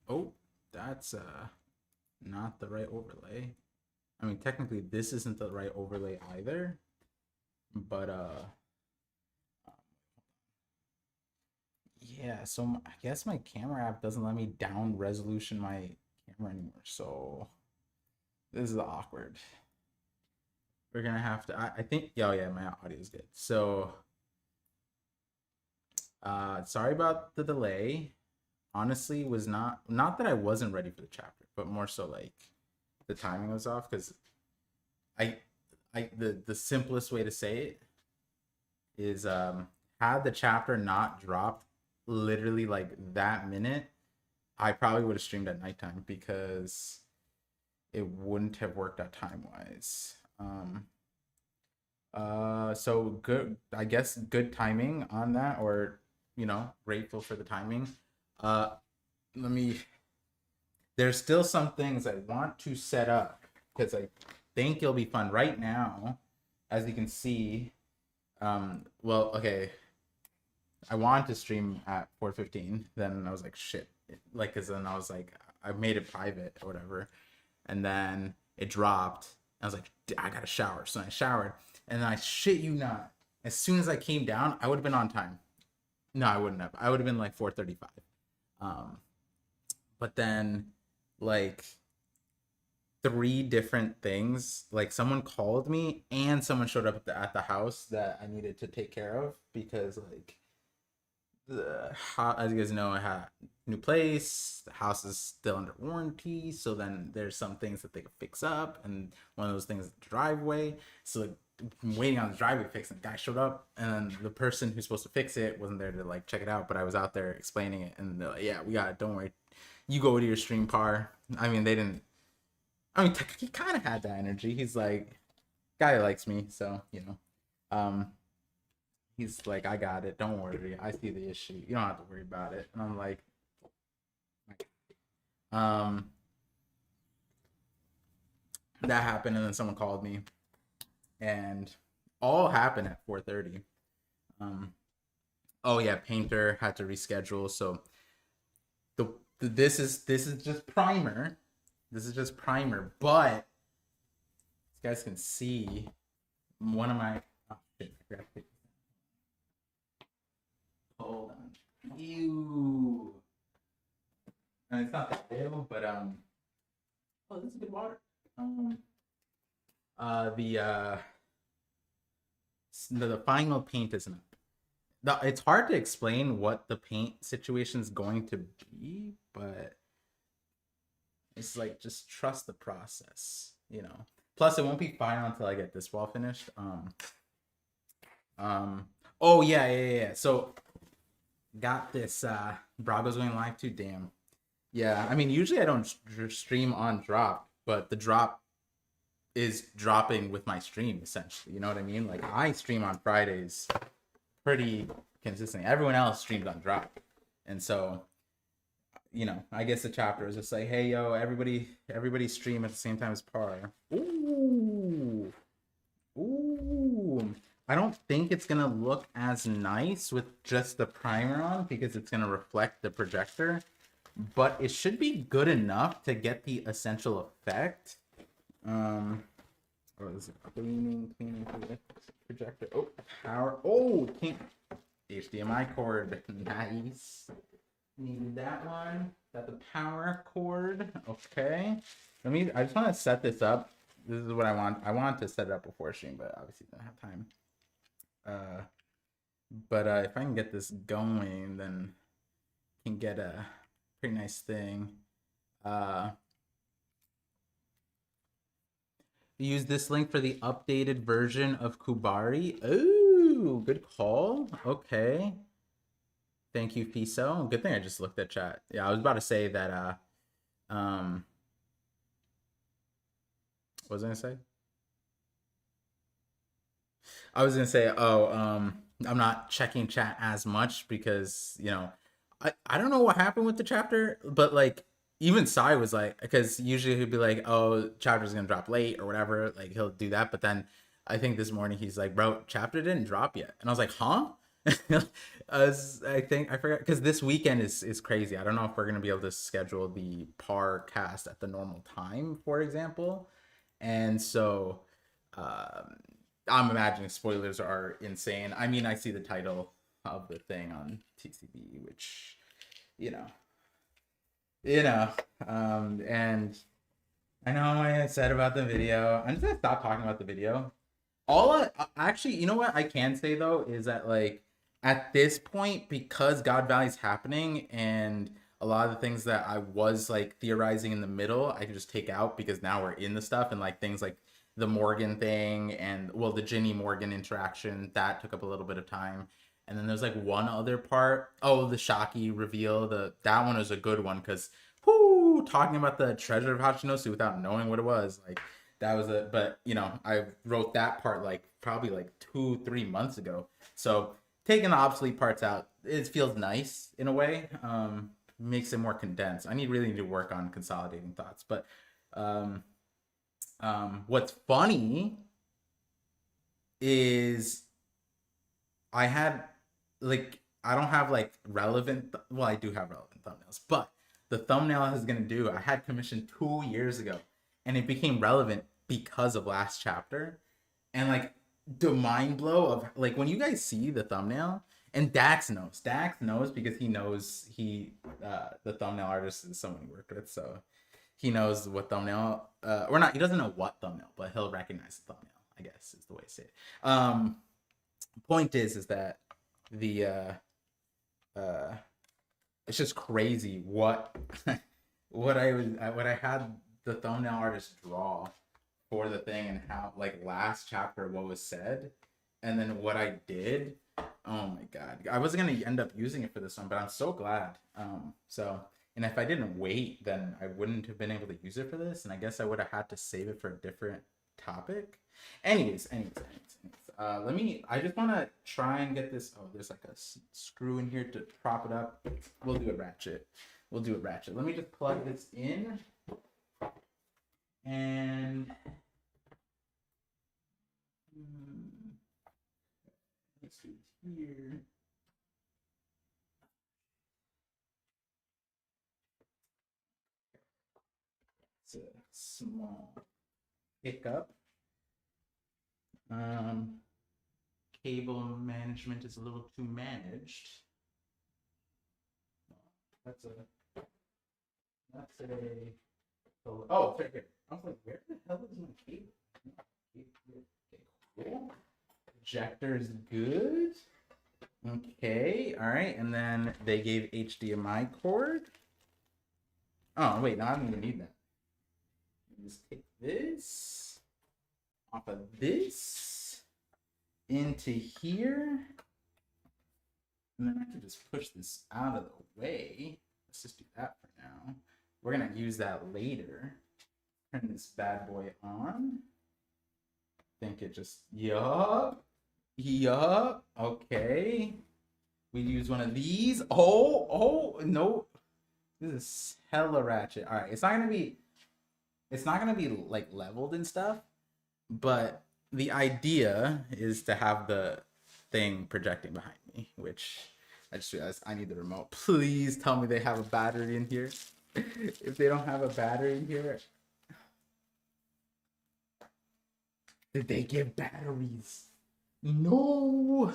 Oh, that's not the right overlay. I mean, technically this isn't the right overlay either, but yeah, so I guess my camera app doesn't let me down resolution my camera anymore. So this is awkward. We're gonna have to. I think. Oh yeah, my audio is good. So, sorry about the delay. Honestly, was not that I wasn't ready for the chapter, but more so like the timing was off because I, the simplest way to say it is had the chapter not dropped literally like that minute, I probably would have streamed at nighttime because it wouldn't have worked out time wise. So good, I guess good timing on that, or grateful for the timing. Uh, let me. There's still some things I want to set up because I think it'll be fun right now. As you can see, well, okay, I wanted to stream at 4:15. Then I was like, shit, like, cause then I was like, I made it private or whatever, and then it dropped. I was like, I gotta shower, so I showered, and then I shit you not, as soon as I came down, I would have been on time. No, I wouldn't have. I would have been like 4:35. Um, but then like three different things. Like someone called me and someone showed up at the house that I needed to take care of because like as you guys know, I had new place. The house is still under warranty, so then there's some things that they could fix up, and one of those things is the driveway. So like, I'm waiting on the driveway fix, and the guy showed up, and then the person who's supposed to fix it wasn't there to like check it out, but I was out there explaining it, and they're like, "Yeah, we got it. Don't worry. You go to your stream, par." I mean, they didn't. I mean, he kind of had that energy. He's like, guy likes me, so um, he's like, I got it. Don't worry. I see the issue. You don't have to worry about it. And I'm like, um, that happened, and then someone called me, and all happened at 4:30. Um, oh yeah, painter had to reschedule. So this is just primer. This is just primer, but you guys can see one of my. Oh shit! I forgot to hold on. Ew. And it's not that real, but oh, this is good water. Um, the the final paint isn't up. It's hard to explain what the paint situation is going to be, but it's like just trust the process. Plus, it won't be final until I get this wall finished. Um. Oh yeah, yeah, yeah. So got this. Brago's going live too. Damn. Yeah, I mean, usually I don't stream on drop, but the drop is dropping with my stream essentially. You know what I mean? Like I stream on Fridays pretty consistently. Everyone else streams on drop, and so I guess the chapter is just like, hey yo, everybody stream at the same time as par. Ooh, ooh. I don't think it's gonna look as nice with just the primer on because it's gonna reflect the projector, but it should be good enough to get the essential effect. Or is it cleaning projector? Oh, power. Oh, can't. HDMI cord. Nice. Needed that one. Got the power cord. Okay. I just want to set this up. This is what I want. I want to set it up before stream, but obviously don't have time. But if I can get this going, then can get a pretty nice thing. Use this link for the updated version of Kubari. Oh, good call. Okay. Thank you, Fiso. Good thing I just looked at chat. Yeah, I was about to say that what was I gonna say? I was gonna say, I'm not checking chat as much because I don't know what happened with the chapter, but like even Sai was like, because usually he'd be like, oh, chapter's gonna drop late or whatever, like he'll do that, but then I think this morning he's like, bro, chapter didn't drop yet, and I was like, huh? As I think I forgot because this weekend is crazy. I don't know if we're gonna be able to schedule the par cast at the normal time, for example. And so um, I'm imagining spoilers are insane. I mean, I see the title of the thing on TCB, which you know, you know, and I know what I said about the video. I'm just gonna stop talking about the video. Actually, you know what I can say though is that like at this point, because God Valley's happening and a lot of the things that I was like theorizing in the middle, I can just take out because now we're in the stuff, and like things like the Morgan thing and well the Ginny Morgan interaction that took up a little bit of time. And then there's like one other part. Oh, the Shocky reveal. That one was a good one because whoo, talking about the treasure of Hachinosu without knowing what it was, like that was a but you know I wrote that part like probably like 2 3 months ago, so taking the obsolete parts out, it feels nice in a way. Makes it more condensed. I really need to work on consolidating thoughts, but um what's funny is I had like I don't have like well I do have relevant thumbnails, but the thumbnail I was gonna do I had commissioned 2 years ago, and it became relevant because of last chapter. And like the mind blow of like when you guys see the thumbnail, and Dax knows because he knows the thumbnail artist is someone he worked with, so he knows what thumbnail or not, he doesn't know what thumbnail, but he'll recognize the thumbnail, I guess is the way to say it. Point is that the uh it's just crazy what what I had the thumbnail artist draw for the thing, and how like last chapter what was said, and then what I did. Oh my god, I wasn't gonna end up using it for this one, but I'm so glad. So and if I didn't wait, then I wouldn't have been able to use it for this, and I guess I would have had to save it for a different topic. Anyways, let me. I just want to try and get this. Oh, there's like a screw in here to prop it up. We'll do a ratchet. We'll do a ratchet. Let me just plug this in, and let's do it here. It's a small hiccup. Um, Cable management is a little too managed. That's a oh, it's right here. I was like, where the hell is my cable? Okay, cool. Projector is good. Okay, all right, and then they gave HDMI cord. Oh wait, no, I don't even need that. Just take this off of this into here, and then I can just push this out of the way. Let's just do that for now. We're gonna use that later. Turn this bad boy on. Think it just yup. Okay. We use one of these. Oh no. This is hella ratchet. Alright, it's not gonna be like leveled and stuff, but the idea is to have the thing projecting behind me, which I just realized I need the remote. Please tell me they have a battery in here. If they don't have a battery in here, did they give batteries? No.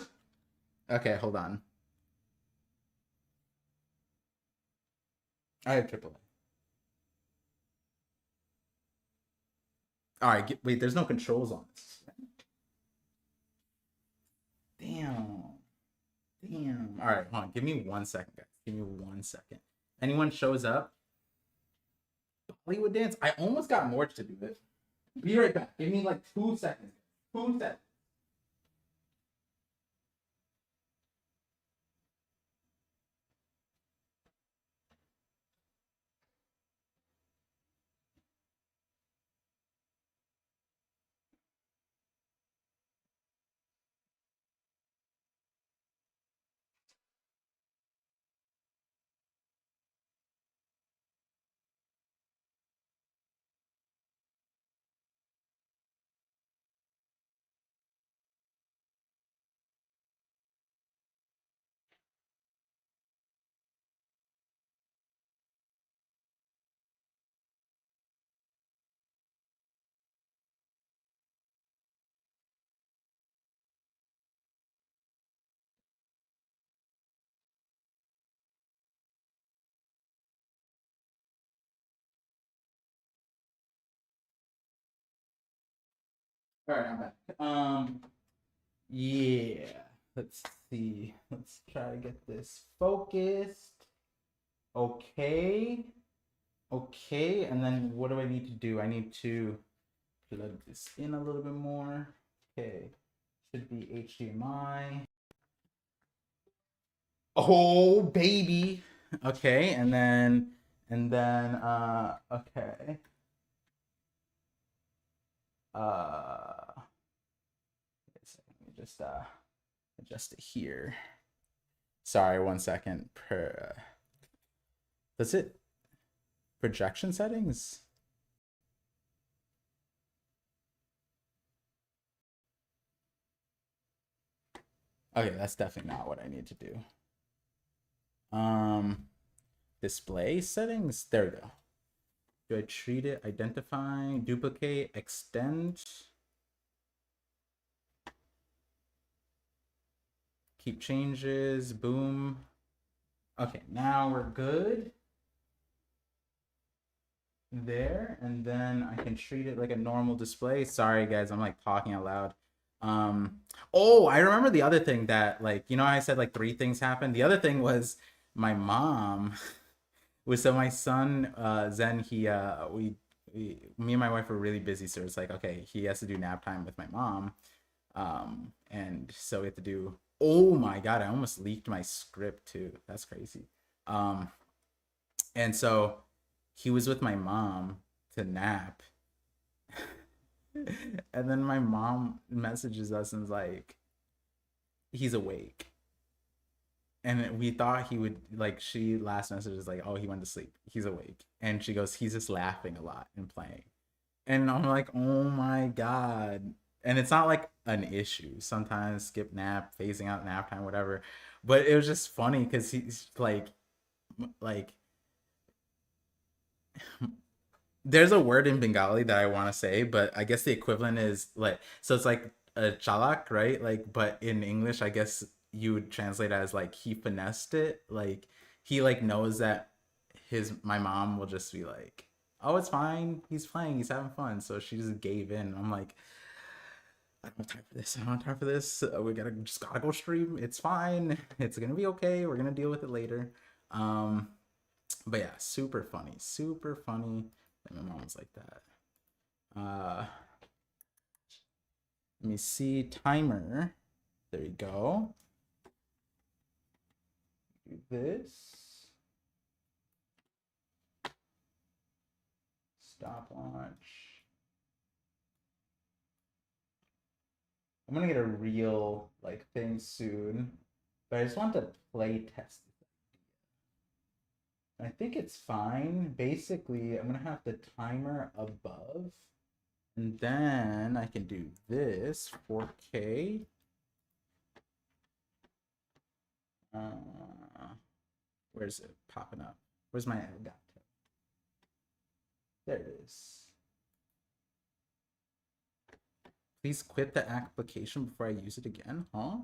Okay, hold on. I have AAA. All right, wait. There's no controls on this. Damn. Damn. All right, hold on. Give me 1 second, guys. Give me 1 second. Anyone shows up? Hollywood dance. I almost got Morge to do it. Be right back. Give me like 2 seconds. 2 seconds. All right, I'm back. Yeah. Let's see. Let's try to get this focused. Okay. Okay, and then what do I need to do? I need to plug this in a little bit more. Okay. Should be HDMI. Oh, baby. Okay, and then okay. Let me just adjust it here. Sorry, 1 second. That's it. Projection settings. Okay, that's definitely not what I need to do. Display settings. There we go. Do I treat it? Identify, duplicate, extend. Keep changes. Boom. Okay, now we're good. There, and then I can treat it like a normal display. Sorry guys, I'm like talking out loud. Oh, I remember the other thing that, like, you know, I said like 3 things happened. The other thing was my mom was, so my son Zen, he me and my wife were really busy, so it's like, okay, he has to do nap time with my mom. And so we have to do, oh my god, I almost leaked my script too. That's crazy. And so he was with my mom to nap. And then my mom messages us and is like, he's awake. And we thought he would, like, she last message is like, oh, he went to sleep, he's awake. And she goes, he's just laughing a lot and playing. And I'm like, oh my god. And it's not like an issue. Sometimes skip nap, phasing out nap time, whatever. But it was just funny because he's like there's a word in Bengali that I want to say, but I guess the equivalent is like, so it's like a chalak, right? Like, but in English, I guess you would translate it as like he finessed it. Like he like knows that my mom will just be like, oh, it's fine. He's playing. He's having fun. So she just gave in. I'm like, I don't have time for this. I don't have time for this. We gotta go stream. It's fine. It's gonna be okay. We're gonna deal with it later. Um, but yeah, super funny. Super funny. And my mom's like that. Let me see, timer. There you go. Do this. Stopwatch. I'm gonna get a real like thing soon, but I just want to play test it. I think it's fine. Basically, I'm gonna have the timer above, and then I can do this 4K. Where's it popping up? Where's my Elgato? There it is. Please quit the application before I use it again, huh?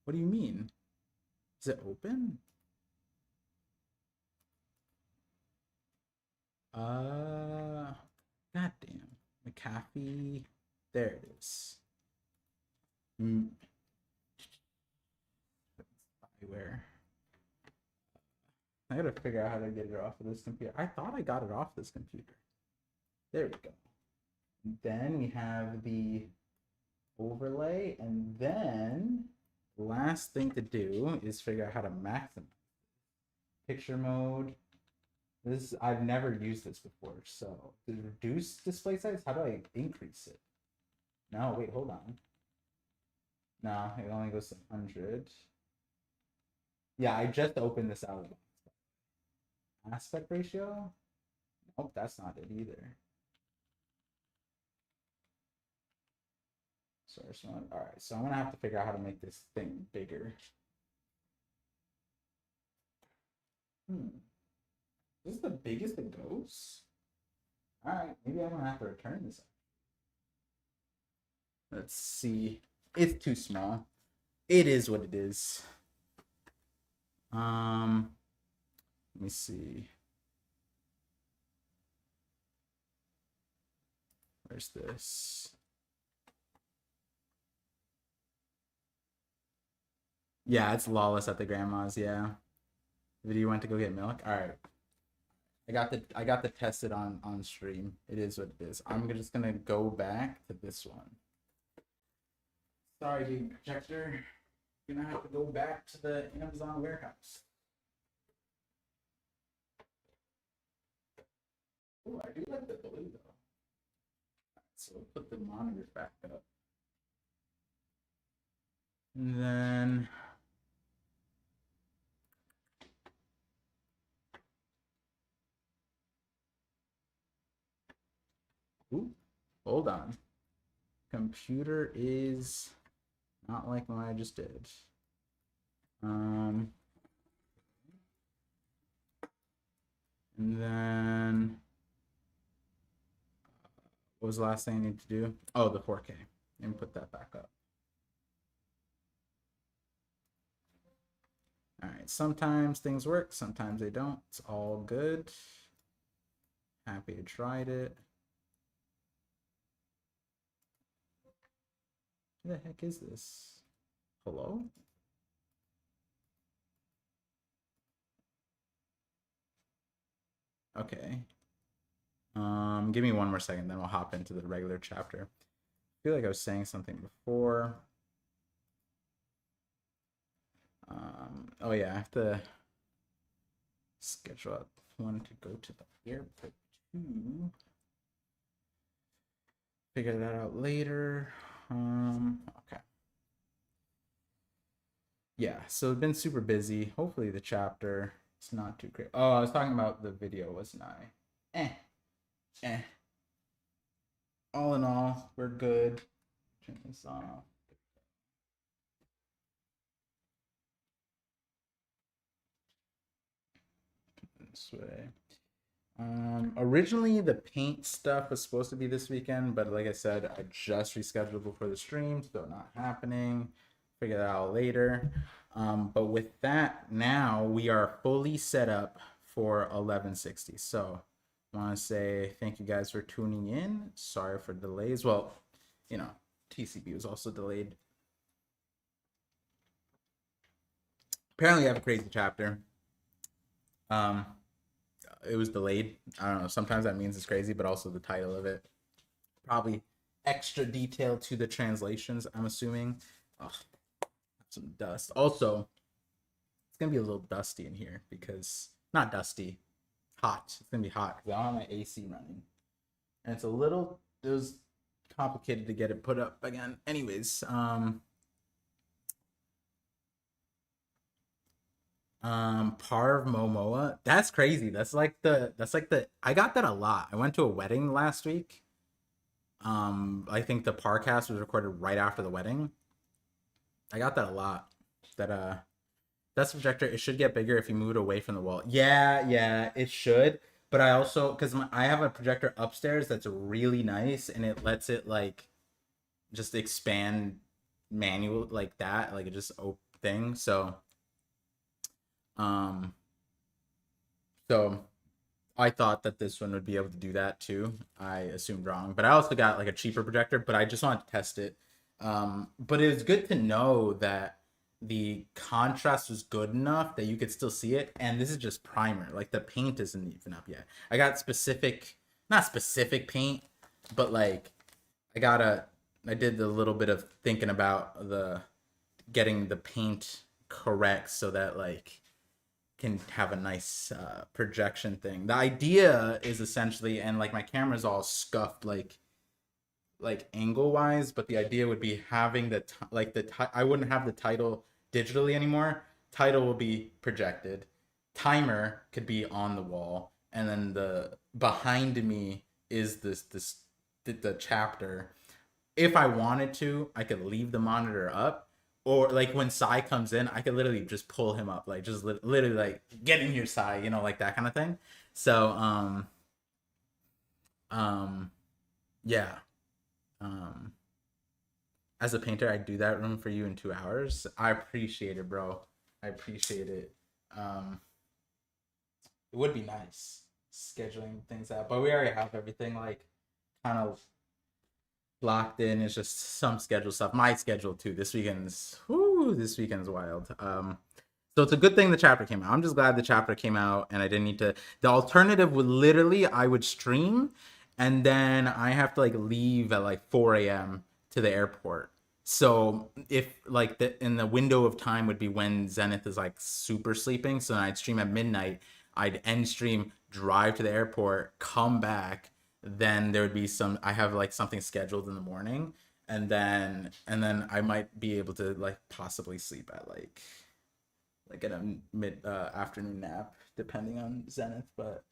What do you mean? Is it open? Goddamn. McAfee. There it is. Where? I gotta figure out how to get it off of this computer. I thought I got it off this computer. There we go. Then we have the overlay, and then the last thing to do is figure out how to maximize picture mode. This, I've never used this before, so to reduce display size, how do I increase it? No, wait, hold on. No, it only goes to 100. Yeah, I just opened this out of the box. Aspect ratio? Nope, that's not it either. Source mode. All right, so I'm gonna have to figure out how to make this thing bigger. This is the biggest it goes? All right, maybe I'm gonna have to return this. Let's see. It's too small. It is what it is. Let me see. Where's this? Yeah, it's lawless at the grandma's. Yeah. Video went to go get milk. All right. I got the tested on stream. It is what it is. I'm just gonna go back to this one. Sorry, big projector. Gonna have to go back to the Amazon warehouse. Oh, I do like the blue though. So we'll put the monitor back up. And then ooh, hold on. Computer is not like what I just did. And then what was the last thing I need to do? Oh, the 4K. And put that back up. All right, sometimes things work, sometimes they don't. It's all good. Happy I tried it. Who the heck is this? Hello? Okay. Give me one more second, then we'll hop into the regular chapter. I feel like I was saying something before. Oh yeah, I have to schedule out one to go to the airport too. Figure that out later. Okay. Yeah, so I've been super busy. Hopefully the chapter is not too great. Oh, I was talking about the video, wasn't I? All in all, we're good. Turn this off. This way. Originally the paint stuff was supposed to be this weekend, but like I said, I just rescheduled before the stream, so not happening. Figure that out later. But with that, now we are fully set up for 1160. So I want to say thank you guys for tuning in. Sorry for delays. Well, you know, TCB was also delayed. Apparently I have a crazy chapter. It was delayed. I don't know. Sometimes that means it's crazy, but also the title of it. Probably extra detail to the translations, I'm assuming. Ugh, some dust. Also, it's going to be a little dusty in here because, not dusty, hot. It's going to be hot because I don't have my AC running. And it's a little, it was complicated to get it put up again. Anyways, Parv Momoa. That's crazy. That's like the I got that a lot. I went to a wedding last week. I think the Parcast was recorded right after the wedding. I got that a lot. That's the projector. It should get bigger if you move it away from the wall. Yeah, it should. But I also, because I have a projector upstairs that's really nice, and it lets it like just expand manual like that, like it just thing. Um, so I thought that this one would be able to do that too. I assumed wrong, but I also got like a cheaper projector, but I just wanted to test it. But it's good to know that the contrast was good enough that you could still see it. And this is just primer. Like the paint isn't even up yet. I got not specific paint, but like I did a little bit of thinking about getting the paint correct so that like can have a nice projection thing. The idea is essentially, and like my camera's all scuffed like angle wise, but the idea would be having I wouldn't have the title digitally anymore. Title will be projected. Timer could be on the wall, and then the behind me is the chapter. If I wanted to, I could leave the monitor up, or like when Sai comes in, I could literally just pull him up, like just literally like get in here, Sai, like that kind of thing. So yeah. As a painter, I'd do that room for you in 2 hours. I appreciate it, bro. I appreciate it. It would be nice scheduling things out, but we already have everything like kind of locked in. It's just some schedule stuff. My schedule too. This weekend's whew, this weekend's wild. So it's a good thing the chapter came out. I'm just glad the chapter came out and I didn't need to. The alternative would literally, I would stream and then I have to like leave at like 4 a.m. to the airport. So if like in the window of time would be when Zenith is like super sleeping, so I'd stream at midnight. I'd end stream, drive to the airport, come back. Then there would be some. I have like something scheduled in the morning, and then I might be able to like possibly sleep at like at a mid afternoon nap, depending on Zenith. But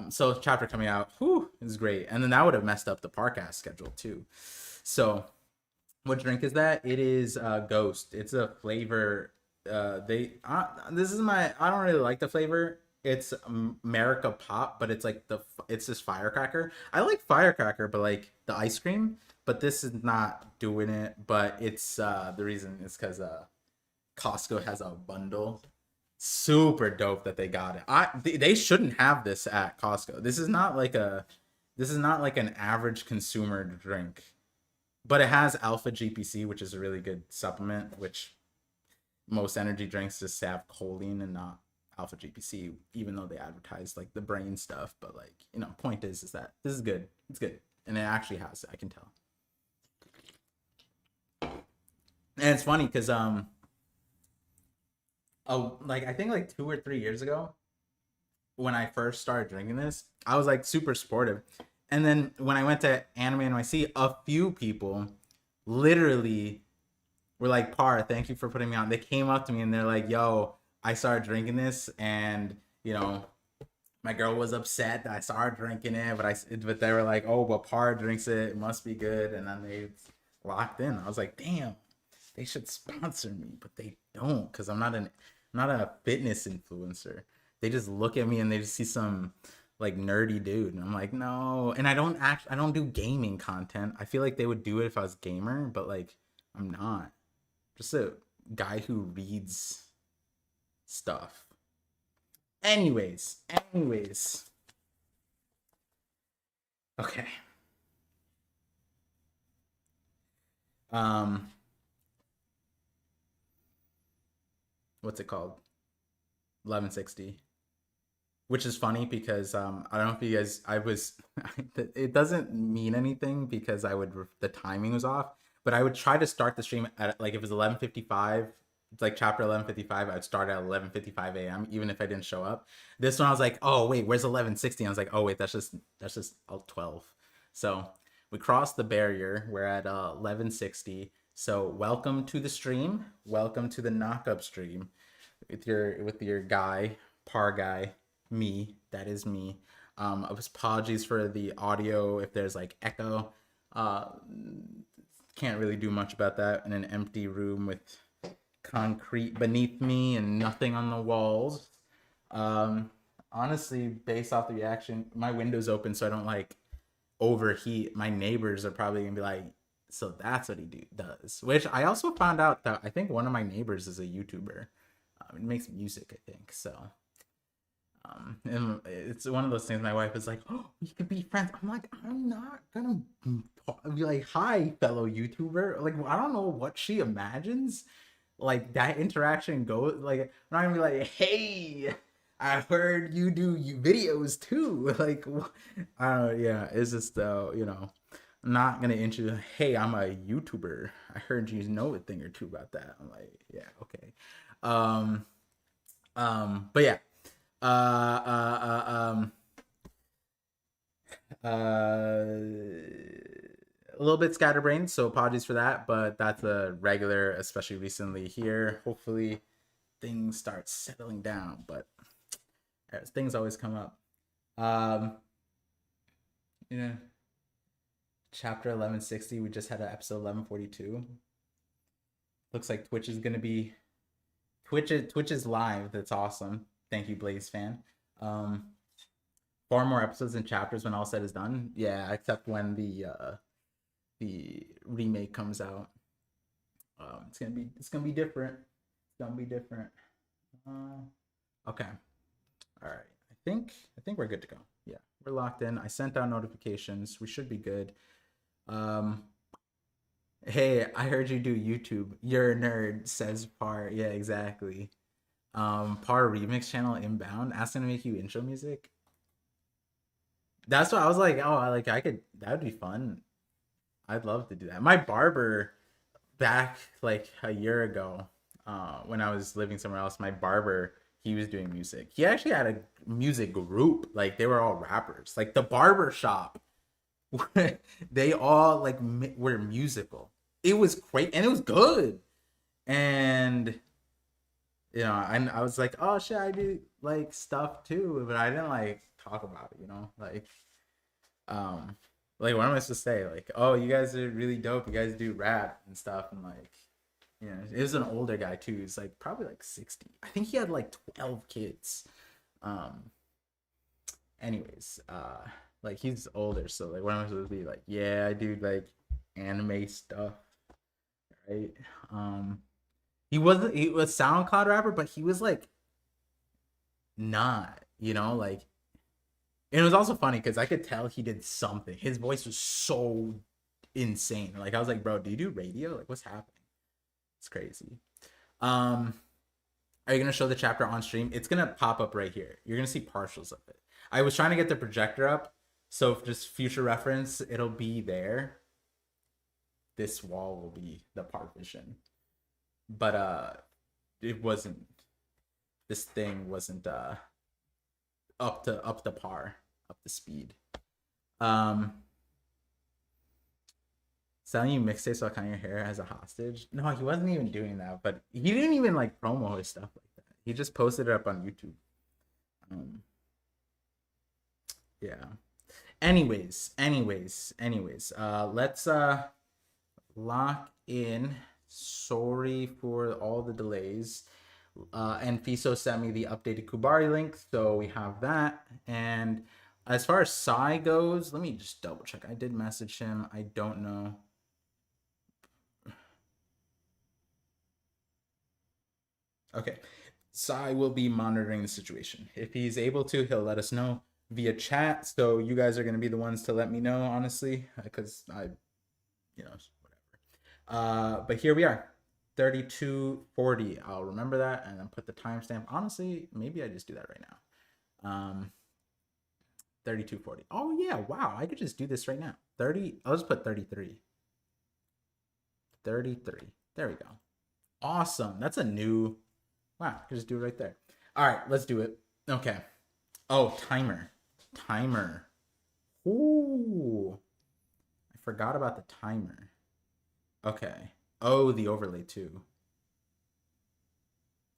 so chapter coming out, whew, is great. And then that would have messed up the Parcast schedule too. So what drink is that? It is Ghost. It's a flavor. This is my. I don't really like the flavor. It's America Pop, but it's like it's this firecracker. I like firecracker, but like the ice cream. But this is not doing it. But it's the reason is because Costco has a bundle. Super dope that they got it. They shouldn't have this at Costco. This is not like an average consumer drink. But it has alpha GPC, which is a really good supplement, which most energy drinks just have choline and not alpha GPC, even though they advertise like the brain stuff. But like, point is that this is good. It's good. And it actually has it, I can tell. And it's funny because like I think like 2 or 3 years ago, when I first started drinking this, I was like super supportive. And then when I went to Anime NYC, a few people literally were like, Par, thank you for putting me on. They came up to me and they're like, yo, I started drinking this and, my girl was upset that I started drinking it, but they were like, oh, but Par drinks it. It must be good. And then they locked in. I was like, damn, they should sponsor me, but they don't because I'm not a fitness influencer. They just look at me and they just see some like nerdy dude and I'm like, no. And I don't do gaming content. I feel like they would do it if I was gamer, but like I'm not. Just a guy who reads stuff. Anyways. Okay. What's it called? 1160. Which is funny because I don't know if you guys it doesn't mean anything because the timing was off, but I would try to start the stream at like if it was 11:55, it's like chapter 11:55, I would start at 11:55 a.m. even if I didn't show up. This one I was like, oh wait, where's 11:60? I was like, oh wait, that's just 12. So we crossed the barrier. We're at 11:60. So welcome to the stream. Welcome to the knock-up stream with your guy, Par guy. Me, that is me. Apologies for the audio if there's like echo. Can't really do much about that in an empty room with concrete beneath me and nothing on the walls. Honestly, based off the reaction, my window's open so I don't like overheat. My neighbors are probably gonna be like, so that's what he does. Which I also found out that I think one of my neighbors is a YouTuber. It makes music, I think. So and it's one of those things. My wife is like, oh, we could be friends. I'm like, I'm not gonna be like, hi, fellow YouTuber. Like, I don't know what she imagines. Like that interaction goes. Like, I'm not gonna be like, hey, I heard you do videos too. Like, I don't know. Yeah, it's just I'm not gonna introduce. Hey, I'm a YouTuber. I heard you know a thing or two about that. I'm like, yeah, okay. But yeah. A little bit scatterbrained, so apologies for that, but that's a regular, especially recently here. Hopefully things start settling down, but things always come up. Chapter 1160, we just had an episode 1142. Looks like Twitch is live. That's awesome. Thank you, Blaze fan. 4 more episodes and chapters when all said is done. Yeah, except when the remake comes out. It's gonna be different. It's gonna be different. Okay. All right. I think we're good to go. Yeah, we're locked in. I sent out notifications. We should be good. Hey, I heard you do YouTube. You're a nerd, says Par. Yeah, exactly. Par remix channel inbound asking to make you intro music. That's what I was like. Oh, I could. That would be fun. I'd love to do that. My barber back like a year ago, when I was living somewhere else, my barber, he was doing music. He actually had a music group. Like they were all rappers. Like the barber shop, they all like were musical. It was great and it was good. And I was like, oh shit, I do like stuff too, but I didn't like talk about it. Um, like what am I supposed to say? Like, oh, you guys are really dope. You guys do rap and stuff, and like, it was an older guy too. He's like probably like 60. I think he had like 12 kids. Um, anyways, like he's older, so like, what am I supposed to be like? Yeah, I do like anime stuff, right? Um, he was SoundCloud rapper, but he was like not, like. And it was also funny because I could tell he did something. His voice was so insane. Like I was like, bro, do you do radio? Like, what's happening? It's crazy. Um, are you gonna show the chapter on stream? It's gonna pop up right here. You're gonna see partials of it. I was trying to get the projector up, so just future reference, it'll be there. This wall will be the ParVision, but it wasn't. This thing wasn't up to par, up to speed. Um, selling you mixtapes while cutting your hair as a hostage. No, he wasn't even doing that, but he didn't even like promo his stuff like that. He just posted it up on YouTube. Um, yeah. Anyways. Let's lock in. Sorry for all the delays. And Fiso sent me the updated Kubari link, so we have that. And as far as Sai goes, let me just double check. I did message him. I don't know. Okay. Sai will be monitoring the situation. If he's able to, he'll let us know via chat. So you guys are going to be the ones to let me know, honestly, because whatever. But here we are. 32:40. I'll remember that and then put the timestamp. Honestly, maybe I just do that right now. 32:40. Oh yeah, wow. I could just do this right now. 30. I'll just put 33. 33. There we go. Awesome. That's a new. Wow, I could just do it right there. All right, let's do it. Okay. Oh, timer. Timer. Ooh. I forgot about the timer. Okay. Oh, the overlay too.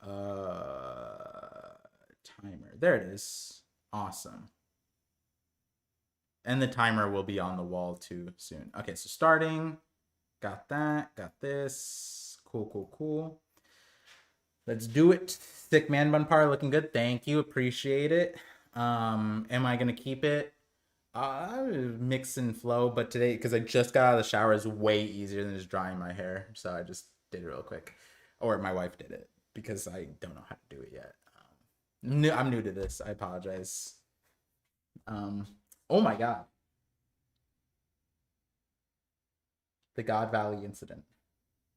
Timer. There it is. Awesome. And the timer will be on the wall too soon. Okay, so starting. Got that. Got this. Cool. Let's do it. Thick man bun par looking good. Thank you. Appreciate it. Am I gonna keep it? Mix and flow, but today, because I just got out of the shower, is way easier than just drying my hair. So I just did it real quick. Or my wife did it because I don't know how to do it yet. I'm new to this. I apologize. Oh my god. The God Valley incident.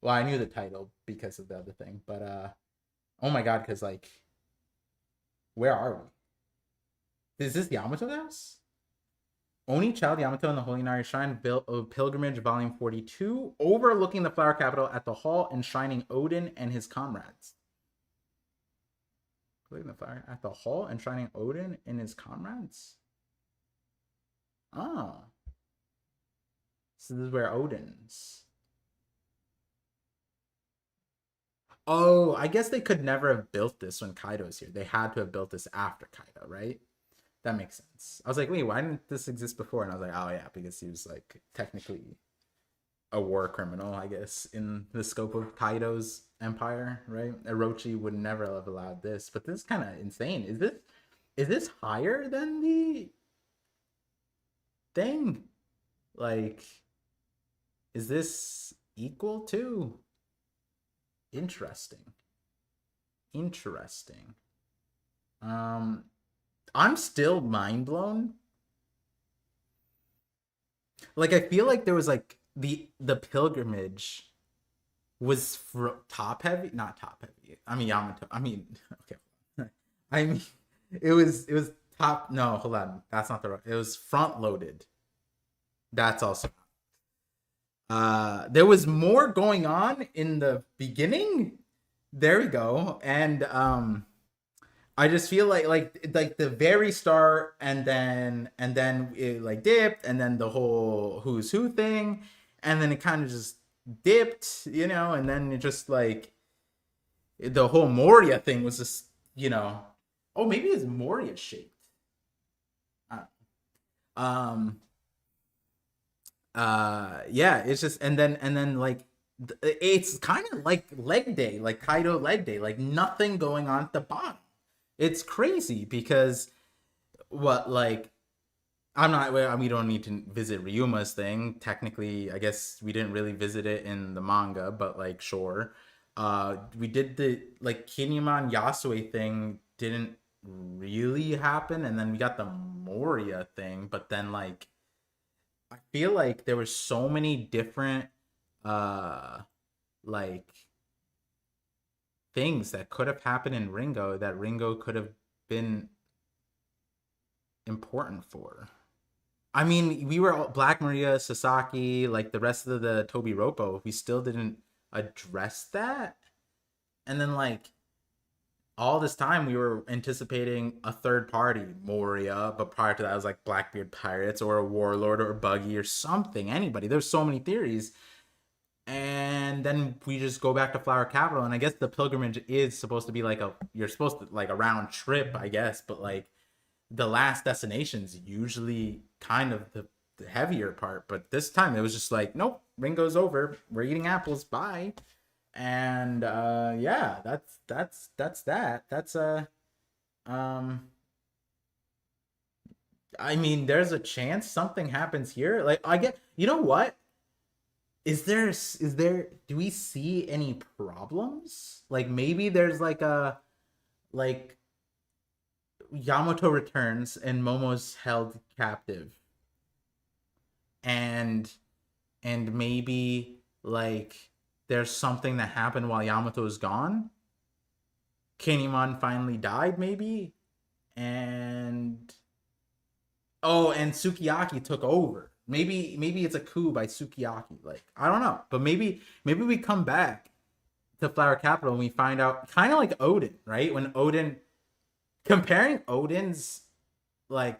Well, I knew the title because of the other thing, but oh my god, because like, where are we? Is this Yamato House? Oni Child Yamato in the Holy Nari Shrine Pilgrimage Volume 42, overlooking the flower capital at the hall, enshrining Odin and his comrades. The flower at the hall, enshrining Odin and his comrades. Oh, so this is where Odin's. Oh, I guess they could never have built this when Kaido's here. They had to have built this after Kaido, right? That makes sense. I was like, wait, why didn't this exist before? And I was like, oh yeah, because he was like technically a war criminal, I guess, in the scope of Kaido's empire, right? Orochi would never have allowed this, but this is kind of insane. Is this higher than the thing? Like, is this equal to? Interesting. I'm still mind blown. Like, I feel like there was like the pilgrimage was top heavy, not top heavy. I mean Yamato. I mean, okay. I mean, it was top. No, hold on. That's not the right. It was front loaded. That's also. There was more going on in the beginning. There we go. And I just feel like the very start, and then it like dipped, and then the whole who's who thing, and then it kind of just dipped, and then it just like the whole Moria thing was just, oh, maybe it's Moria shaped. Um yeah, it's just, and then like it's kind of like leg day, like Kaido leg day, like nothing going on at the bottom. It's crazy because what, like, I'm not, well, we don't need to visit Ryuma's thing. Technically, I guess we didn't really visit it in the manga, but like, sure. We did the like Kinemon Yasue thing didn't really happen, and then we got the Moria thing, but then like I feel like there were so many different like things that could have happened in Ringo that Ringo could have been important for. I mean, we were Black Maria, Sasaki, like the rest of the Toby Roppo. We still didn't address that. And then like all this time we were anticipating a third party, Moria, but prior to that it was like Blackbeard Pirates or a Warlord or Buggy or something, anybody. There's so many theories. And then we just go back to Flower Capital, and I guess the pilgrimage is supposed to be like you're supposed to like a round trip, I guess, but like the last destination's usually kind of the heavier part. But this time it was just like, nope, Ringo's over. We're eating apples. Bye. And yeah, that's that. That's um I mean, there's a chance something happens here. Like, I get, you know what? Is there do we see any problems? Like maybe there's like like Yamato returns and Momo's held captive. And maybe like there's something that happened while Yamato is gone. Kinemon finally died, maybe, and oh, and Sukiyaki took over. Maybe it's a coup by Sukiyaki. Like, I don't know, but maybe we come back to Flower Capital and we find out, kind of like Odin, right? When Odin, comparing Odin's like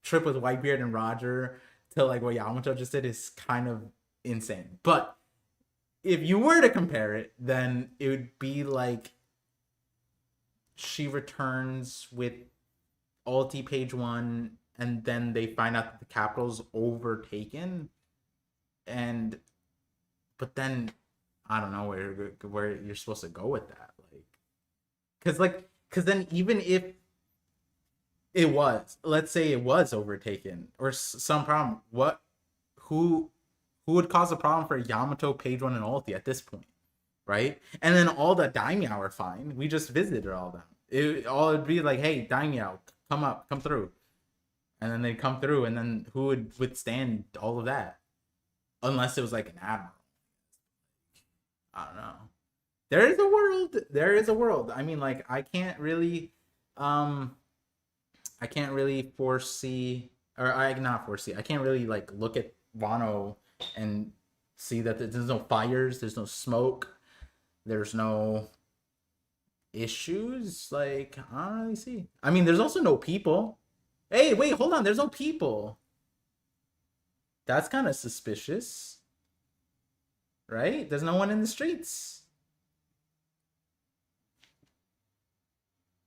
trip with Whitebeard and Roger to like what Yamato just did is kind of insane. But if you were to compare it, then it would be like she returns with ulti page 1, and then they find out that the capital's overtaken, and but then I don't know where you're supposed to go with that, because then even if it was, let's say it was overtaken or some problem, who would cause a problem for Yamato, page 1, and ulti at this point, right? And then all the daimyo are fine. We just visited all of them. It'd be like, hey, daimyo, come through. And then they'd come through, and then who would withstand all of that? Unless it was like an admiral. I don't know. There is a world. There is a world. I mean, like, I can't really foresee, or I not foresee. I can't really like look at Wano and see that there's no fires, there's no smoke, there's no issues. Like, I don't really see. I mean, there's also no people. Hey, wait, hold on. There's no people. That's kind of suspicious, right? There's no one in the streets.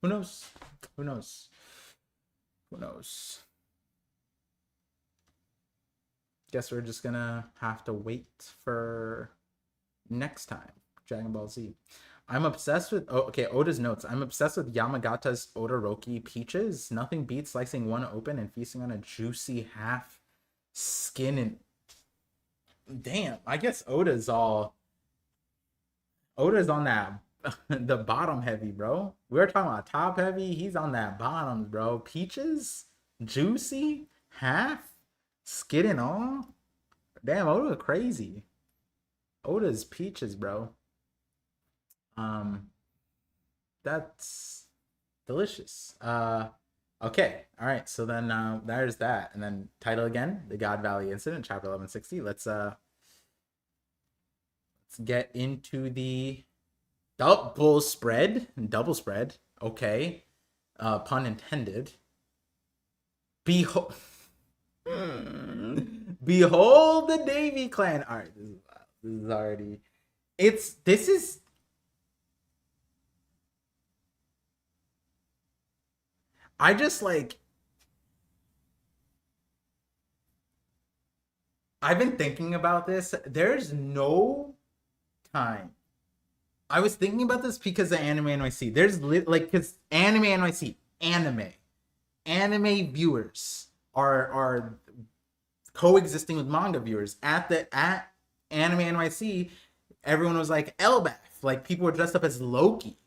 Who knows? Who knows? Who knows? Guess we're just gonna have to wait for next time. Dragon Ball Z. I'm obsessed with, oh, okay, Oda's notes. I'm obsessed with Yamagata's Odoroki peaches. Nothing beats slicing one open and feasting on a juicy half skin. And damn, I guess Oda's on that the bottom heavy, bro. We were talking about top heavy. He's on that bottom, bro. Peaches, juicy, half skin and all. Damn, Oda crazy. Oda's peaches, bro. Um, that's delicious. Okay, all right. So then there's that, and then title again, the God Valley Incident, chapter 1160. Let's get into the double spread. Double spread. Okay, pun intended. Behold, behold the Davy clan. All right, this is already. This is. I just like. I've been thinking about this. There's no time. I was thinking about this because of Anime NYC. Because Anime NYC, anime viewers are coexisting with manga viewers at Anime NYC. Everyone was like Elbaf, like people were dressed up as Loki,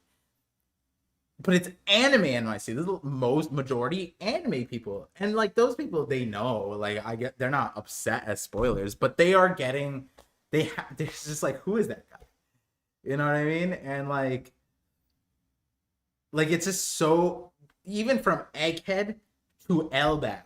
but it's Anime NYC. This is the most majority anime people, and like those people, they know. Like I get, they're not upset as spoilers, but they are getting. They're just like, who is that guy? You know what I mean? And like it's just so, even from Egghead to Elbaf,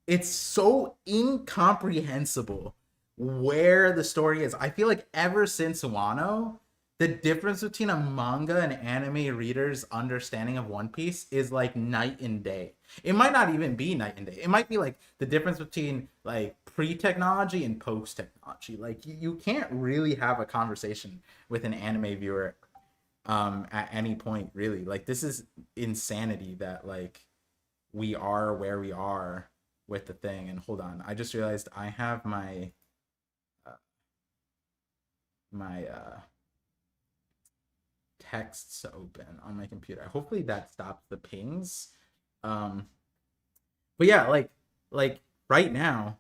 it's so incomprehensible where the story is. I feel like ever since Wano, the difference between a manga and anime reader's understanding of One Piece is like night and day. It might not even be night and day. It might be like the difference between like pre-technology and post-technology. Like you can't really have a conversation with an anime viewer at any point, really. Like this is insanity that like we are where we are with the thing. And hold on, I just realized I have my my texts open on my computer. Hopefully that stops the pings. But yeah, like right now,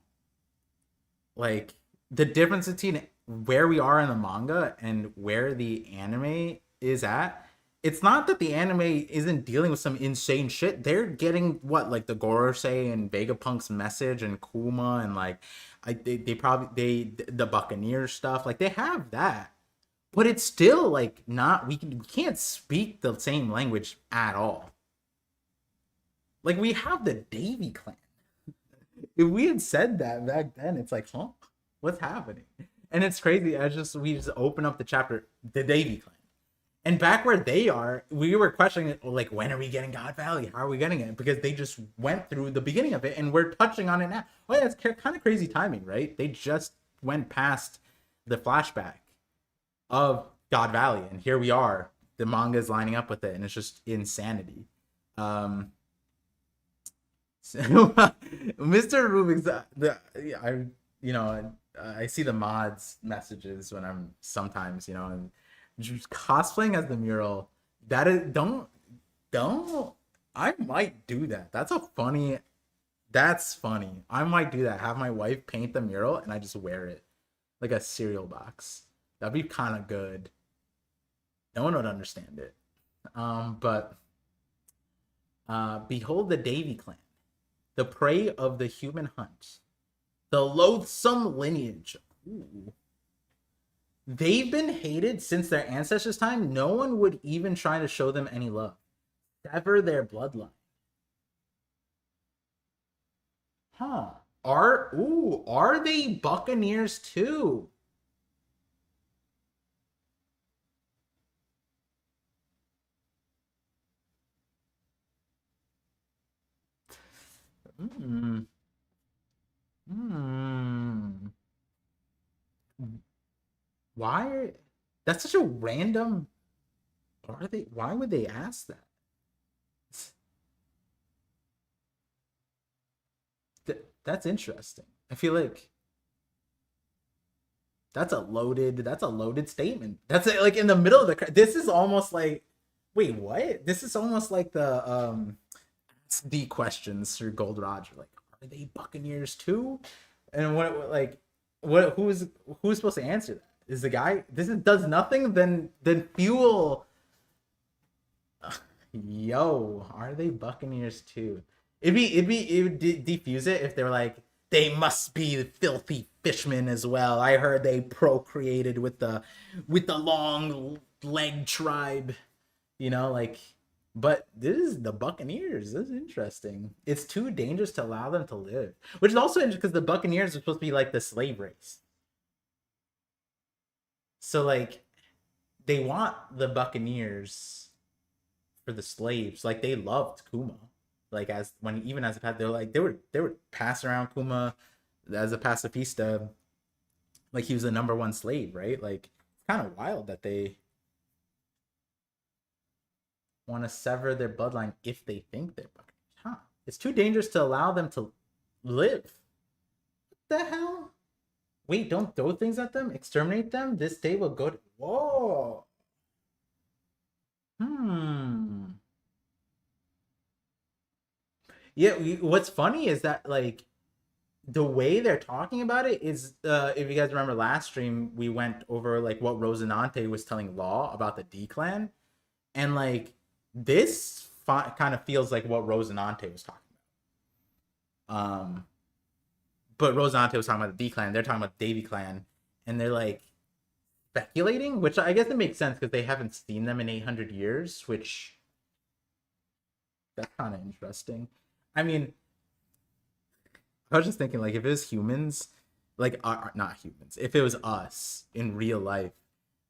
like the difference between where we are in the manga and where the anime is at, it's not that the anime isn't dealing with some insane shit. They're getting what, like the Gorosei and Vegapunk's message and Kuma and like they probably the Buccaneer stuff. Like they have that. But it's still like not, we can't speak the same language at all. Like we have the Davy clan. If we had said that back then, it's like, huh? What's happening? And it's crazy. We just open up the chapter, the Davy clan. And back where they are, we were questioning it, like, when are we getting God Valley? How are we getting it? Because they just went through the beginning of it and we're touching on it now. Well, that's kind of crazy timing, right? They just went past the flashback of God Valley, and here we are. The manga is lining up with it, and it's just insanity. So, Mr. Rubik's I see the mods messages when I'm sometimes, and just cosplaying as the mural. That is don't I might do that. That's funny. I might do that. Have my wife paint the mural and I just wear it like a cereal box. That'd be kind of good. No one would understand it. But behold the Davy clan, the prey of the human hunt, the loathsome lineage. Ooh. They've been hated since their ancestors' time. No one would even try to show them any love. Sever their bloodline. Huh. Are they Buccaneers too? Hmm. Hmm. Why? That's such a random. Are they? Why would they ask that? That's interesting. I feel like that's a loaded statement. That's like in the middle of the. This is almost like, wait, what? This is almost like the questions through Gold Roger. Like, are they Buccaneers too? And who's supposed to answer that? Is the guy? Does nothing than fuel. Yo, are they Buccaneers too? It would defuse it if they were like, they must be filthy fishmen as well. I heard they procreated with the long leg tribe, you know, like. But this is the Buccaneers. This is interesting. It's too dangerous to allow them to live, which is also interesting because the Buccaneers are supposed to be like the slave race. So like they want the Buccaneers for the slaves. Like they loved Kuma. Like as when even as a pet, they're like they were passing around Kuma as a pacifista. Like he was the number one slave, right? Like it's kind of wild that they want to sever their bloodline if they think they're Buccaneers. Huh? It's too dangerous to allow them to live. What the hell? Wait, don't throw things at them. Exterminate them. This day will go to. Whoa. Hmm. Yeah. What's funny is that like the way they're talking about it is, if you guys remember last stream, we went over like what Rosinante was telling Law about the D clan, and like this kind of feels like what Rosinante was talking about. But Rosinante was talking about the D clan. They're talking about the Davy clan, and they're like speculating, which I guess it makes sense because they haven't seen them in 800 years, which that's kind of interesting. I mean, I was just thinking, like, if it was humans, like, not humans, if it was us in real life,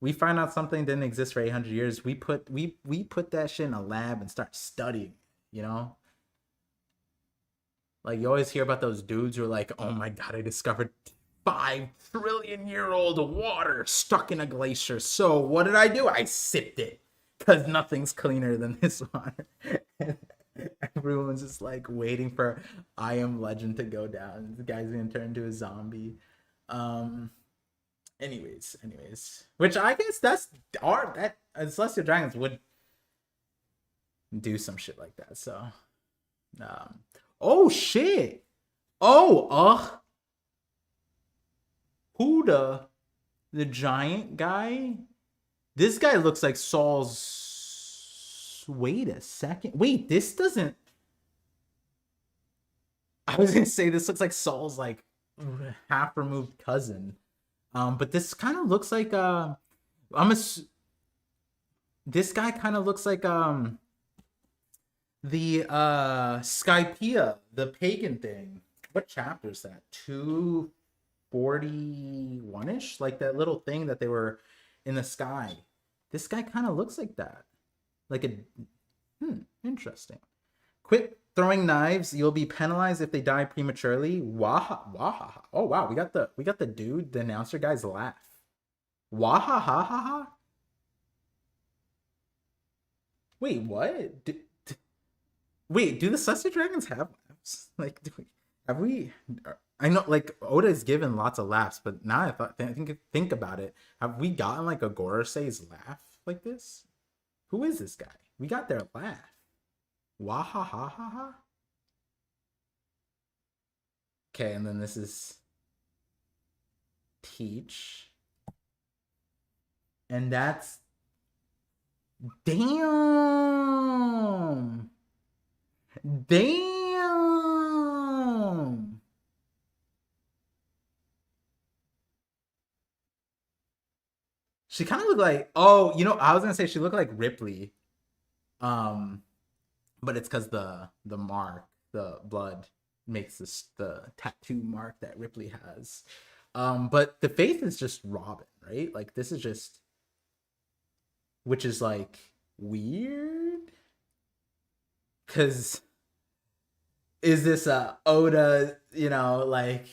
we find out something didn't exist for 800 years. We put that shit in a lab and start studying, you know? Like, you always hear about those dudes who are like, oh my god, I discovered 5 trillion-year-old water stuck in a glacier. So what did I do? I sipped it. Because nothing's cleaner than this water. Everyone's just like waiting for I Am Legend to go down. The guy's gonna turn into a zombie. Anyways. Which I guess that Celestial Dragons would do some shit like that. So oh shit. Oh, Huda, the giant guy. This guy looks like Saul's. Wait a second. Wait, this doesn't. I was gonna say this looks like Saul's like half removed cousin. But this kind of looks like this guy kind of looks like the Skypea, the pagan thing. What chapter is that? 241-ish? Like that little thing that they were in the sky. This guy kind of looks like that. Like a interesting. Quit throwing knives. You'll be penalized if they die prematurely. Waha waha. Oh wow, we got the dude, the announcer guy's laugh. Waha ha ha ha. Wait, what? Wait, do the Celestial Dragons have laughs? Like, have we? I know, like Oda's given lots of laughs, but now think about it. Have we gotten like a Gorosei's laugh like this? Who is this guy? We got their laugh. Waha ha ha ha. Okay, and then this is Teach, and that's damn. She kind of looked like, oh, you know, I was gonna say she looked like Ripley, but it's because the mark, the blood makes this the tattoo mark that Ripley has. But the faith is just Robin, right? Like this is just, which is like weird, because is this Oda, you know, like,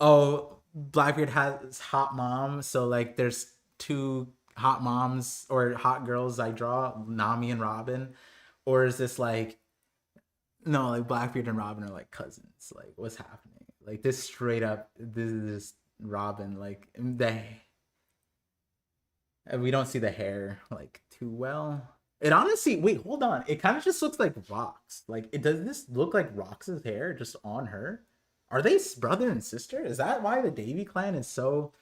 oh, Blackbeard has hot mom, so like there's two hot moms or hot girls I draw, Nami and Robin? Or is this like, no, like Blackbeard and Robin are like cousins? Like what's happening? Like this straight up, this is Robin, like we don't see the hair like too well. It honestly, wait, hold on. It kind of just looks like Rox. Like, it does this look like Rox's hair just on her? Are they brother and sister? Is that why the Davy clan is so?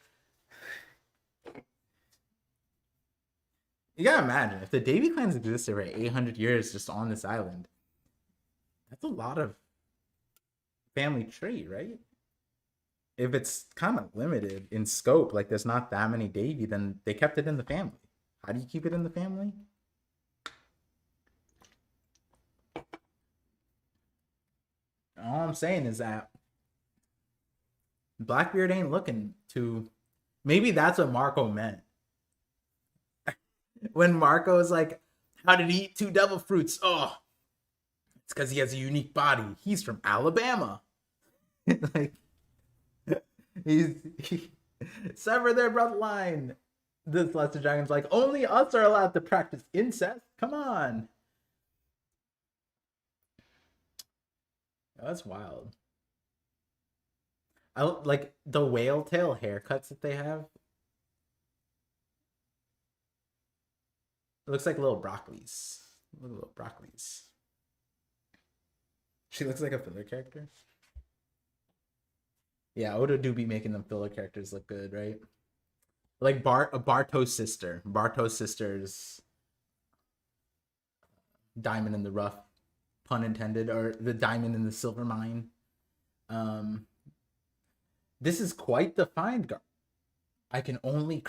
You gotta imagine if the Davy clans existed for 800 years just on this island. That's a lot of family tree, right? if it's kind of limited in scope, like there's not that many Davy, then they kept it in the family. How do you keep it in the family? All I'm saying is that Blackbeard ain't looking to. Maybe that's what Marco meant. When Marco was like, how did he eat 2 devil fruits? Oh, it's because he has a unique body. He's from Alabama. Like, he sever their bloodline. This Lesser Dragon's like, only us are allowed to practice incest. Come on. That's wild. I like the whale tail haircuts that they have. It looks like little broccolis. Little broccolis. She looks like a filler character. Yeah, Oda do be making them filler characters look good, right? Like Barto's sister. Barto's sister's diamond in the rough, pun intended, or the diamond in the silver mine. This is quite the find. I can only.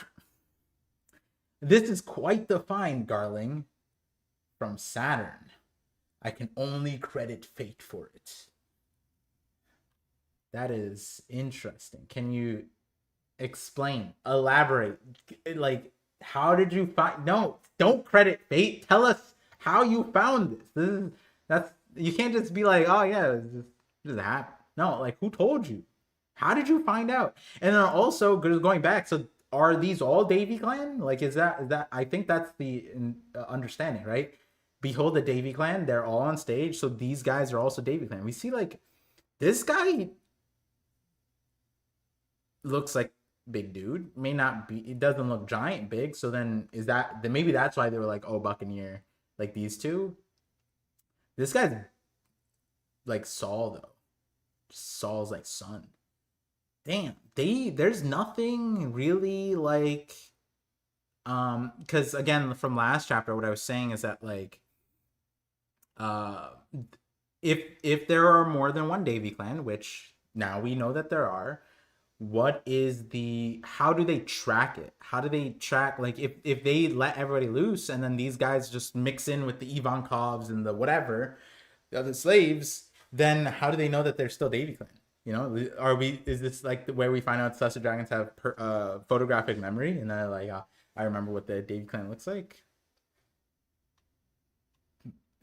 This is quite the find, Garling. From Saturn. I can only credit fate for it. That is interesting. Can you explain, elaborate? Like, how did you find? No, don't credit fate. Tell us how you found this. That's you can't just be like, oh yeah, it just happened. No, like who told you? How did you find out? And then also going back, so are these all Davy Clan? Like, is that? I think that's the understanding, right? Behold the Davy Clan. They're all on stage, so these guys are also Davy Clan. We see like this guy looks like big dude. May not be. It doesn't look giant big. So then is that? Then maybe that's why they were like, oh, Buccaneer. Like these two. This guy's like Saul though. Saul's like son. Damn, there's nothing really like because again from last chapter what I was saying is that like if there are more than one Davy clan, which now we know that there are, what is how do they track it? How do they track like if they let everybody loose and then these guys just mix in with the Ivankovs and the whatever, the other slaves, then how do they know that they're still Davy clan? You know, is this like where we find out Celestial Dragons have photographic memory and they're like, I remember what the Davy clan looks like?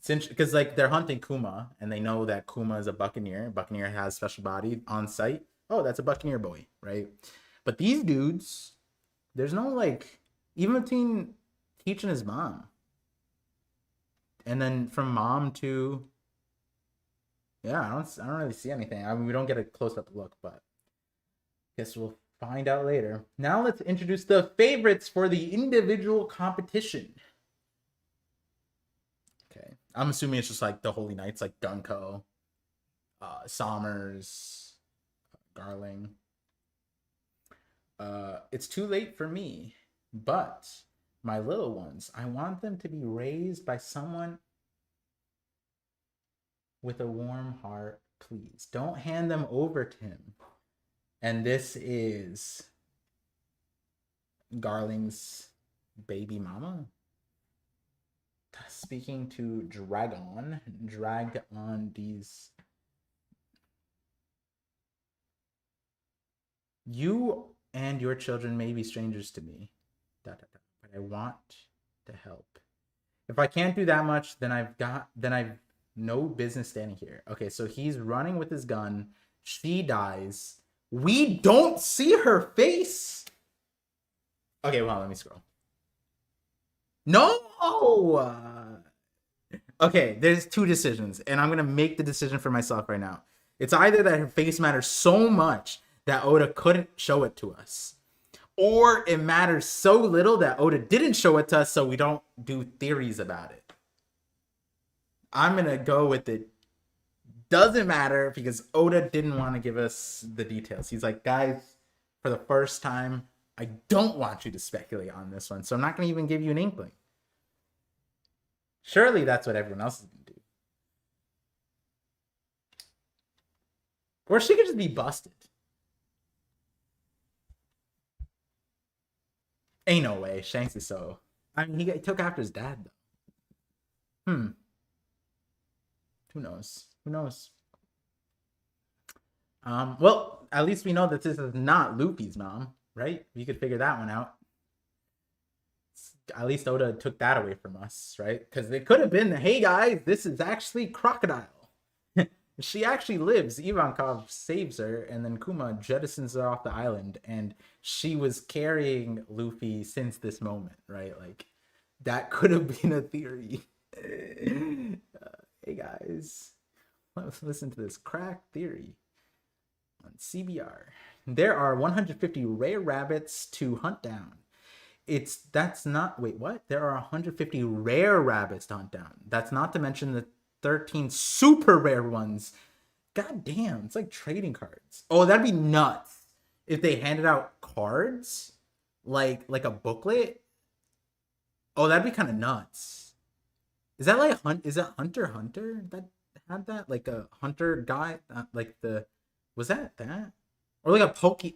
Since because like they're hunting Kuma and they know that Kuma is a Buccaneer. Buccaneer has special body on site. Oh, that's a Buccaneer boy, right? But these dudes, there's no like even between Teach and his mom, and then from mom to yeah, I don't really see anything. I mean, we don't get a close-up look, but guess we'll find out later. Now let's introduce the favorites for the individual competition. Okay, I'm assuming it's just like the Holy Knights, like Gunko, Sommers, Garling. It's too late for me, but my little ones, I want them to be raised by someone with a warm heart, please. Don't hand them over to him. And this is Garling's baby mama speaking to Dragon. Drag on these. You and your children may be strangers to me, but I want to help. If I can't do that much, then I've no business standing here. Okay, so he's running with his gun. She dies. We don't see her face. Okay, well, let me scroll. No! Okay, there's 2 decisions, and I'm going to make the decision for myself right now. It's either that her face matters so much that Oda couldn't show it to us, or it matters so little that Oda didn't show it to us so we don't do theories about it. I'm going to go with it. Doesn't matter because Oda didn't want to give us the details. He's like, guys, for the first time, I don't want you to speculate on this one. So I'm not going to even give you an inkling. Surely that's what everyone else is going to do. Or she could just be busted. Ain't no way. Shanks is so. I mean, he took after his dad though. Who knows? Who knows? Well, at least we know that this is not Luffy's mom, right? We could figure that one out. At least Oda took that away from us, right? Because it could have been, hey guys, this is actually Crocodile. She actually lives. Ivankov saves her, and then Kuma jettisons her off the island, and she was carrying Luffy since this moment, right? Like, that could have been a theory. Hey guys, let's listen to this crack theory on CBR. There are 150 rare rabbits to hunt down. That's not, wait, what? There are 150 rare rabbits to hunt down. That's not to mention the 13 super rare ones. God damn, it's like trading cards. Oh, that'd be nuts if they handed out cards like a booklet. Oh, that'd be kind of nuts. Is that like is it Hunter x Hunter that had that, like a hunter guy, like the, was that or like a Pokédex.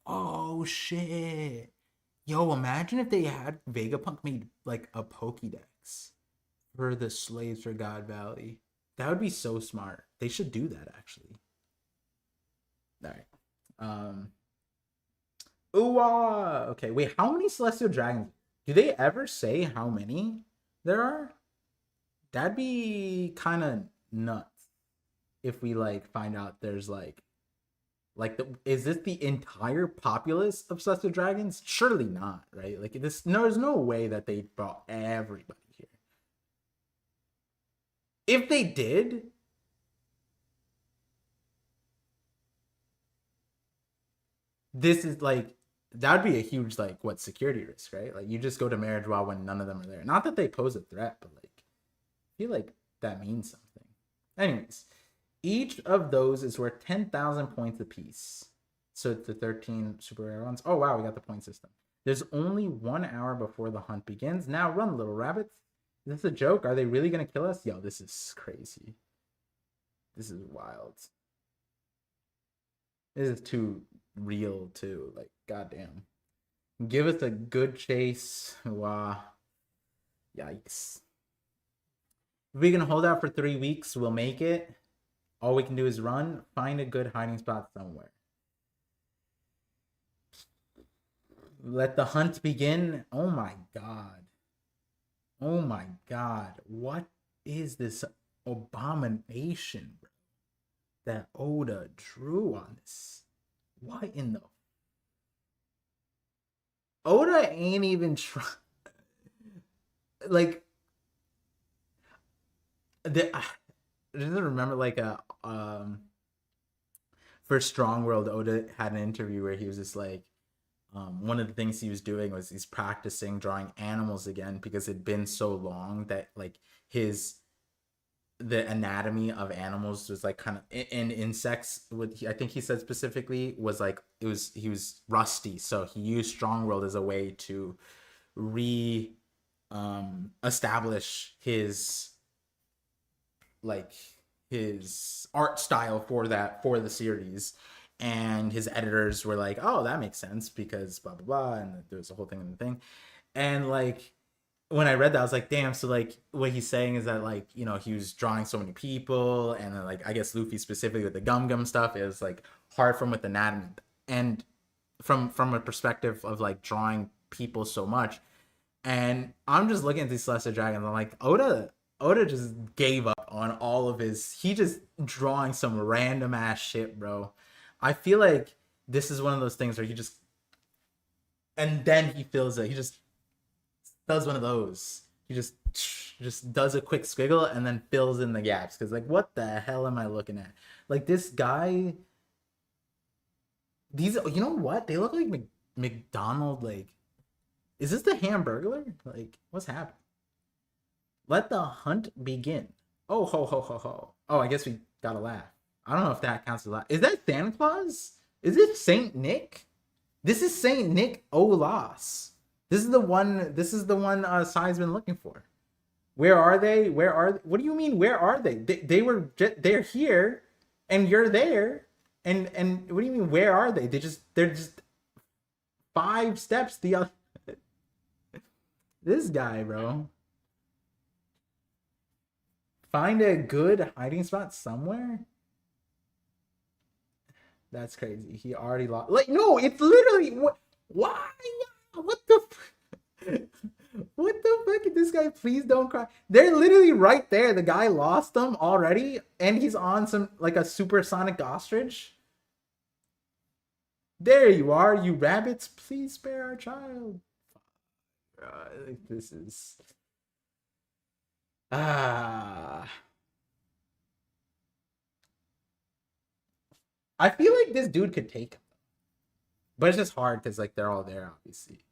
Oh shit. Yo, imagine if they had Vegapunk made like a Pokédex for the slaves for God Valley. That would be so smart. They should do that actually. All right. Ooh, okay. Wait, how many celestial dragons? Do they ever say how many there are? That'd be kind of nuts if we like find out there's like is this the entire populace of celestial dragons? Surely not, right? Like this, no, there's no way that they brought everybody here. If they did, this is like, that'd be a huge like what security risk, right? Like you just go to Marriage Wow when none of them are there. Not that they pose a threat, but like I feel like that means something. Anyways, each of those is worth 10,000 points apiece. So it's the 13 super rare ones. Oh wow, we got the point system. There's only 1 hour before the hunt begins. Now run, little rabbits. Is this a joke? Are they really gonna kill us? Yo, this is crazy. This is wild. This is too real too. Like, goddamn. Give us a good chase. Wow. Yikes. If we can hold out for 3 weeks, we'll make it. All we can do is run, find a good hiding spot somewhere. Let the hunt begin. Oh my god. Oh my god. What is this abomination, bro, that Oda drew on this? What in the... Oda ain't even trying. Like, I just remember like for Strong World, Oda had an interview where he was just like, one of the things he was doing was he's practicing drawing animals again because it'd been so long that like the anatomy of animals was like kind of in insects with, I think he said specifically, was like he was rusty, so he used Strong World as a way to establish his art style for the series. And his editors were like, oh, that makes sense because blah blah blah, and there was a whole thing in the thing. And like when I read that, I was like, damn. So like what he's saying is that like, you know, he was drawing so many people, and then like I guess Luffy specifically with the gum stuff is like hard from with anatomy, and from a perspective of like drawing people so much. And I'm just looking at these Celestial Dragons. I'm like, Oda just gave up on all of his. He just drawing some random ass shit, bro. I feel like this is one of those things where he just, and then he fills it. He just does one of those. He just does a quick squiggle and then fills in the gaps. Because like, what the hell am I looking at? Like this guy. These, you know what? They look like McDonald. Like, is this the Hamburglar? Like, what's happening? Let the hunt begin. Oh ho ho ho ho. Oh, I guess we gotta laugh. I don't know if that counts as a laugh. Is that Santa Claus? Is it Saint Nick? This is Saint Nick Olas. This is the one. Sai's been looking for. Where are they? What do you mean? Where are they? They're here, and you're there. And what do you mean? Where are they? They're just 5 steps the other. This guy, bro. Find a good hiding spot somewhere? That's crazy. He already lost. Like, no, it's literally what? Why? What the? What the fuck? This guy, please don't cry. They're literally right there. The guy lost them already, and he's on some like a supersonic ostrich. There you are, you rabbits. Please spare our child. This is ah. I feel like this dude could take him, but it's just hard because like they're all there, obviously.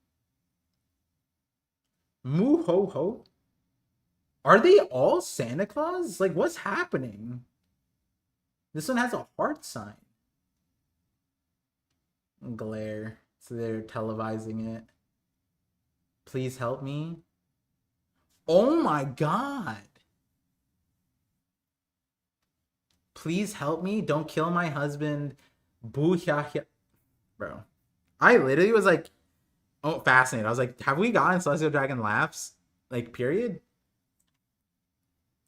Moo ho ho. Are they all Santa Claus? Like, what's happening? This one has a heart sign. Glare. So they're televising it. Please help me. Oh my god. Please help me. Don't kill my husband. Boo ya. Bro. I literally was like, oh, fascinated. I was like, have we gotten Celestial Dragon laughs? Like, period?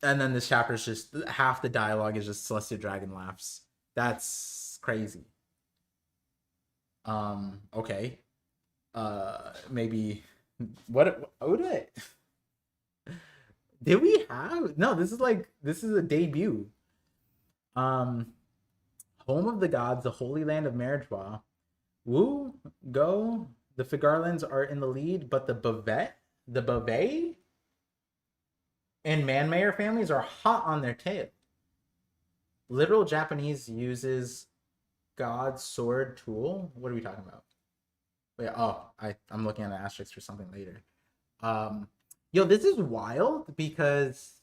And then this chapter is just, half the dialogue is just Celestial Dragon laughs. That's crazy. Okay. Maybe, what did we have? No, this is a debut. Home of the gods, the holy land of Marriagewa. Woo, go. The Figarlands are in the lead, but the Beauvais and Manmayer families are hot on their tail. Literal Japanese uses God's sword tool. What are we talking about? Wait, oh, I'm looking at an asterisk for something later. Yo, this is wild because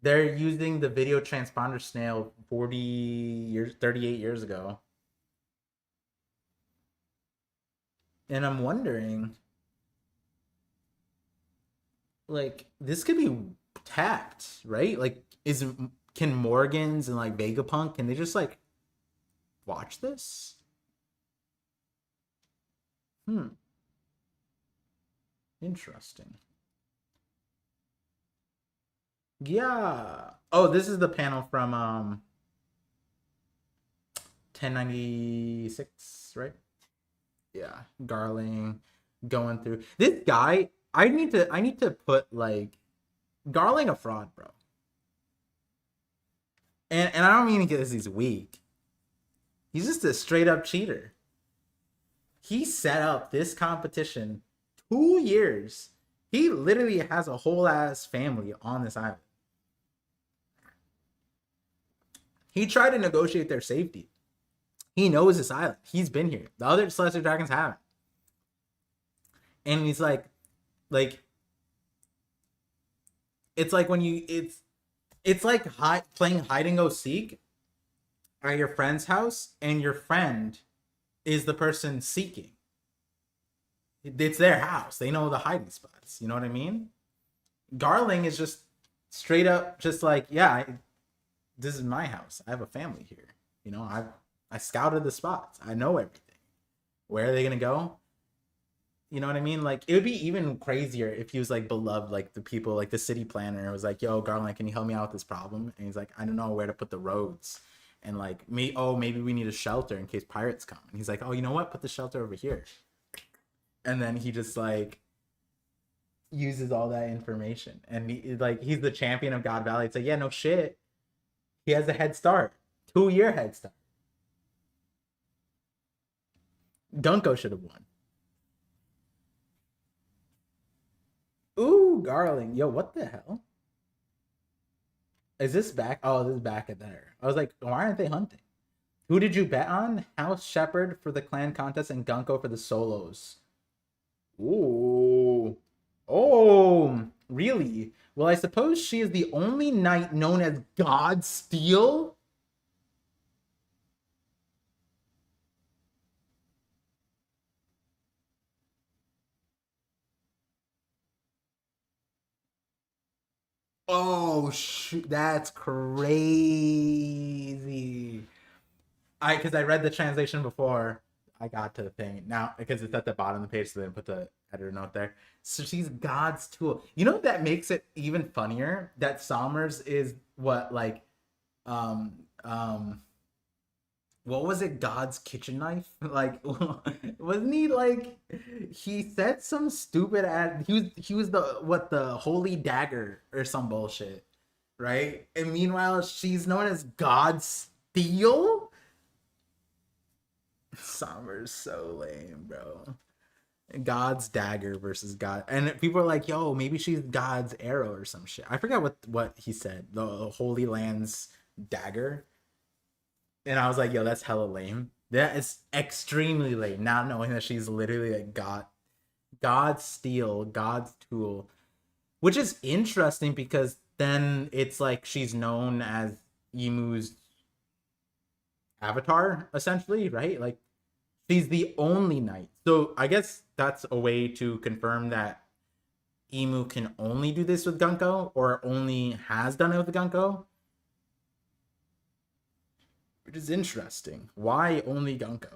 they're using the video transponder snail 38 years ago. And I'm wondering, like, this could be tapped, right? Like, can Morgans and like Vegapunk, can they just like watch this? Interesting. Yeah. Oh, this is the panel from 1096, right? Yeah, Garling going through this guy. I need to put like Garling a fraud, bro. And I don't mean because he's weak. He's just a straight up cheater. He set up this competition 2 years. He literally has a whole ass family on this island. He tried to negotiate their safety. He knows this island. He's been here. The other Celestial Dragons haven't. And he's like, it's like when it's like playing hide and go seek at your friend's house, and your friend is the person seeking. It's their house. They know the hiding spots. You know what I mean? Garling is just straight up, just like, yeah, this is my house. I have a family here. You know, I scouted the spots. I know everything. Where are they gonna go? You know what I mean? Like, it would be even crazier if he was like beloved, like the people, like the city planner was like, yo, Garland, can you help me out with this problem? And he's like, I don't know where to put the roads. And like, maybe we need a shelter in case pirates come. And he's like, oh, you know what? Put the shelter over here. And then he just like uses all that information. And he's the champion of God Valley. It's like, yeah, no shit. He has a head start. 2-year head start. Dunko should have won. Ooh, Garling. Yo, what the hell? Is this back? Oh, this is back at there. I was like, why aren't they hunting? Who did you bet on? House Shepherd for the clan contest and Gunko for the solos. Ooh. Oh, really? Well, I suppose she is the only knight known as God Steel. Oh shoot, that's crazy. Because I read the translation before. I got to the thing now because it's at the bottom of the page, so then put the editor note there. So she's God's tool. You know what that makes it even funnier? That Somers is what like um um what was it? God's kitchen knife? Like wasn't he like he said some stupid ad he was the holy dagger or some bullshit, right? And meanwhile she's known as God's steel. Somber's so lame, bro. God's dagger versus God, and people are like, "Yo, maybe she's God's arrow or some shit." I forgot what he said. The Holy Land's dagger, and I was like, "Yo, that's hella lame. That is extremely lame." Not knowing that she's literally a God's steel, God's tool, which is interesting because then it's like she's known as Emu's avatar, essentially, right? Like she's the only knight. So I guess that's a way to confirm that Emu can only do this with Gunko, or only has done it with Gunko. Which is interesting. Why only Gunko?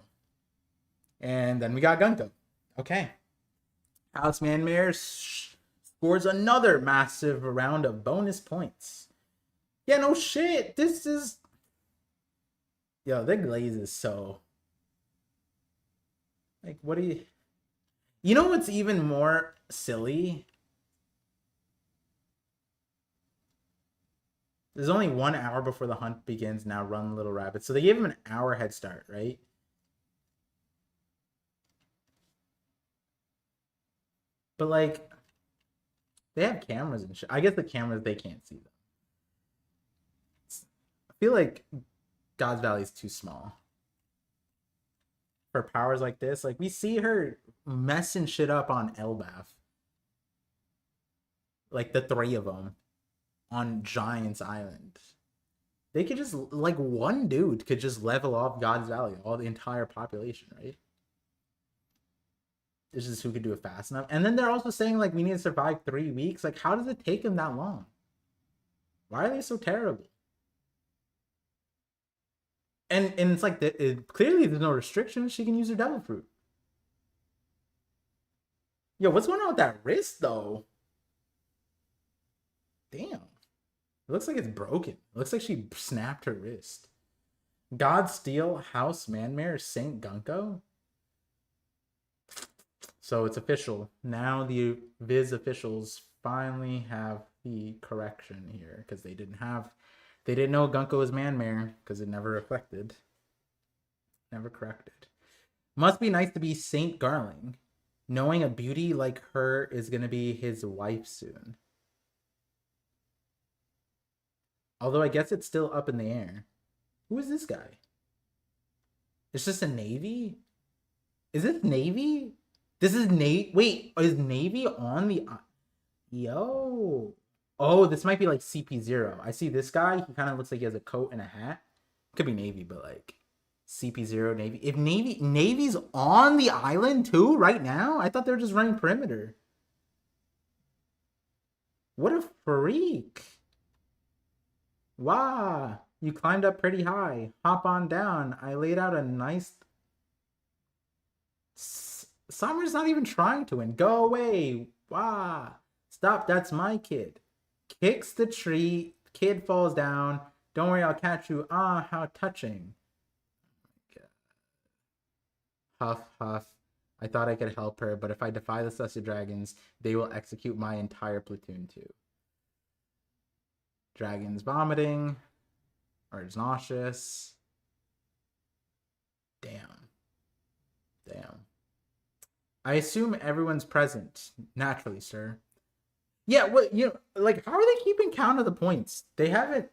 And then we got Gunko. Okay. House Manmare scores another massive round of bonus points. Yeah, no shit. This is... Yo, the glaze is so... Like, what do you... You know what's even more silly? There's only 1 hour before the hunt begins. Now run, little rabbit. So they gave him an hour head start, right? But, like, they have cameras and shit. I guess the cameras, they can't see them. I feel like God's Valley is too small for powers like this. Like, we see her messing shit up on Elbaf. Like, the 3 of them on Giants Island. They could just, like, one dude could just level off God's Valley, all the entire population, right? It's just who could do it fast enough. And then they're also saying, like, we need to survive 3 weeks. Like, how does it take them that long? Why are they so terrible? And it's like, clearly there's no restrictions. She can use her devil fruit. Yo, what's going on with that wrist, though? Damn. It looks like it's broken. It looks like she snapped her wrist. God Steel, House Manmare, Saint Gunko. So it's official. Now the Viz officials finally have the correction here, because they didn't know Gunko was Manmare, because it never reflected. Never corrected. Must be nice to be Saint Garling, knowing a beauty like her is going to be his wife soon. Although I guess it's still up in the air. Who is this guy? It's just a Navy? Is this Navy? This is Navy. Wait, is Navy on the... Yo. Oh, this might be like CP0. I see this guy. He kind of looks like he has a coat and a hat. Could be Navy, but like CP0 Navy. If Navy's on the island too right now? I thought they were just running perimeter. What a freak. Wow. You climbed up pretty high. Hop on down. I laid out a nice... Summer's not even trying to win. Go away. Wow. Stop. That's my kid. Kicks the tree. Kid falls down. Don't worry, I'll catch you. Ah, how touching. Huff, huff. I thought I could help her, but if I defy the Celestial Dragons, they will execute my entire platoon too. Dragon's vomiting. Or it's nauseous. Damn. Damn. I assume everyone's present. Naturally, sir. Yeah, what, you know, like, how are they keeping count of the points? They haven't...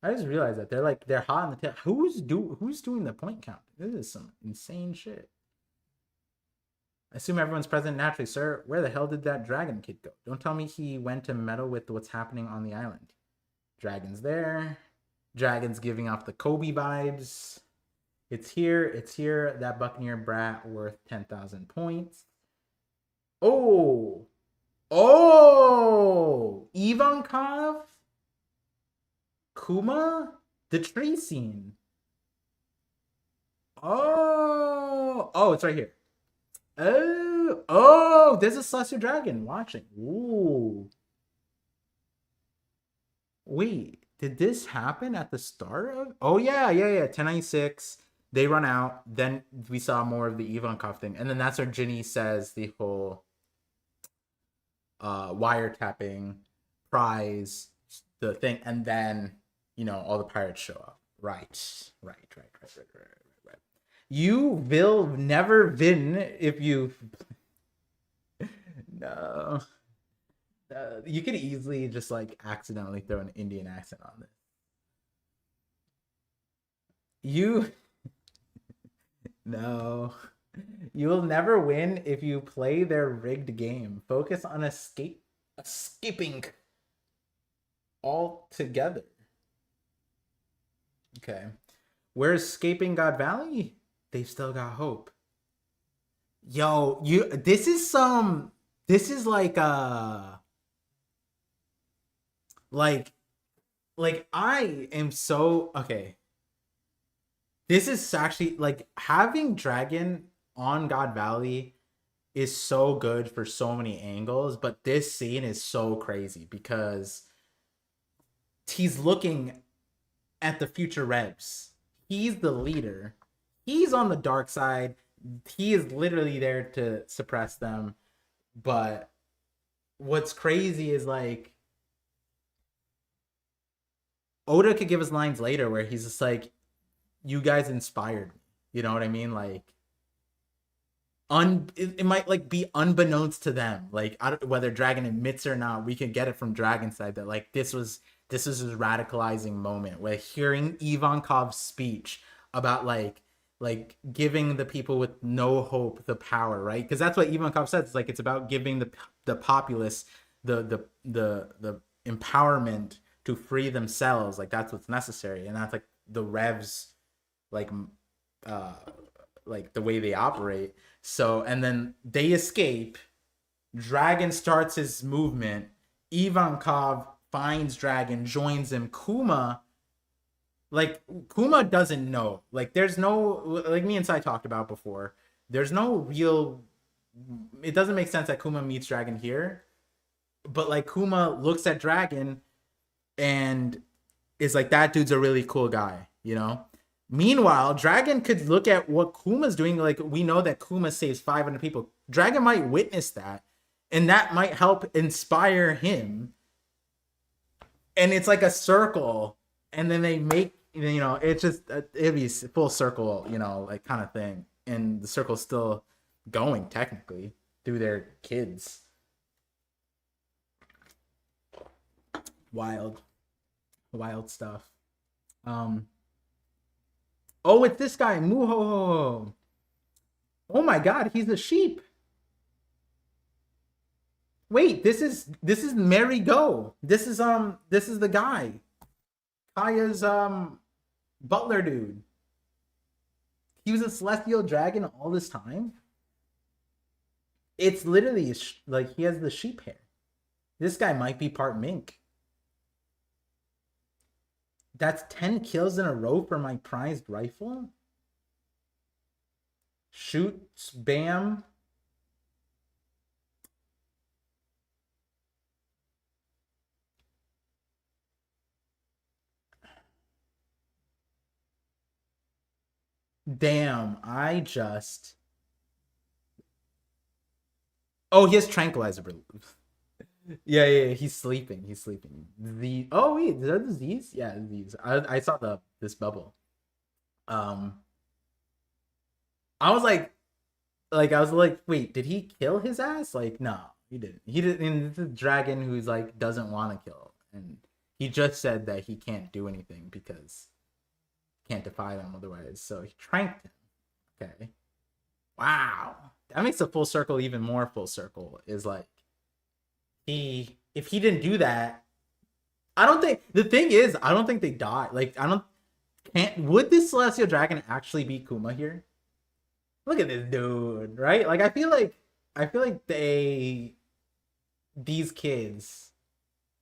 I just realized that they're hot on the tail. Who's doing the point count? This is some insane shit. I assume everyone's present naturally, sir. Where the hell did that dragon kid go? Don't tell me he went to meddle with what's happening on the island. Dragon's there. Dragon's giving off the Kobe vibes. It's here. That Buccaneer brat worth 10,000 points. Oh! Ivankov? Kuma? The tree scene. Oh, it's right here. Oh, there's a Celestial Dragon watching. Ooh. Wait, did this happen at the start of? Oh yeah. 1096. They run out. Then we saw more of the Ivankov thing, and then that's where Ginny says the whole wiretapping prize, the thing, and then all the pirates show up. Right. You will never win if you. No. You could easily just like accidentally throw an Indian accent on this. You no. You will never win if you play their rigged game. Focus on escaping altogether. Okay. We're escaping God Valley. They've still got hope. Yo, this is like like I am so okay. This is actually like having Dragon on God Valley is so good for so many angles, but this scene is so crazy because he's looking at the future Revs. He's the leader. He's on the dark side. He is literally there to suppress them. But what's crazy is like Oda could give us lines later where he's just like, you guys inspired me. You know what I mean? Like it might like be unbeknownst to them. Like whether Dragon admits or not, we can get it from Dragon's side that like this was his radicalizing moment where hearing Ivankov's speech about like giving the people with no hope the power, right? Because that's what Ivankov says. It's like it's about giving the populace the empowerment to free themselves. Like that's what's necessary, and that's like the Revs, like the way they operate. So and then they escape. Dragon starts his movement. Ivankov finds Dragon, joins him. Kuma doesn't know. Like there's no, like me and Sai talked about before, there's no real, it doesn't make sense that Kuma meets Dragon here, but like Kuma looks at Dragon and is like, that dude's a really cool guy, Meanwhile, Dragon could look at what Kuma's doing. Like we know that Kuma saves 500 people. Dragon might witness that, and that might help inspire him. And it's like a circle, and then they make, it's just, it'd be full circle, like kind of thing. And the circle's still going technically through their kids. Wild stuff. Oh, it's this guy, Muho. Oh my god, he's a sheep. Wait, this is Mary Go. This is the guy. Kaya's butler dude. He was a celestial dragon all this time. It's literally like he has the sheep hair. This guy might be part mink. That's 10 kills in a row for my prized rifle. Shoots, bam. Damn, I just... Oh, he has tranquilizer. Yeah, he's sleeping. Oh wait, is that disease? Yeah, disease. I saw this bubble. I was like, wait, did he kill his ass? Like, no, he didn't. He didn't. And this is Dragon who's like doesn't want to kill, and he just said that he can't do anything because he can't defy them otherwise. So he tranked him. Okay. Wow, that makes a full circle even more full circle. Is like if he didn't do that, I don't think they die. Like would this Celestial Dragon actually beat Kuma here? Look at this dude, right? Like I feel like these kids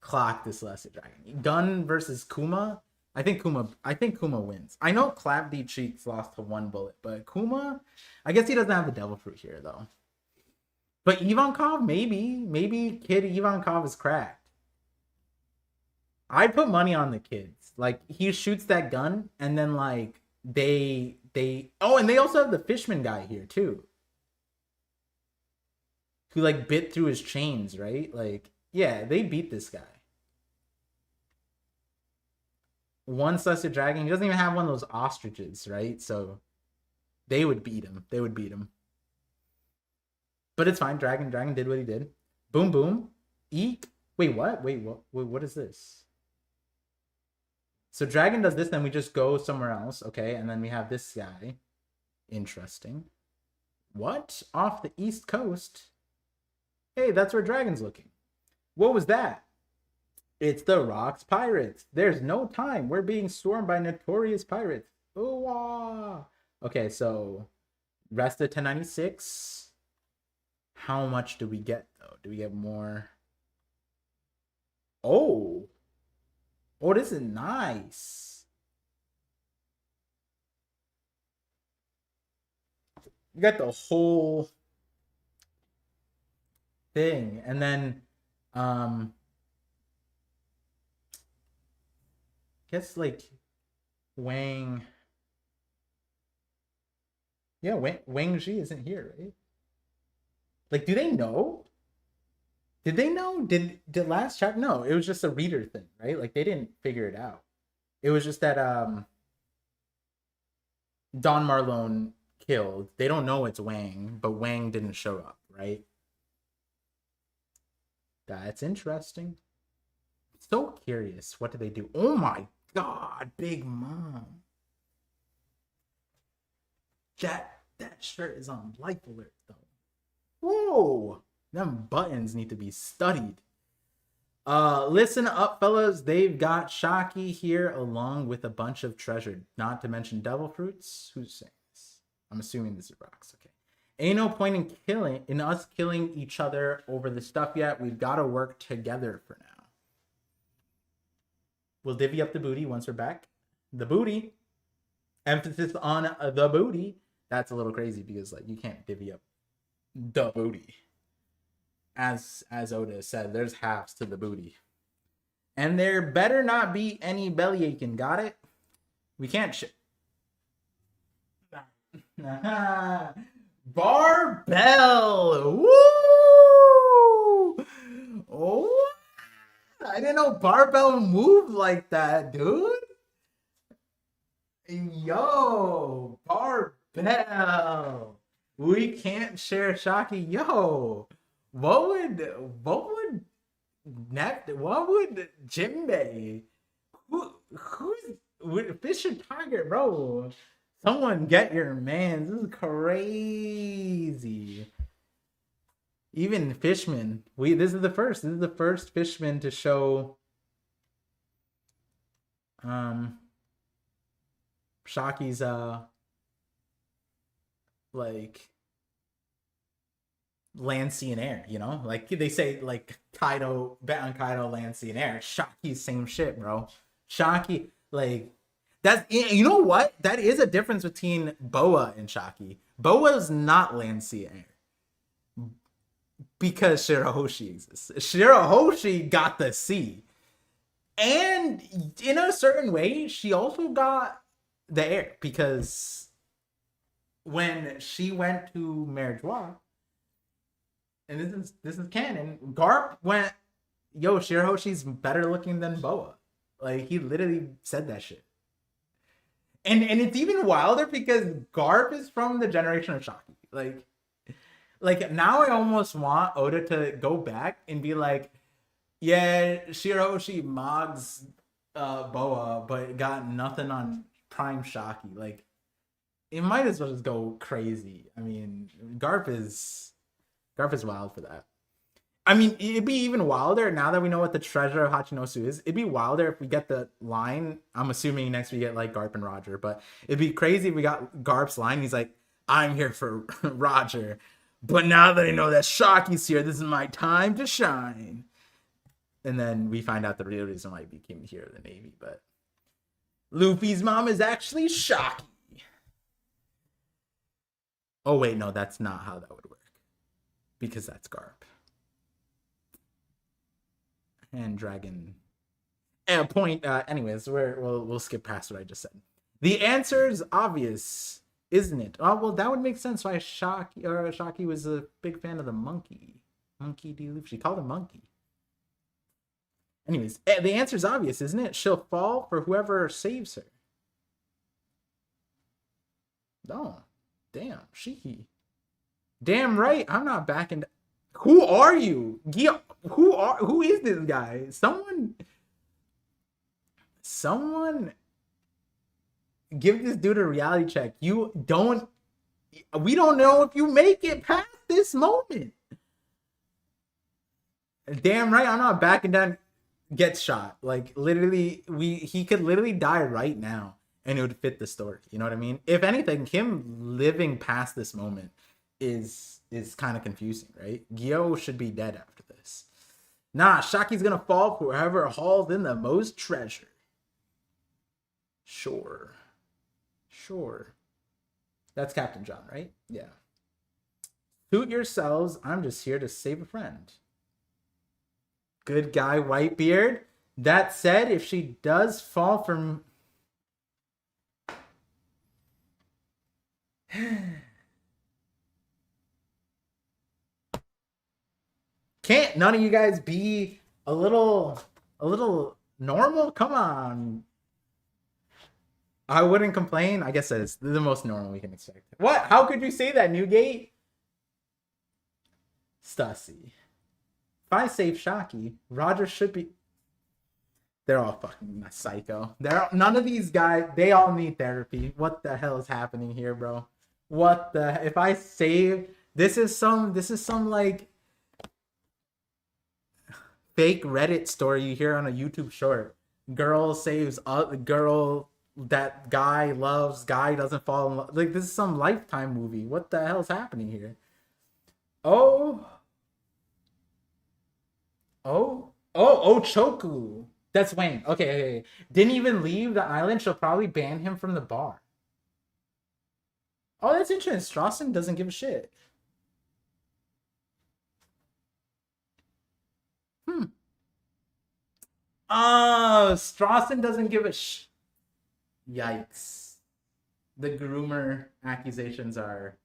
clocked this Celestial Dragon. Gun versus Kuma, I think Kuma wins. I know Clap D Cheeks lost to one bullet, but Kuma, I guess he doesn't have the devil fruit here though. But Ivankov, maybe Kid Ivankov is cracked. I'd put money on the kids. Like he shoots that gun, and then like they oh, and they also have the Fishman guy here too, who like bit through his chains, right? Like yeah, they beat this guy. One Celestial Dragon, he doesn't even have one of those ostriches, right? So they would beat him. They would beat him. But it's fine. Dragon did what he did. Boom, boom. Eek. Wait, what? Wait, what is this? So Dragon does this, then we just go somewhere else, okay? And then we have this guy. Interesting. What? Off the East Coast? Hey, that's where Dragon's looking. What was that? It's the Rocks Pirates. There's no time. We're being stormed by notorious pirates. Ooh-wah. Okay, so rest of 1096. How much do we get, though? Do we get more? Oh, this is nice. You got the whole thing. And then, guess like Wang. Yeah, Wang Ji isn't here, right? Like, do they know? Did they know? Did last chapter? No, it was just a reader thing, right? Like they didn't figure it out. It was just that Don Marlone killed. They don't know it's Wang, but Wang didn't show up, right? That's interesting. So curious. What did they do? Oh my god, Big Mom. That shirt is on life alert though. Whoa, them buttons need to be studied. Listen up, fellas. They've got Shocky here along with a bunch of treasure, not to mention devil fruits. Who's saying this? I'm assuming this is Rocks. Okay. Ain't no point in us killing each other over the stuff yet. We've got to work together for now. We'll divvy up the booty once we're back. The booty. Emphasis on the booty. That's a little crazy because like you can't divvy up the booty. As Oda said, there's halves to the booty. And there better not be any belly aching. Got it? We can't Barbell! Woo! Oh, I didn't know Barbell moved like that, dude. Yo, Barbell. We can't share Shocky. Yo, what would Jinbei? Who's Fish and Tiger, bro? Someone get your man. This is crazy. Even Fishman. This is the first Fishman to show Shocky's like land, sea, and air, you know? Like they say like Kaido, bet on Kaido, land, sea, and air. Shocky's same shit, bro. Shocky, like that's, you know what? That is a difference between Boa and Shocky. Boa's not land, sea, and air. Because Shirahoshi exists. Shirahoshi got the sea. And in a certain way, she also got the air. Because when she went to Merijois, and this is canon, Garp went, yo, Shirahoshi's better looking than Boa. Like, he literally said that shit. And it's even wilder because Garp is from the generation of Shocky. Like now I almost want Oda to go back and be like, yeah, Shirahoshi mogs Boa, but got nothing on Prime Shocky. Like, it might as well just go crazy. I mean, Garp is wild for that. I mean, it'd be even wilder now that we know what the treasure of Hachinosu is. It'd be wilder if we get the line. I'm assuming next we get like Garp and Roger, but it'd be crazy if we got Garp's line. He's like, I'm here for Roger, but now that I know that Shocky's here, this is my time to shine. And then we find out the real reason why he became the hero of the Navy. But Luffy's mom is actually Shocky. Oh wait, no, that's not how that would work. Because that's Garp. And Dragon. And point. Anyways, we'll skip past what I just said. The answer is obvious, isn't it? Oh well, that would make sense. Why Shocky was a big fan of the monkey. Monkey D. Luffy. She called him Monkey. Anyways, the answer is obvious, isn't it? She'll fall for whoever saves her. Oh, damn, she. Damn right, I'm not backing. Who are you? Who is this guy? Someone give this dude a reality check. We don't know if you make it past this moment. Damn right, I'm not backing down. Gets shot. Like literally, he could literally die right now and it would fit the story. You know what I mean? If anything, him living past this moment is kind of confusing, right? Gyo should be dead after this. Nah, Shaki's gonna fall for whoever hauls in the most treasure. Sure. That's Captain John, right? Yeah. Suit yourselves. I'm just here to save a friend. Good guy, Whitebeard. That said, if she does fall from... Can't none of you guys be a little normal? Come on. I wouldn't complain. I guess that's the most normal we can expect. What? How could you say that, Newgate? Stussy. If I save Shocky, Roger should be... They're all fucking psycho. None of these guys, they all need therapy. What the hell is happening here, bro? What the... If I save... This is some like... fake Reddit story you hear on a YouTube short. Girl saves a girl that guy loves, guy doesn't fall in love. Like, this is some Lifetime movie. What the hell's happening here? Oh, Choku. That's Wayne. Okay. Didn't even leave the island. She'll probably ban him from the bar. Oh, that's interesting. Strawson doesn't give a shit. Oh, Strawson doesn't give a Yikes. The groomer accusations are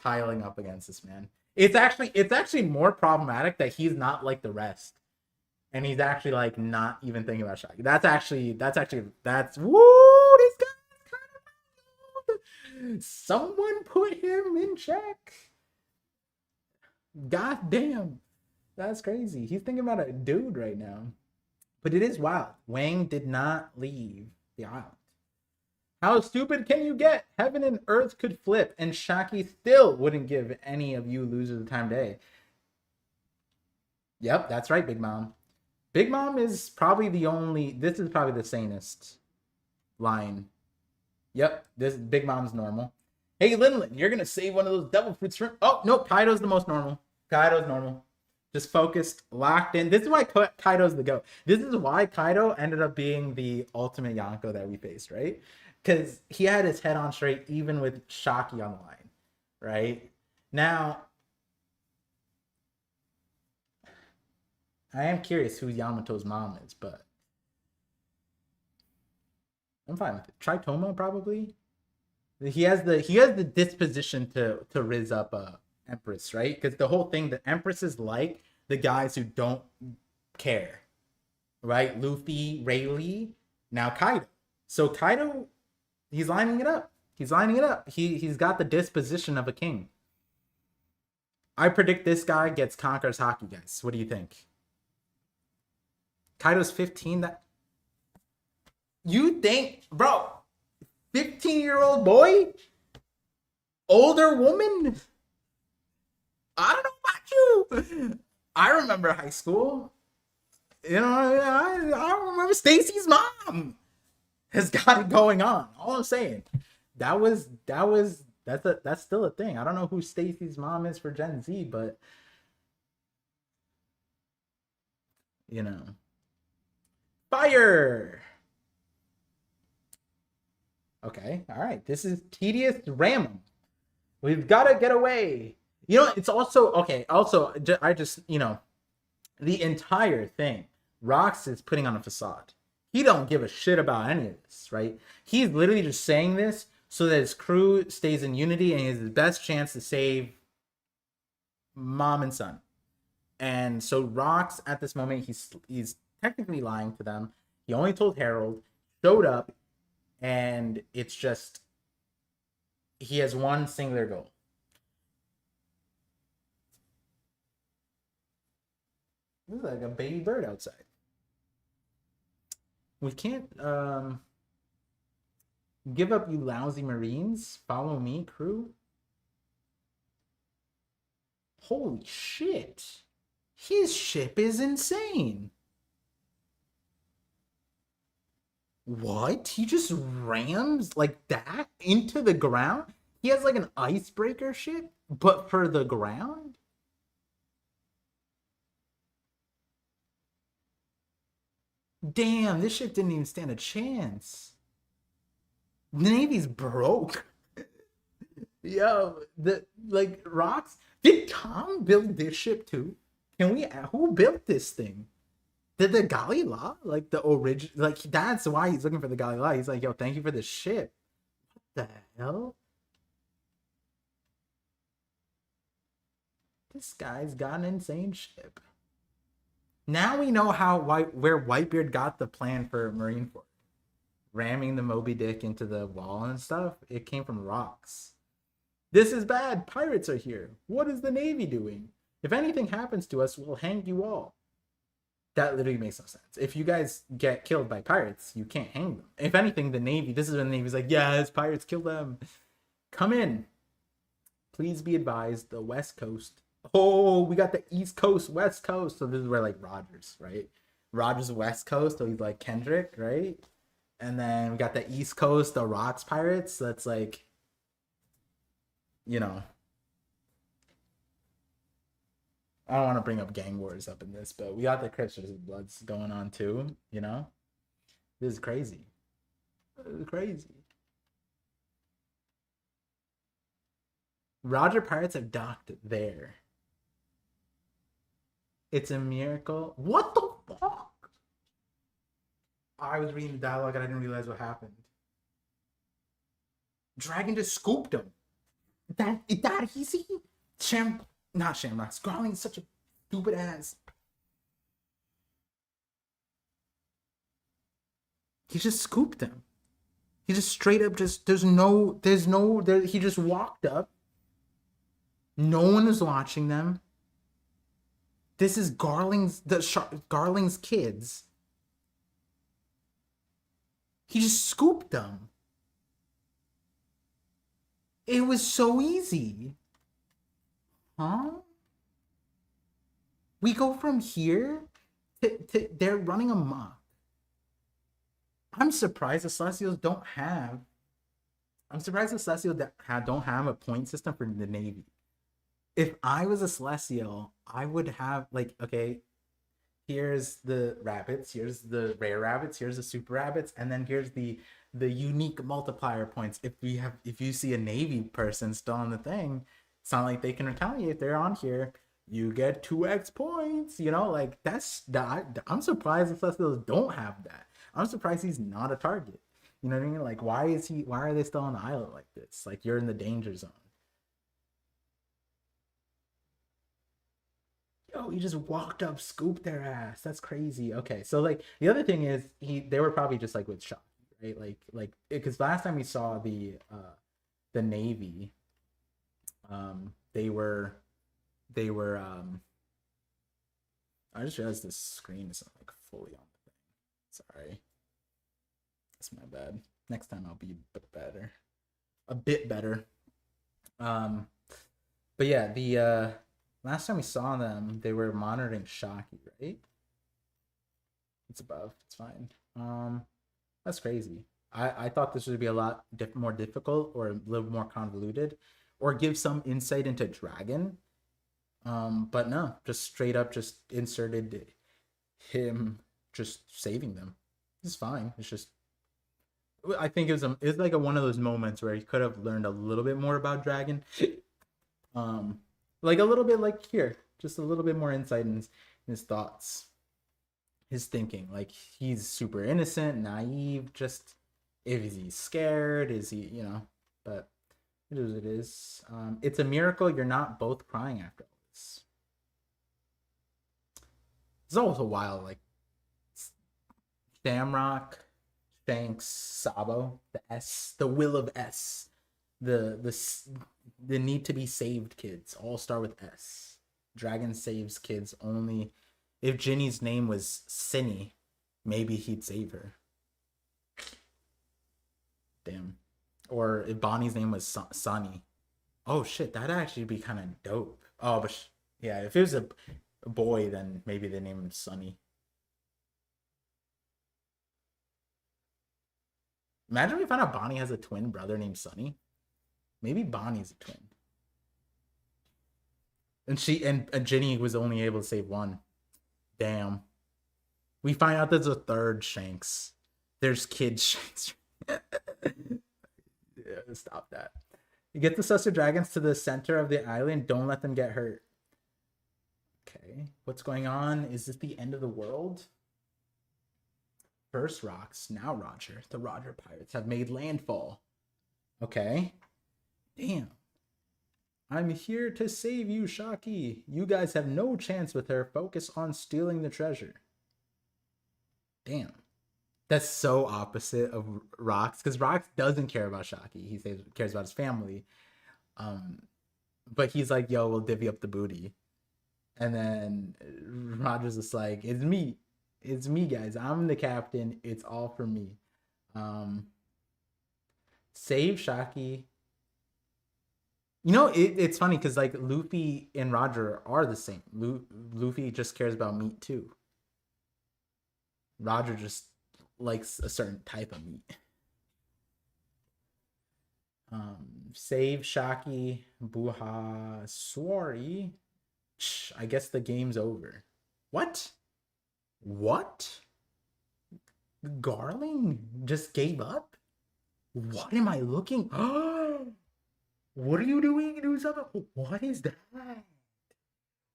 piling up against this man. It's actually more problematic that he's not like the rest. And he's actually like not even thinking about Shaggy. That's woo, this guy's kind of... Someone put him in check. God damn. That's crazy. He's thinking about a dude right now. But it is wild. Wang did not leave the island. How stupid can you get? Heaven and earth could flip, and Shaki still wouldn't give any of you losers the time of day. Yep, that's right, Big Mom. Big Mom is probably the only... This is probably the sanest line. Yep, this Big Mom's normal. Hey, Linlin, you're going to save one of those devil fruits from... Oh, no, Kaido's the most normal. Kaido's normal. Just focused, locked in. This is why Kaido's the GOAT. This is why Kaido ended up being the ultimate Yonko that we faced, right? Because he had his head on straight even with Shaki on the line, right? Now, I am curious who Yamato's mom is, but I'm fine with it. Tritoma, probably. He has the disposition to riz up Empress, right? Because the whole thing, the Empress is like the guys who don't care, right? Luffy, Rayleigh, now Kaido. So Kaido, he's lining it up. He's got the disposition of a king. I predict this guy gets Conqueror's Haki, guys. What do you think? Kaido's 15. That you think, bro? 15-year-old boy, older woman. I don't know about you. I remember high school. You know, I remember Stacy's mom has got it going on. All I'm saying, that's still a thing. I don't know who Stacy's mom is for Gen Z, but you know, fire. Okay, all right. This is tedious Ram. We've got to get away. You know, it's also okay. Also, I just the entire thing. Rox is putting on a facade. He don't give a shit about any of this, right? He's literally just saying this so that his crew stays in unity and he has the best chance to save mom and son. And so Rox at this moment he's technically lying to them. He only told Harold, showed up, and it's just he has one singular goal. This is like a baby bird outside. We can't give up, you lousy Marines. Follow me, crew. Holy shit. His ship is insane. What? He just rams like that into the ground? He has like an icebreaker ship, but for the ground? Damn, this ship didn't even stand a chance. The Navy's broke. Yo, the like Rocks. Did Tom build this ship too? Can we? Who built this thing? Did the Galila, like the origin, like that's why he's looking for the Galila. He's like, yo, thank you for the ship. What the hell? This guy's got an insane ship. Now we know where Whitebeard got the plan for Marineford. Ramming the Moby Dick into the wall and stuff. It came from Rocks. This is bad. Pirates are here. What is the Navy doing? If anything happens to us, we'll hang you all. That literally makes no sense. If you guys get killed by pirates, you can't hang them. If anything, the Navy, this is when the Navy's like, yes, pirates, kill them. Come in. Please be advised, the West Coast. Oh, we got the East Coast, West Coast. So this is where like Rogers, right? Rogers West Coast, so he's like Kendrick, right? And then we got the East Coast, the Rocks Pirates. So that's like, you know, I don't want to bring up gang wars up in this, but we got the Christians Bloods going on too, you know? This is crazy. This is crazy. Roger Pirates have docked there. It's a miracle. What the fuck? I was reading the dialogue and I didn't realize what happened. Dragon just scooped him. That easy? Not Shamrock. Scarling is such a stupid ass. He just scooped him. He just straight up just he just walked up. No one was watching them. This is Garling's kids. He just scooped them. It was so easy. Huh? We go from here to they're running amok. I'm surprised the Celestials don't have. I'm surprised the Celestials don't have a point system for the Navy. If I was a Celestial, I would have like, okay, here's the rabbits, here's the rare rabbits, here's the super rabbits, and then here's the unique multiplier points. If you see a Navy person still on the thing, it's not like they can retaliate. They're on here. You get 2x points. You know, like that's that. I'm surprised the Celestials don't have that. I'm surprised he's not a target. You know what I mean? Like, why are they still on the island like this? Like, you're in the danger zone. Yo, he just walked up, scooped their ass. That's crazy. Okay, so like the other thing is they were probably just like with shock, right? Like because last time we saw the Navy, they were I just realized this screen isn't like fully on the thing. Sorry. That's my bad. Next time I'll be a bit better. But yeah, the last time we saw them, they were monitoring Shocky, right? It's above. It's fine. That's crazy. I thought this would be a lot more difficult or a little more convoluted, or give some insight into Dragon. But no, just straight up just inserted him just saving them. It's fine. It's just I think it's like one of those moments where he could have learned a little bit more about Dragon. Like a little bit like here, just a little bit more insight in his thoughts, his thinking. Like he's super innocent, naive. Just if he's scared, is he, But it is what it is. It's a miracle you're not both crying after all this. It's always a while, like Shamrock, Shanks, Sabo, the S, the will of S, the need to be saved kids all start with S. Dragon saves kids only. If Ginny's name was Cinny, maybe he'd save her. Damn. Or if Bonnie's name was Sunny. Oh shit, that'd actually be kind of dope. Oh, but yeah, if it was a boy, then maybe they name him Sunny. Imagine we found out Bonnie has a twin brother named Sunny. Maybe Bonnie's a twin. And Ginny was only able to save one. Damn. We find out there's a third Shanks. There's kid Shanks. Yeah, stop that. You get the Suster Dragons to the center of the island. Don't let them get hurt. Okay. What's going on? Is this the end of the world? First Rocks, now Roger. The Roger Pirates have made landfall. Okay. Damn. I'm here to save you, Shocky. You guys have no chance with her. Focus on stealing the treasure. Damn. That's so opposite of Rox, because Rox doesn't care about Shocky. He cares about his family. But he's like, yo, we'll divvy up the booty. And then Roger's just like, it's me. It's me, guys. I'm the captain. It's all for me. Save Shocky. It's funny because like Luffy and Roger are the same. Luffy just cares about meat too. Roger just likes a certain type of meat. Save Shocky. Buha. Sorry. I guess the game's over. What? Garling just gave up? What am I looking? What are you doing? Do something. What is that?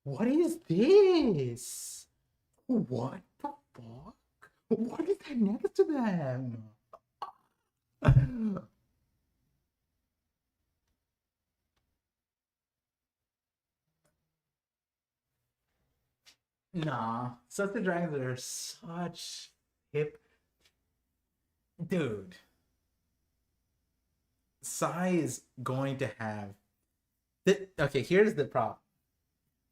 What is this? What the fuck? What is that next to them? Nah, such the dragons are such hip. Dude. Sai is going to have okay, here's the problem.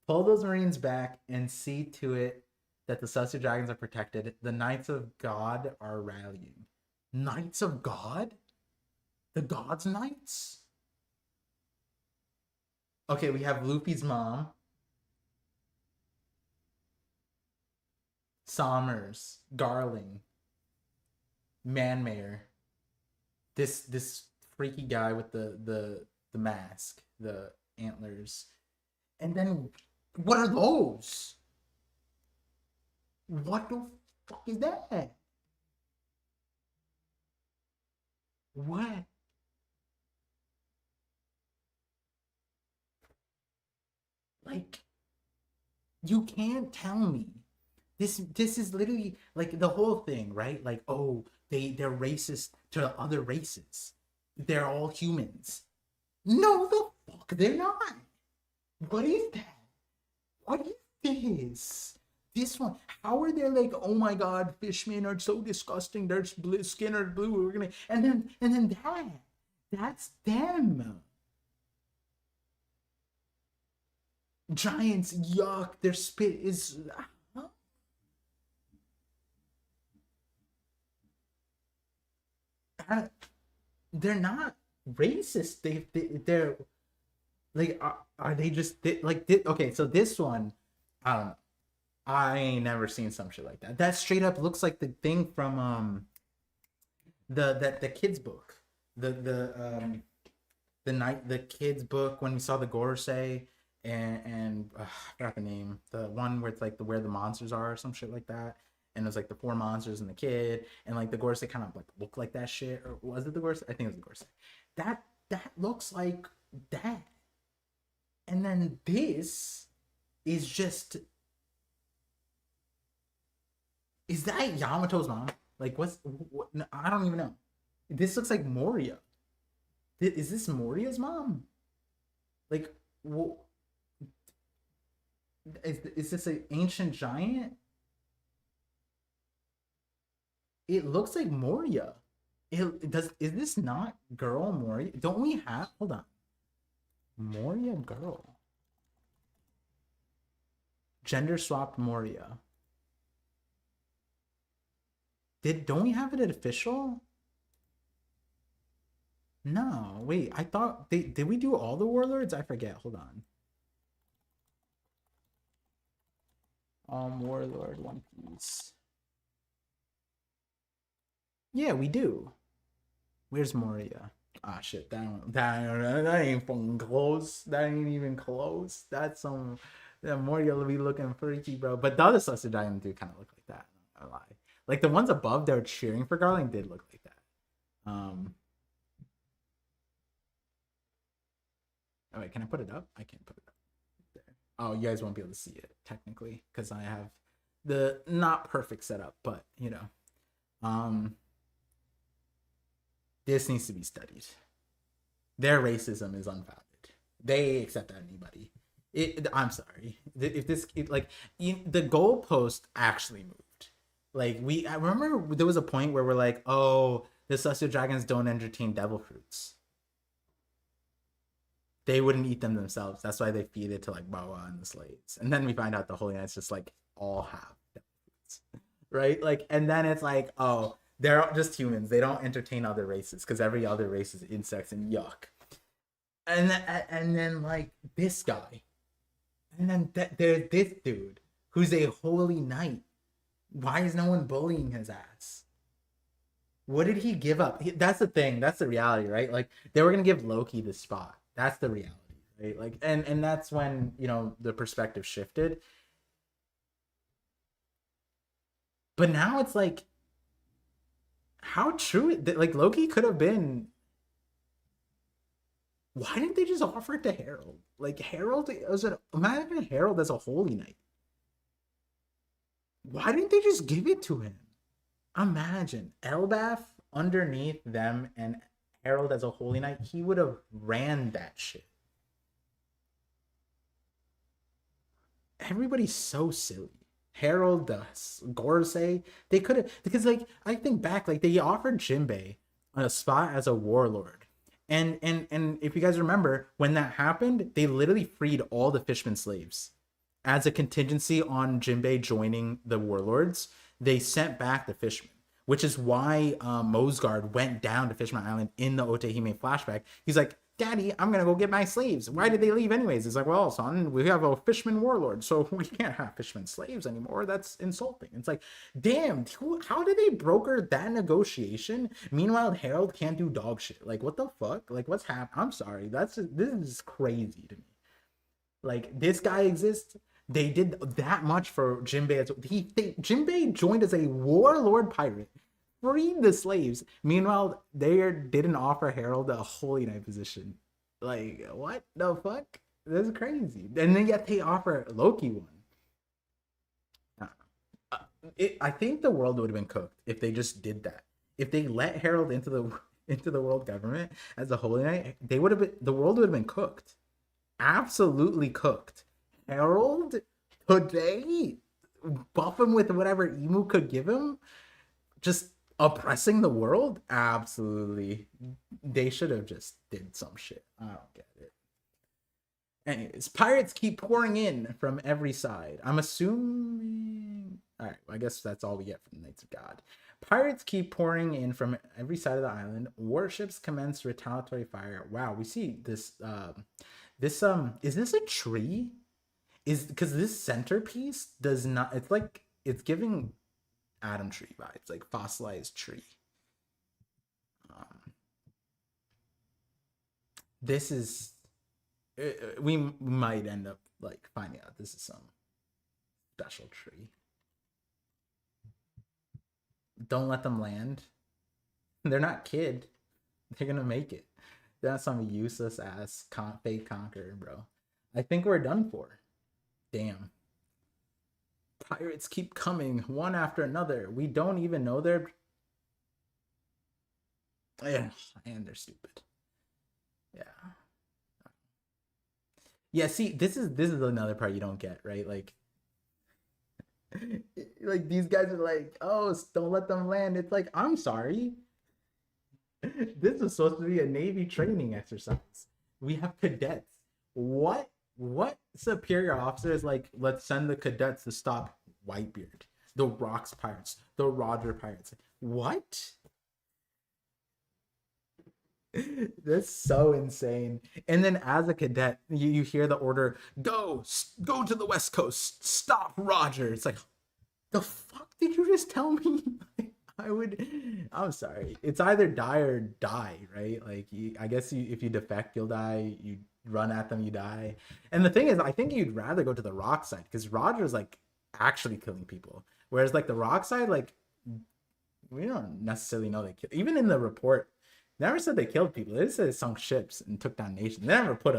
Pull those Marines back and see to it that the Celestial Dragons are protected. The Knights of God are rallying. Knights of God? The God's Knights? Okay, we have Luffy's mom. Sommers, Garling, Manmayer. This freaky guy with the mask, the antlers. And then what are those? What the fuck is that? What? Like, you can't tell me. This is literally like the whole thing, right? Like, oh, they're racist to other races. They're all humans. No, the fuck, they're not. What is that? What is this? This one. How are they like, oh my god, fishmen are so disgusting. Their skin are blue. We're gonna and then that's them. Giants, yuck. Their spit is. They're not racist. They're like, are they just like okay? So this one, I don't know. I ain't never seen some shit like that. That straight up looks like the thing from the kids book, the kids book when we saw the Gorosei and I forgot the name, the one where it's like where the monsters are or some shit like that. and it was like the four monsters and the kid, and like the Gorse kind of like looked like that shit, or was it the Gorse? I think it was the Gorse. That looks like that, and then this is just, is that Yamato's mom? Like, what? No, I don't even know. This looks like Moria. Is this Moria's mom? Like, is this an ancient giant? It looks like Moria. It does. Is this not girl Moria? Don't we have? Hold on. Moria girl. Gender swapped Moria. Don't we have it at official? No, wait. I thought did we do all the warlords? I forget. Hold on. Warlord One Piece. Yeah, we do. Where's Moria? Ah, shit. That ain't fucking close. That ain't even close. That's some. That Moria will be looking freaky, bro. But the other Celestial Diamond do kind of look like that. I lie. Like the ones above that were cheering for Garling did look like that. Oh wait, can I put it up? I can't put it up. There. Oh, you guys won't be able to see it technically because I have the not perfect setup, but you know, this needs to be studied. Their racism is unfounded. They accept anybody. I'm sorry. If this like the goalpost actually moved. Like I remember there was a point where we're like, oh, the celestial dragons don't entertain devil fruits. They wouldn't eat them themselves. That's why they feed it to like Boa and the slaves. And then we find out the Holy Knights just like all have devil fruits, right? Like, and then it's like, oh, they're just humans. They don't entertain other races because every other race is insects and yuck. And then like this guy, and then there's this dude who's a holy knight. Why is no one bullying his ass? What did he give up? That's the thing. That's the reality, right? Like they were gonna give Loki the spot. That's the reality, right? Like, and that's when you know the perspective shifted. But now it's like, how true it like Loki could have been. Why didn't they just offer it to Harold? Like Harold was imagine Harold as a holy knight. Why didn't they just give it to him? Imagine Elbaf underneath them and Harold as a holy knight. He would have ran that shit. Everybody's so silly. Harold, Gorsei, they could have, because like I think back, like they offered Jinbei a spot as a warlord. And if you guys remember, when that happened, they literally freed all the Fishman slaves. As a contingency on Jinbei joining the warlords, they sent back the Fishmen, which is why Mosgard went down to Fishman Island in the Otehime flashback. He's like, Daddy, I'm going to go get my slaves. Why did they leave anyways? He's like, well, son, we have a Fishman warlord, so we can't have Fishman slaves anymore. That's insulting. It's like, damn, how did they broker that negotiation? Meanwhile, Harold can't do dog shit. Like, what the fuck? Like, what's happening? I'm sorry. This is crazy to me. Like, this guy exists. They did that much for Jinbei. Jinbei joined as a warlord pirate, freed the slaves. Meanwhile, they didn't offer Harold a holy knight position. Like, what the fuck? That's crazy. And then yet they offer Loki one. I think the world would have been cooked if they just did that. If they let Harold into the world government as a holy knight, the world would have been cooked. Absolutely cooked. Harold today, buff him with whatever Emu could give him, just oppressing the world. Absolutely, they should have just did some shit. I don't get it. Anyways, pirates keep pouring in from every side. I'm assuming. All right, well, I guess that's all we get from the Knights of God. Pirates keep pouring in from every side of the island. Warships commence retaliatory fire. Wow, we see this. Is this a tree? Is because this centerpiece does not. It's like it's giving Adam tree vibes, like fossilized tree. This is. We might end up like finding out this is some special tree. Don't let them land. They're not kid. They're gonna make it. They're not some useless ass fake conqueror, bro. I think we're done for. Damn. Pirates keep coming one after another. We don't even know they're. Yeah, and they're stupid. Yeah. Yeah, see, this is another part you don't get, right? Like these guys are like, oh, don't let them land. It's like, I'm sorry. This is supposed to be a Navy training exercise. We have cadets. What superior officer is like, let's send the cadets to stop Whitebeard, the Rocks Pirates, the Roger Pirates? What? That's so insane. And then as a cadet, you hear the order, go to the West Coast, stop Roger. It's like, the fuck did you just tell me? I'm sorry. It's either die or die, right? Like, I guess if you defect, you'll die. You run at them, you die. And the thing is, I think you'd rather go to the Rock side because Roger's like actually killing people. Whereas like the Rock side, like, we don't necessarily know they kill. Even in the report, never said they killed people. They said they sunk ships and took down nations. They never put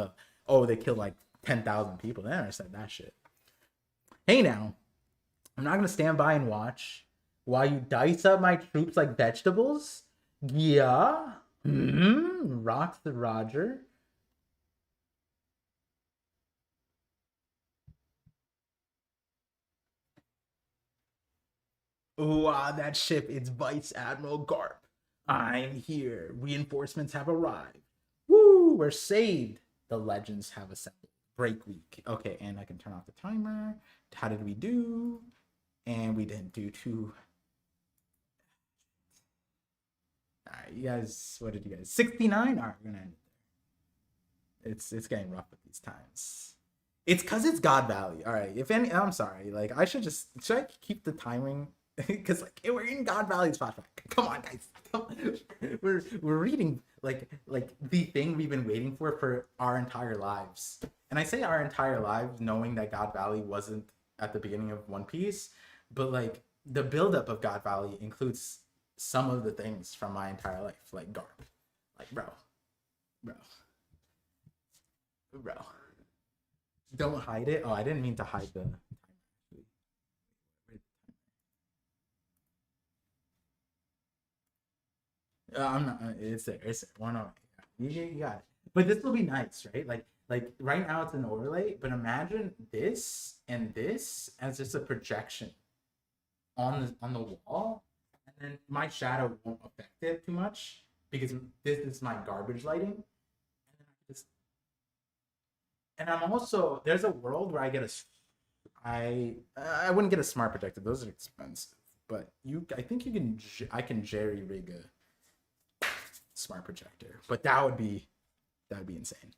they killed like 10,000 people. They never said that shit. Hey now, I'm not gonna stand by and watch while you dice up my troops like vegetables. Yeah. Rocks the Roger. Ooh, that ship is Vice Admiral Garp. I'm here. Reinforcements have arrived. Woo, we're saved. The legends have assembled. Break week. Okay, and I can turn off the timer. How did we do? And we didn't do too. All right, you guys, what did you guys? 69? All right, we're gonna end it there. It's getting rough at these times. It's because it's God Valley. All right, if any, I'm sorry. Like, should I keep the timing? Because like we're in God Valley's flashback. Come on, guys. Come on. We're reading like the thing we've been waiting for our entire lives. And I say our entire lives, knowing that God Valley wasn't at the beginning of One Piece, but like the buildup of God Valley includes some of the things from my entire life, like Garp, like bro. Don't hide it. Oh, I didn't mean to hide the. I'm not. It's there. It's there. One on. You got it. But this will be nice, right? Like right now it's an overlay, but imagine this and this as just a projection on the wall, and then my shadow won't affect it too much because this is my garbage lighting, and I'm also there's a world where I wouldn't get a smart projector; those are expensive. But I think I can jerry rig a smart projector, but that would be insane.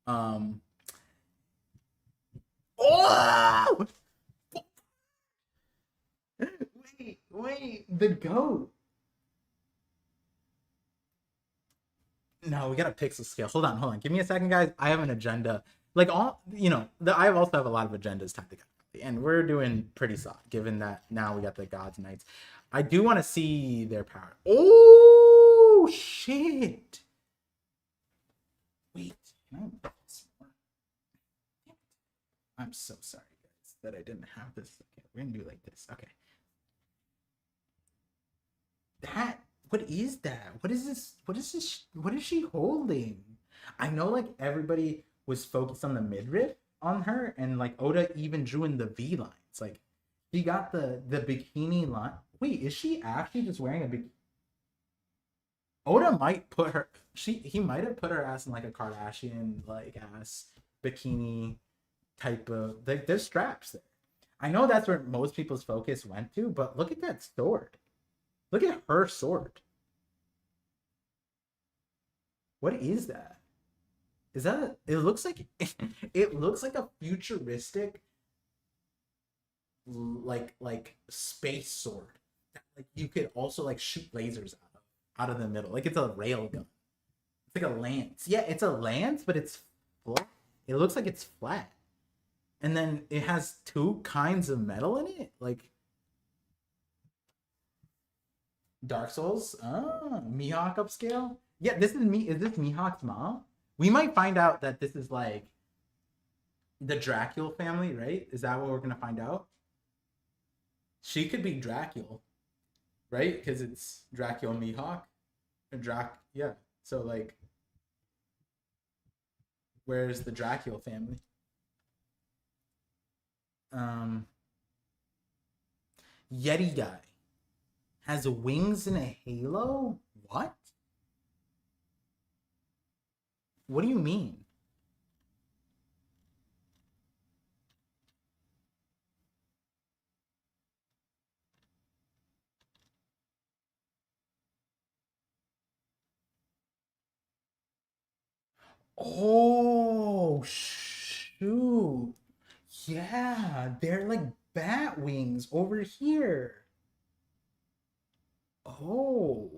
Oh! Wait, the goat. No, we got a pixel scale. Hold on. Give me a second, guys. I have an agenda. Like I also have a lot of agendas tactically, and we're doing pretty solid given that now we got the gods and knights. I do want to see their power. Oh shit! Wait, can I? I'm so sorry, guys, that I didn't have this. Okay, we're gonna do it like this. Okay. What is that? What is this? What is this? What is she holding? I know like everybody was focused on the midriff on her, and like Oda even drew in the V lines. Like she got the bikini line. Wait, is she actually just wearing a bikini? Oda might put her. He might have put her ass in like a Kardashian like ass bikini type of like there's straps there. I know that's where most people's focus went to, but look at that sword. Look at her sword. What is that? Is that it looks like it looks like a futuristic like space sword that like you could also like shoot lasers out of the middle. Like it's a rail gun. It's like a lance. Yeah, it's a lance, but it's flat. It looks like it's flat. And then it has two kinds of metal in it. Like Dark Souls. Oh, Mihawk upscale. Yeah, this is me. Is this Mihawk's mom? We might find out that this is like the Dracula family, right? Is that what we're gonna find out? She could be Dracula, right? Because it's Dracula Mihawk. Yeah. So like, where's the Dracula family? Um, Yeti guy has wings and a halo. What? What do you mean? Oh shoot! Yeah, they're like bat wings over here. Oh.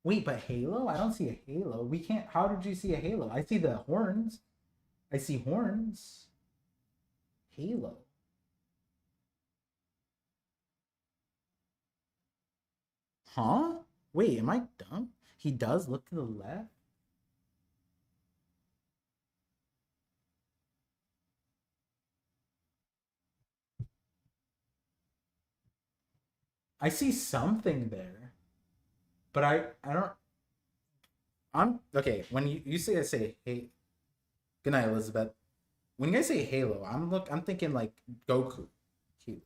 Wait, but Halo? I don't see a Halo. We can't. How did you see a Halo? I see the horns. I see horns. Halo. Huh? Wait, am I dumb? He does look to the left? I see something there. But I don't I'm okay, when you say hey, good night, Elizabeth. When you guys say Halo, I'm thinking like Goku Halo.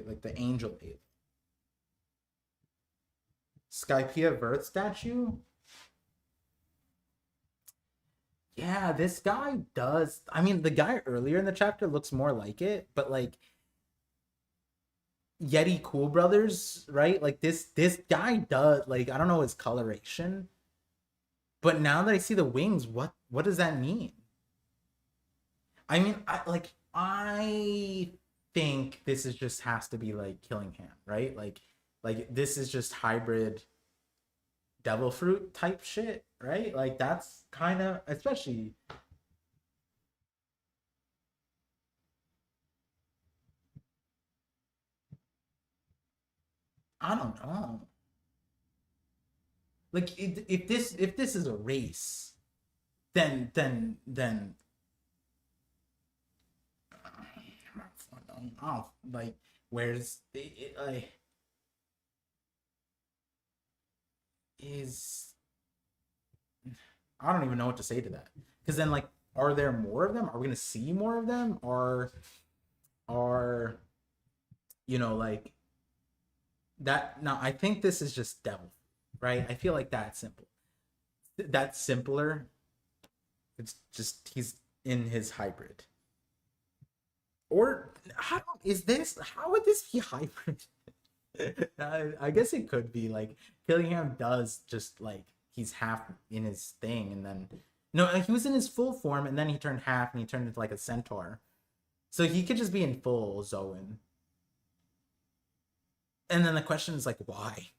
Like the angel Halo. Skypea Verth statue? Yeah, this guy does. I mean, the guy earlier in the chapter looks more like it, but like Yeti Cool Brothers, right? Like this guy does like I don't know his coloration, but now that I see the wings, what does that mean? I mean, I think this is just has to be like Killingham, right? Like this is just hybrid devil fruit type shit, right? Like that's kind of especially I don't know. Like if this is a race, then oh, like where's like is I don't even know what to say to that because then like are there more of them? Are we gonna see more of them? Or are like that? No, I think this is just devil, right? I feel like that's simple. That's simpler. It's just he's in his hybrid. Or how is this? How would this be hybrid? I guess it could be like Killingham does just like he's half in his thing, and then no, he was in his full form, and then he turned half, and he turned into like a centaur. So he could just be in full Zoan. And then the question is like, why?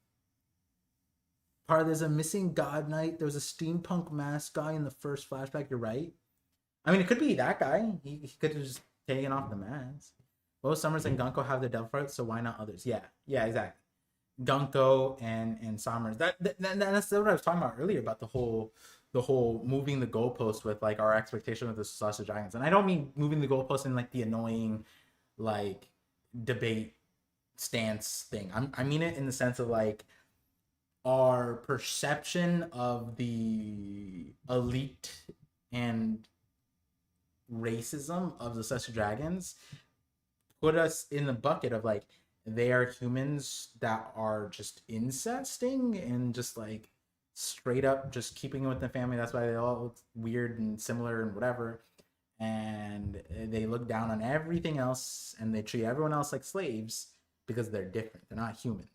There's a missing God Knight. There was a steampunk mask guy in the first flashback. You're right. I mean, it could be that guy. He could have just taken off the mask. Both Summers and Gunko have the devil fruit, so why not others? Yeah, yeah, exactly. Gunko and Summers. That's what I was talking about earlier about the whole moving the goalpost with like our expectation of the Sausage Dragons. And I don't mean moving the goalpost in like the annoying like debate stance thing. I mean it in the sense of like our perception of the elite and racism of the Sausage Dragons put us in the bucket of like they are humans that are just incesting and just like straight up just keeping with the family. That's why they all look weird and similar and whatever. And they look down on everything else and they treat everyone else like slaves because they're different. They're not human.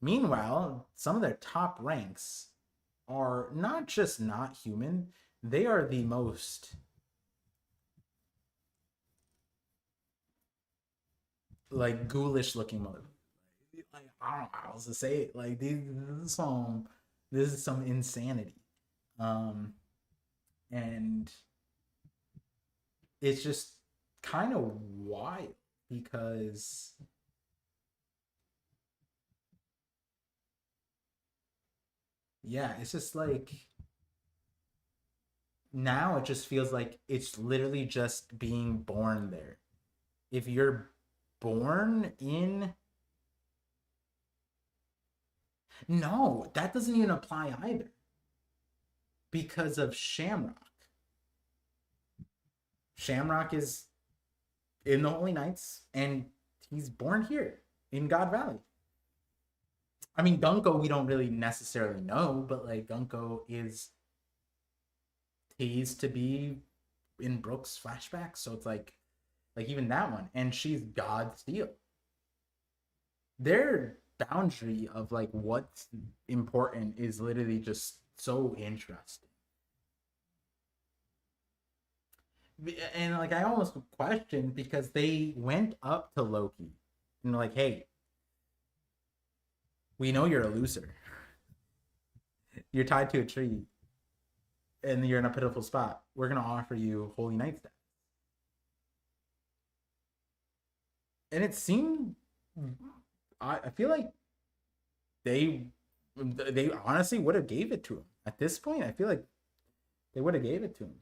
Meanwhile, some of their top ranks are not just not human, they are the most like ghoulish looking mode. Like I don't know how else to say it. Like this is some insanity. Um and it's just kind of wild because Yeah, it's just like now it just feels like it's literally just being born there. If you're born in, no, that doesn't even apply either because of Shamrock. Shamrock is in the Holy Knights and he's born here in God Valley. I mean, Gunko, we don't really necessarily know, but like Gunko is teased to be in Brooke's flashback, so it's like even that one, and she's God Steel. Their boundary of like what's important is literally just so interesting. And like I almost questioned because they went up to Loki and like, hey, we know you're a loser. You're tied to a tree and you're in a pitiful spot. We're gonna offer you Holy Knight staff. And it seemed I feel like they they honestly would have gave it to him. At this point, I feel like they would have gave it to him.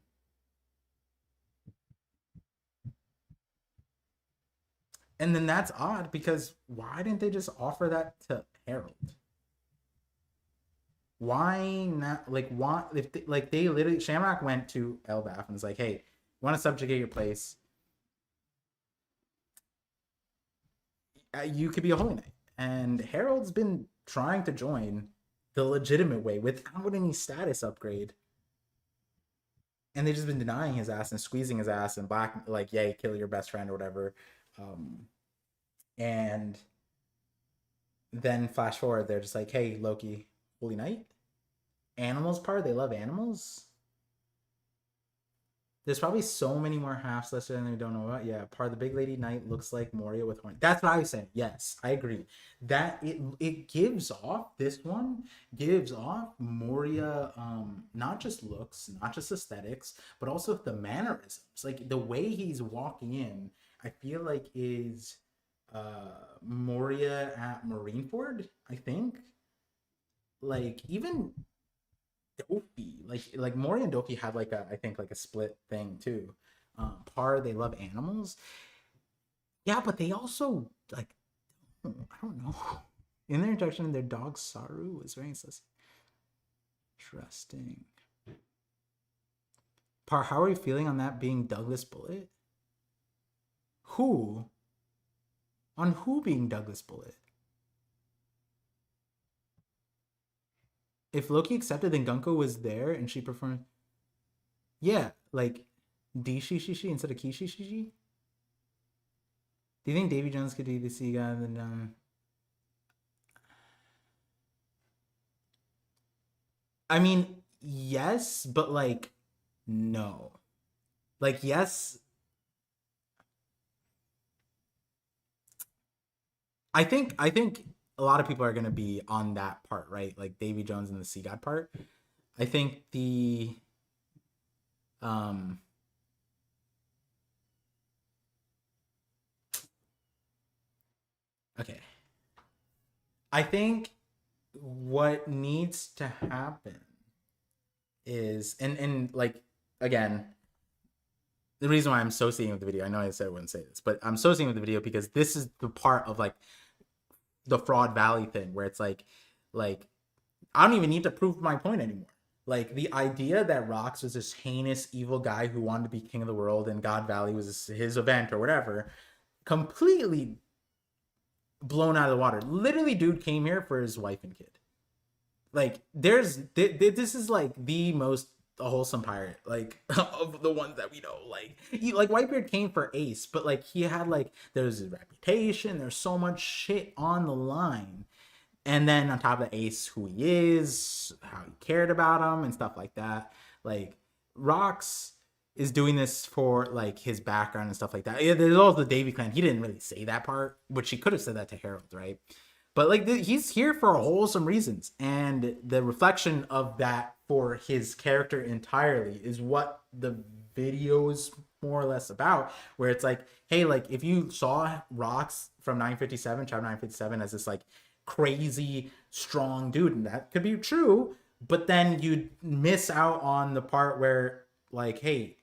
And then that's odd because why didn't they just offer that to Harold? Why not? Like, why? If they, like they literally Shamrock went to Elbaf and was like, "Hey, you want to subjugate your place? You could be a Holy Knight." And Harold's been trying to join the legitimate way without any status upgrade, and they've just been denying his ass and squeezing his ass and black like, "Yay, kill your best friend" or whatever. Um, and then flash forward, they're just like, "Hey, Loki, Holy Knight, animals part. They love animals." There's probably so many more halves listed and we don't know about. Yeah, part of the big lady knight looks like Moria with horn. That's what I was saying. Yes, I agree. That it gives off this one gives off Moria, not just looks, not just aesthetics, but also the mannerisms. Like the way he's walking in, I feel like is Moria at Marineford, I think. Like even Doki, like Mori and Doki had like a I think like a split thing too. Par they love animals, yeah, but they also like I don't know. In their introduction, their dog Saru was very interesting. Par, how are you feeling on that being Douglas Bullet? Who? On who being Douglas Bullet? If Loki accepted, then Gunko was there and she performed. Yeah, like Dishishishi instead of Kishishishi. Do you think Davy Jones could be the C guy? Then I mean, yes, but like no. Like yes, I think a lot of people are gonna be on that part, right? Like Davy Jones and the Sea God part. I think the um okay. I think what needs to happen is and like again, the reason why I'm associating with the video, I know I said I wouldn't say this, but I'm associating with the video because this is the part of like the Fraud Valley thing where it's like I don't even need to prove my point anymore. Like the idea that Rox was this heinous evil guy who wanted to be king of the world and God Valley was his event or whatever, completely blown out of the water. Literally, dude came here for his wife and kid. Like this is like the most wholesome pirate like of the ones that we know. Like like Whitebeard came for Ace, but like he had like there's his reputation. There's so much shit on the line, and then on top of Ace, who he is, how he cared about him, and stuff like that. Like Rox is doing this for like his background and stuff like that. Yeah, there's also the Davy clan. He didn't really say that part, which he could have said that to Harold, right? But like he's here for wholesome reasons, and the reflection of that for his character entirely is what the video is more or less about. Where it's like, hey, like if you saw Rox from 957, chapter 957, as this like crazy strong dude, and that could be true, but then you miss out on the part where, like, hey,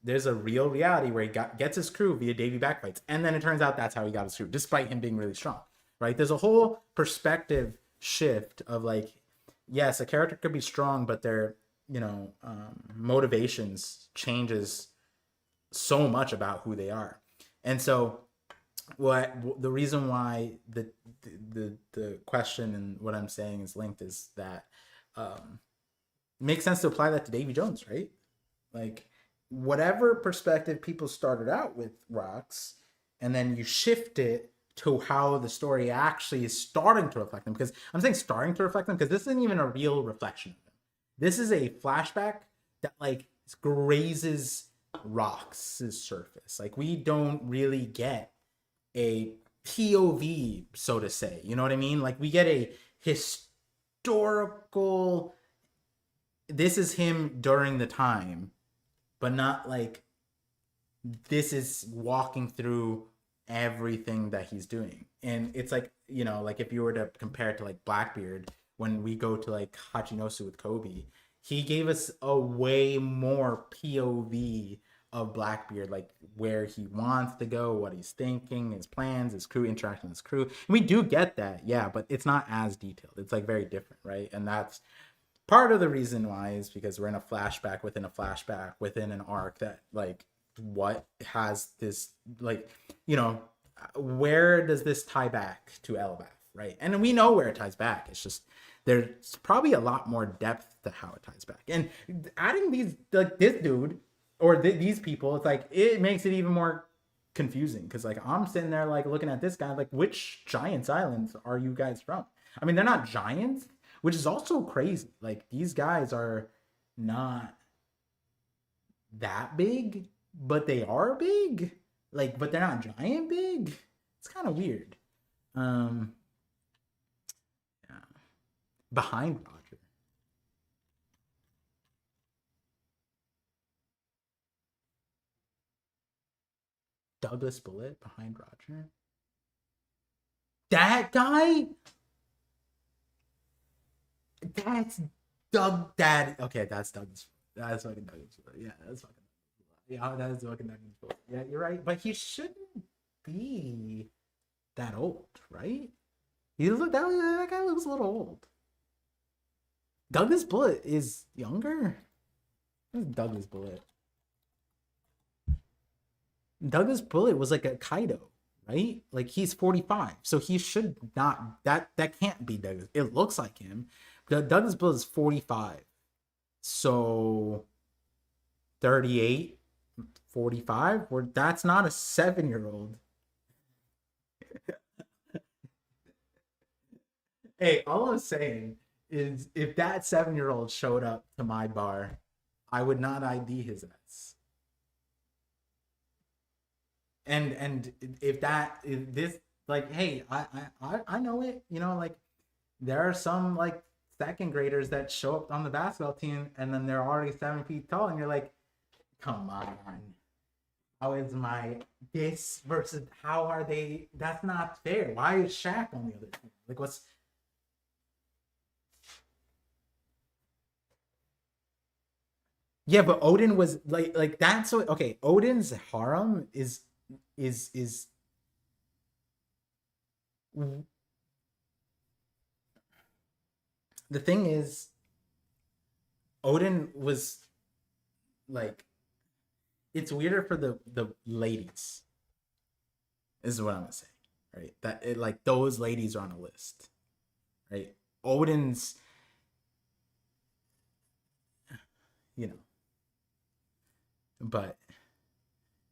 there's a real reality where he gets his crew via Davy backfights, and then it turns out that's how he got his crew, despite him being really strong, right? There's a whole perspective shift of like, yes, a character could be strong, but their motivations changes so much about who they are, and so what the reason why the question and what I'm saying is linked is that it makes sense to apply that to Davy Jones, right? Like whatever perspective people started out with rocks, and then you shift it to how the story actually is starting to reflect them. Because I'm saying starting to reflect them because this isn't even a real reflection of them. This is a flashback that like grazes rocks' surface. Like we don't really get a POV, so to say. You know what I mean? Like we get a historical. This is him during the time, but not like this is walking through everything that he's doing. And it's like, like if you were to compare it to like Blackbeard, when we go to like Hachinosu with Kobe, he gave us a way more POV of Blackbeard, like where he wants to go, what he's thinking, his plans, his crew, interacting with his crew. And we do get that, yeah, but it's not as detailed. It's like very different, right? And that's part of the reason why is because we're in a flashback within an arc that like what has this like where does this tie back to Elbaf, right? And we know where it ties back. It's just there's probably a lot more depth to how it ties back, and adding these like this dude or these people, it's like it makes it even more confusing because like I'm sitting there like looking at this guy like, which Giants Islands are you guys from? I mean, they're not giants, which is also crazy. Like these guys are not that big, but they are big. Like, but they're not giant big. It's kind of weird. Yeah. Behind Roger. Douglas Bullet behind Roger. That guy? That's Doug Dad. Okay, that's Douglas. That's fucking Douglas. Yeah, that's fucking. Yeah, that is fucking Douglas. Yeah, you're right. But he shouldn't be that old, right? That guy looks a little old. Douglas Bullet is younger. Who's Douglas Bullet? Douglas Bullet was like a Kaido, right? Like he's 45, so he should not. That can't be Douglas. It looks like him. Douglas Bullet is 45, so 38, 45. Where that's not a 7-year-old. Hey, all I'm saying is if that 7-year-old showed up to my bar, I would not ID his ass. And if this like, hey, I know it, like there are some like second graders that show up on the basketball team and then they're already 7 feet tall, and you're like, come on, how is my this versus how are they? That's not fair. Why is Shaq on the other team? Like, what's yeah, but Odin was like that's what okay. Odin's harem is the thing is Odin was like it's weirder for the ladies is what I'm gonna say, right? That it like those ladies are on a list, right? Odin's you know, but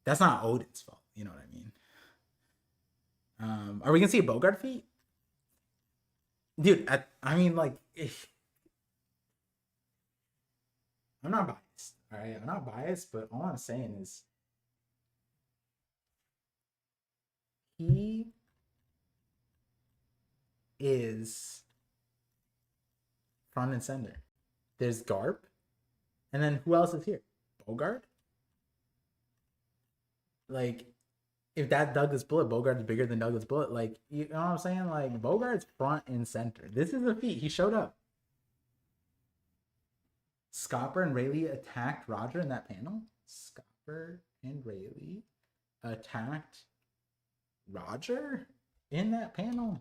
that's not Odin's fault. You know what I mean? Are we gonna see a Bogart feat, dude? I mean, like, I'm not biased. All right, I'm not biased, but all I'm saying is he is front and center. There's Garp, and then who else is here? Bogart. Like, if that Douglas Bullet, Bogart's bigger than Douglas Bullet. Like, you know what I'm saying? Like, Bogart's front and center. This is a feat. He showed up. Scopper and Rayleigh attacked Roger in that panel. Scopper and Rayleigh attacked Roger in that panel.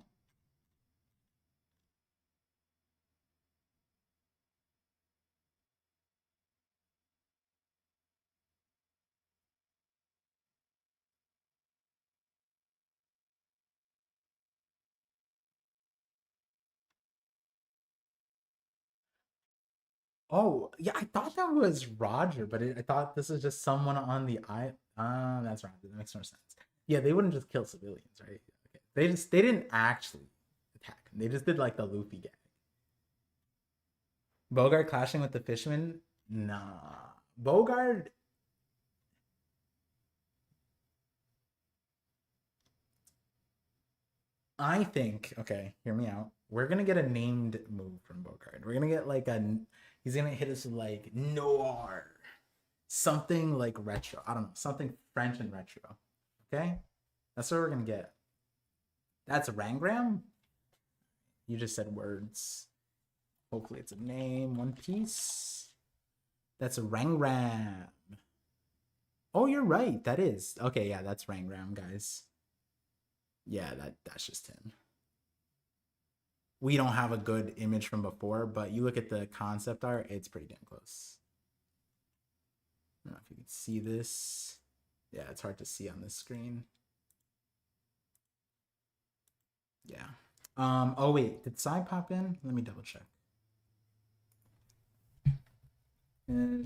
Oh, yeah, I thought that was Roger, but I thought this is just someone on the I. That's Roger. That makes more sense. Yeah, they wouldn't just kill civilians, right? Okay. They didn't actually attack him. They just did like the Luffy gag. Bogart clashing with the Fishman? Nah. Bogart. I think, okay, hear me out. We're gonna get a named move from Bogart. We're gonna get like he's gonna hit us with like noir. Something like retro. I don't know, something French and retro. Okay? That's what we're gonna get. That's Rangram? You just said words. Hopefully it's a name. One Piece. That's a Rangram. Oh, you're right. That is. Okay, yeah, that's Rangram, guys. Yeah, that's just him. We don't have a good image from before, but you look at the concept art, it's pretty damn close. I don't know if you can see this. Yeah, it's hard to see on this screen. Yeah. Oh wait, did Psy pop in? Let me double check.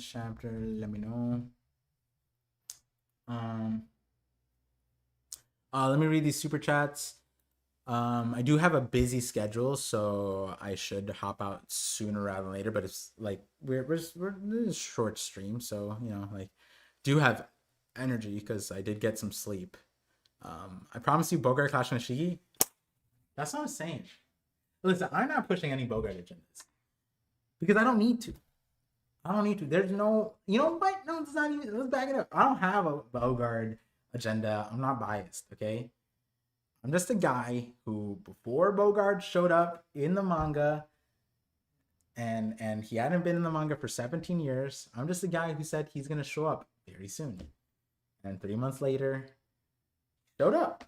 Chapter, let me know. Let me read these super chats. I do have a busy schedule, so I should hop out sooner rather than later. But it's like we're in a short stream, so you know, like, do have energy because I did get some sleep. I promise you, Bogart Clash and Shiki. That's not what I'm saying. Listen, I'm not pushing any Bogart agendas because I don't need to. I don't need to. There's no, you know what? No, it's not even. Let's back it up. I don't have a Bogart agenda. I'm not biased. Okay. I'm just a guy who, before Bogart showed up in the manga, and he hadn't been in the manga for 17 years, I'm just a guy who said he's gonna show up very soon. And 3 months later, showed up.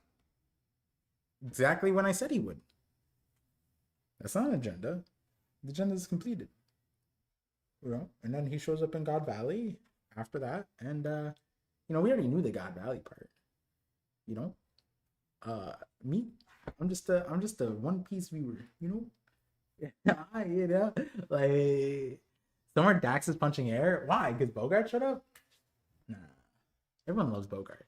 Exactly when I said he would. That's not an agenda. The agenda is completed. You know, and then he shows up in God Valley after that, and you know, we already knew the God Valley part. You know, me, I'm just a One Piece viewer, you know. You know, like somewhere Dax is punching air. Why? Because Bogart showed up? Nah, everyone loves Bogart.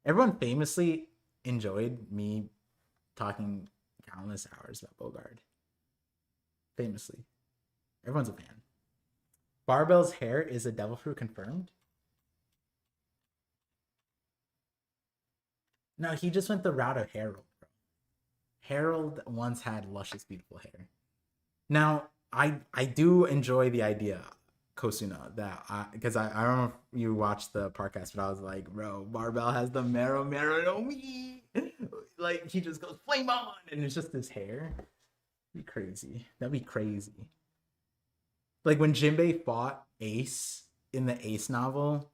Everyone famously enjoyed me talking countless hours about Bogart. Famously, everyone's a fan. Barbell's hair is a devil fruit confirmed. No, he just went the route of Harold, bro. Harold once had luscious, beautiful hair. Now, I do enjoy the idea, Kosuna, that because I don't know if you watched the podcast, but I was like, bro, Barbell has the marrow no me. Like he just goes flame on, and it's just his hair. That'd be crazy. That'd be crazy. Like when Jinbei fought Ace in the Ace novel,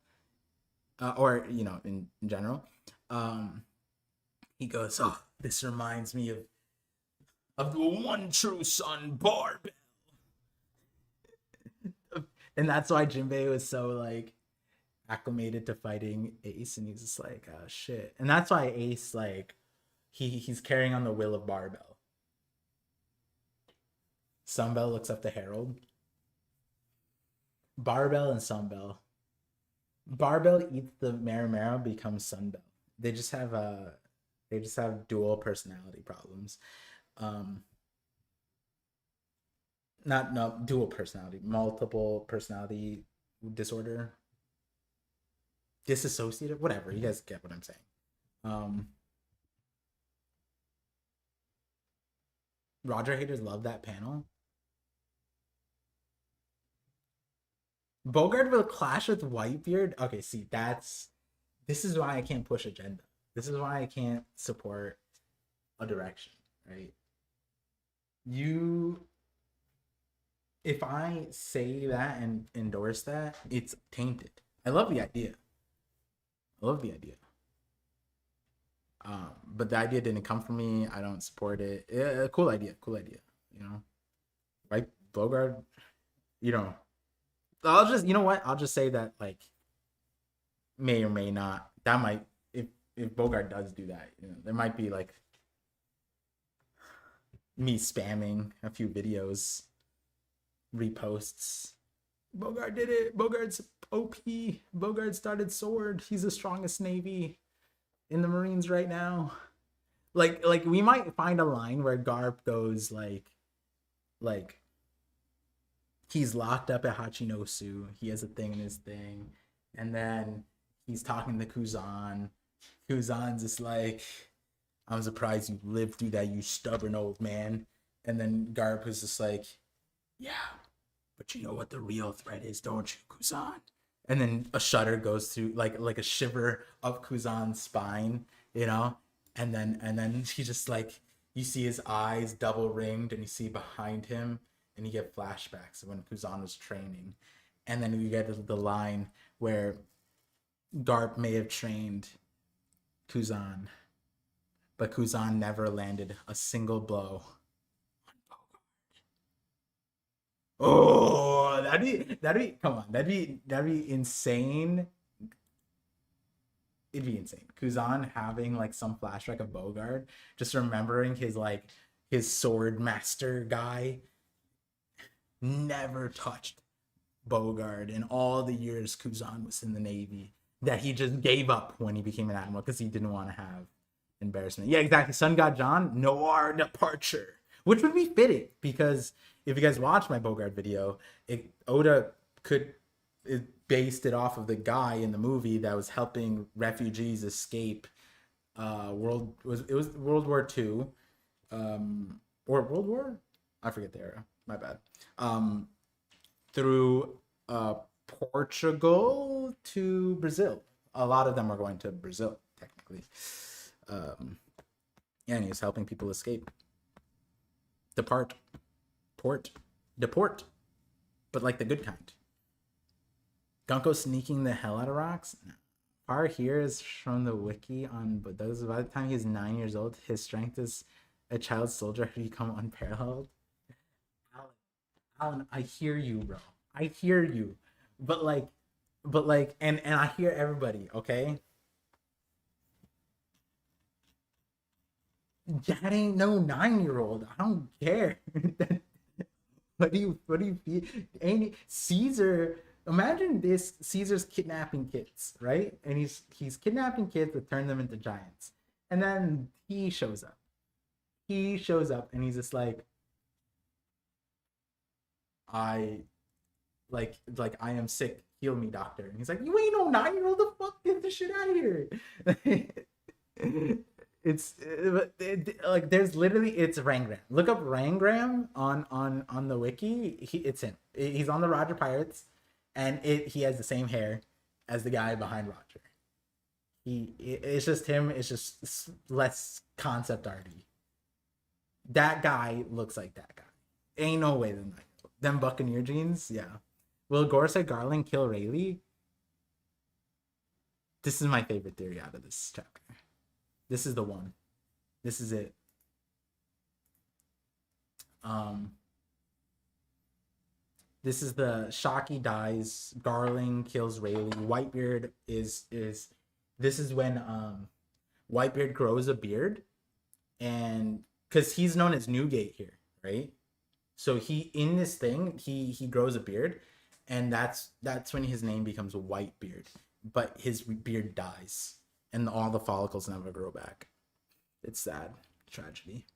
or you know, in general, he goes, "Oh, this reminds me of the one true son, Barbell," and that's why Jinbei was so like acclimated to fighting Ace, and he's just like, "Oh shit," and that's why Ace like he's carrying on the will of Barbell. Sunbell looks up to Harold. Barbell and Sunbell. Barbell eats the Marrow, becomes Sunbell. They just have dual personality problems. Um, not no dual personality, multiple personality disorder, disassociative, whatever. You guys get what I'm saying. Um, Roger haters love that panel. Bogart will clash with Whitebeard. Okay, see, this is why I can't push agenda. This is why I can't support a direction, right? You if I say that and endorse that, it's tainted. I love the idea. I love the idea. But the idea didn't come from me. I don't support it. Yeah, cool idea. Cool idea. You know, right? Bogart. You know, I'll just. You know what? I'll just say that like may or may not. That might if Bogart does do that. You know, there might be like me spamming a few videos, reposts. Bogart did it. Bogart's OP. Bogart started Sword. He's the strongest Navy in the Marines right now. Like we might find a line where Garp goes like he's locked up at Hachinosu. He has a thing in his thing, and then he's talking to Kuzan. Kuzan's just like, I'm surprised you lived through that, you stubborn old man. And then Garp is just like, yeah, but you know what the real threat is, don't you, Kuzan? And then a shudder goes through, like a shiver up Kuzan's spine, you know. And then he just like, you see his eyes double ringed, and you see behind him, and you get flashbacks of when Kuzan was training. And then you get the line where Garp may have trained Kuzan, but Kuzan never landed a single blow. Oh, that'd be come on, that'd be insane. It'd be insane. Kuzan having like some flashback of Bogart, just remembering his sword master guy never touched Bogart in all the years Kuzan was in the Navy, that he just gave up when he became an admiral because he didn't want to have embarrassment. Yeah, exactly. Sun God John, noir departure, which would be fitting because if you guys watch my Bogart video, Oda could it based it off of the guy in the movie that was helping refugees escape. It was World War II, or World War, I forget the era. My bad. Through Portugal to Brazil. A lot of them are going to Brazil technically. And he's helping people escape. Depart. Deport. But like the good kind. Gunko sneaking the hell out of rocks? No. Par here is from the wiki on but those by the time he's 9 years old, his strength as a child soldier had become unparalleled. Alan, I hear you, bro. I hear you. But like and I hear everybody, okay? That ain't no 9-year-old. I don't care. What do you feel? Ain't Caesar? Imagine this: Caesar's kidnapping kids, right? And he's kidnapping kids to turn them into giants, and then he shows up. He shows up, and he's just like, I, like I am sick. Heal me, doctor. And he's like, you ain't no 9-year-old. The fuck, get the shit out of here. It's like there's literally it's Rangram. Look up Rangram on the wiki. It's him. He's on the Roger Pirates, and he has the same hair as the guy behind Roger. It's just him. It's just less concept arty. That guy looks like that guy. Ain't no way than that. Them Buccaneer jeans, yeah. Will Gorsa Garland kill Rayleigh? This is my favorite theory out of this chapter. This is the one. This is it. This is the Shocky dies, Garland kills Rayleigh. Whitebeard is this is when Whitebeard grows a beard, and because he's known as Newgate here, right? So he in this thing he grows a beard, and that's when his name becomes Whitebeard. But his beard dies, and all the follicles never grow back. It's sad. Tragedy.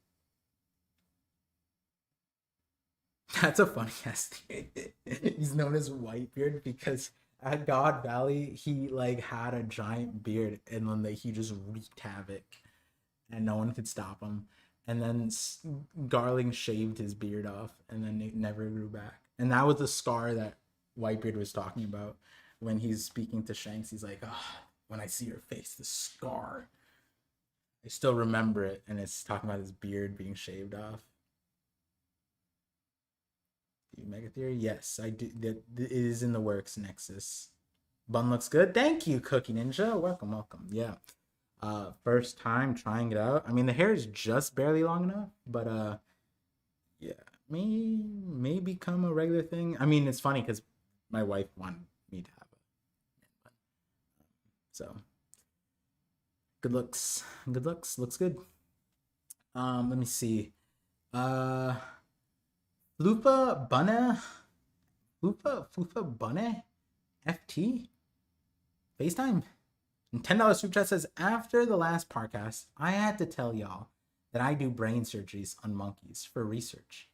That's a funny ass thing. He's known as Whitebeard because at God Valley he like had a giant beard, and then he just wreaked havoc, and no one could stop him. And then Garling shaved his beard off, and then it never grew back. And that was the scar that Whitebeard was talking about when he's speaking to Shanks. He's like, oh, when I see your face, the scar. I still remember it, and it's talking about his beard being shaved off. Mega Theory? Yes, I do. That it is in the works. Nexus. Bun looks good. Thank you, Cookie Ninja. Welcome, welcome. Yeah. First time trying it out. I mean, the hair is just barely long enough, but yeah, may become a regular thing. I mean, it's funny because my wife wanted me to have it, so good looks, good looks, looks good. Let me see. Uh, Flupa Bunna, Flupa Bunna, FT, FaceTime. And $10 super chat says, after the last podcast, I had to tell y'all that I do brain surgeries on monkeys for research.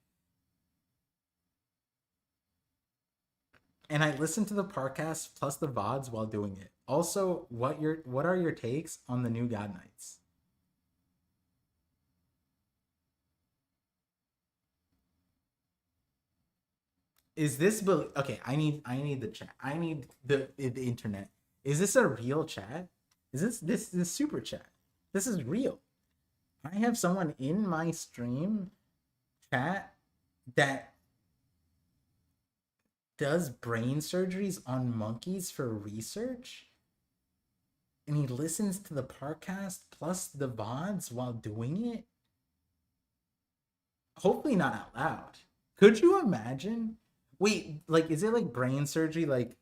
And I listen to the podcast plus the VODs while doing it. Also, what are your takes on the new God Knights? Is this okay? I need the chat. I need the internet. Is this a real chat? Is this super chat? This is real. I have someone in my stream chat that does brain surgeries on monkeys for research, and he listens to the podcast plus the VODs while doing it. Hopefully not out loud. Could you imagine? Wait, like, is it like brain surgery, like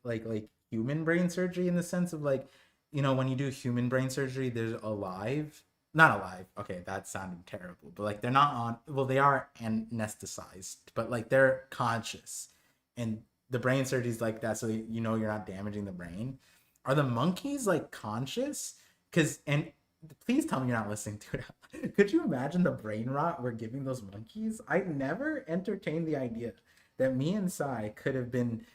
human brain surgery, in the sense of, like, when you do human brain surgery, there's alive, not alive. Okay, that sounded terrible, but like they're not on. Well, they are anesthetized, but like they're conscious, and the brain surgery is like that, so you're not damaging the brain. Are the monkeys like conscious? And please tell me you're not listening to it. Could you imagine the brain rot we're giving those monkeys? I never entertained the idea that me and Sai could have been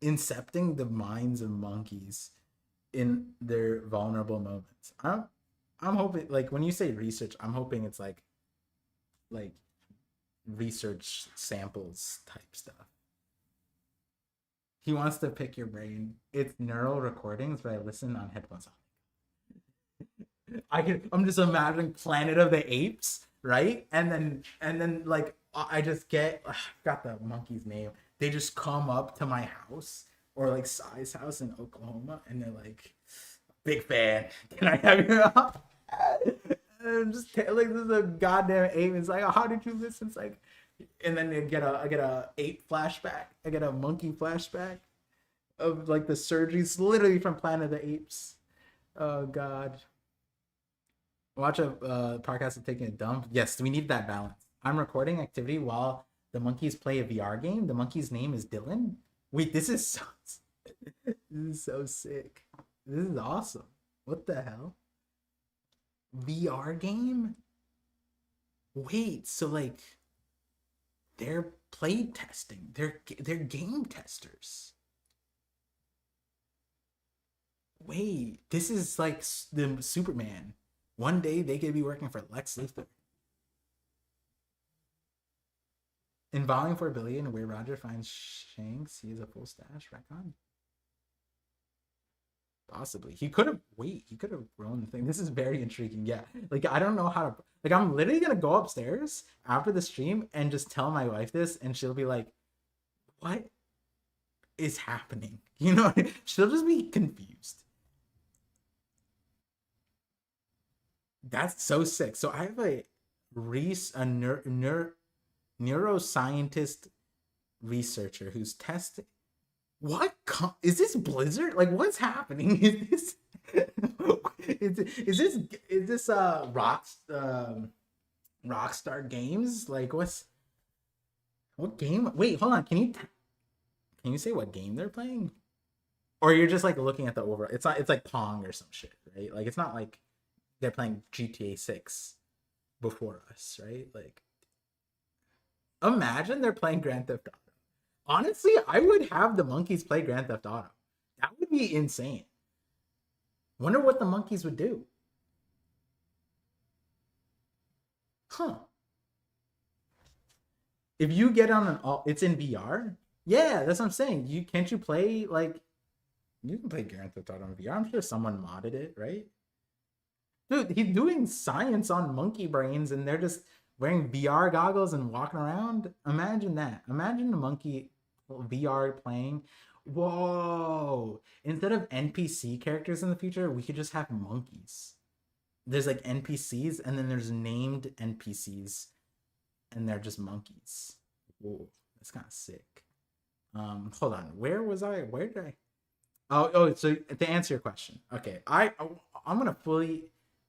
incepting the minds of monkeys in their vulnerable moments. I'm hoping, like, when you say research, I'm hoping it's like research samples type stuff. He wants to pick your brain. It's neural recordings, but I listen on headphones. I'm just imagining Planet of the Apes, right? And then like I just got the monkey's name. They just come up to my house, or like Sai's house in Oklahoma, and they're like, "Big fan, can I have your?" And just like, this is a goddamn ape. It's like, oh, how did you listen? It's like, and then I get a ape flashback. I get a monkey flashback of like the surgeries, literally from Planet of the Apes. Oh God. Watch a podcast of taking a dump. Yes, we need that balance. I'm recording activity while the monkeys play a VR game. The monkey's name is Dylan. Wait, this is so sick. This is awesome. What the hell? VR game? Wait, so like they're play testing. They're game testers. Wait, this is like the Superman. One day they could be working for Lex Luthor. In Volume 4 Billion, where Roger finds Shanks, he has a full stash. Retcon? Possibly. He could have grown the thing. This is very intriguing. Yeah. Like, I don't know how to. Like, I'm literally going to go upstairs after the stream and just tell my wife this, and she'll be like, what is happening? She'll just be confused. That's so sick. So I have a neuroscientist researcher who's testing. What is this Blizzard? Like, what's happening? Is this Rockstar Games? Like, what game? Wait, hold on. Can you say what game they're playing? Or you're just like looking at the overall? It's like Pong or some shit, right? Like, it's not like they're playing GTA 6 before us, right? Like, imagine they're playing Grand Theft Auto. Honestly, I would have the monkeys play Grand Theft Auto. That would be insane. Wonder what the monkeys would do. Huh. If you get on it's in VR? Yeah, that's what I'm saying. Can't you play, like, you can play Grand Theft Auto in VR. I'm sure someone modded it, right? Dude, he's doing science on monkey brains, and they're just wearing VR goggles and walking around. Imagine that. Imagine the monkey VR playing. Whoa! Instead of NPC characters in the future, we could just have monkeys. There's like NPCs, and then there's named NPCs, and they're just monkeys. Whoa, that's kind of sick. Hold on. Where was I? Where did I? Oh. So to answer your question, okay, I'm gonna fully.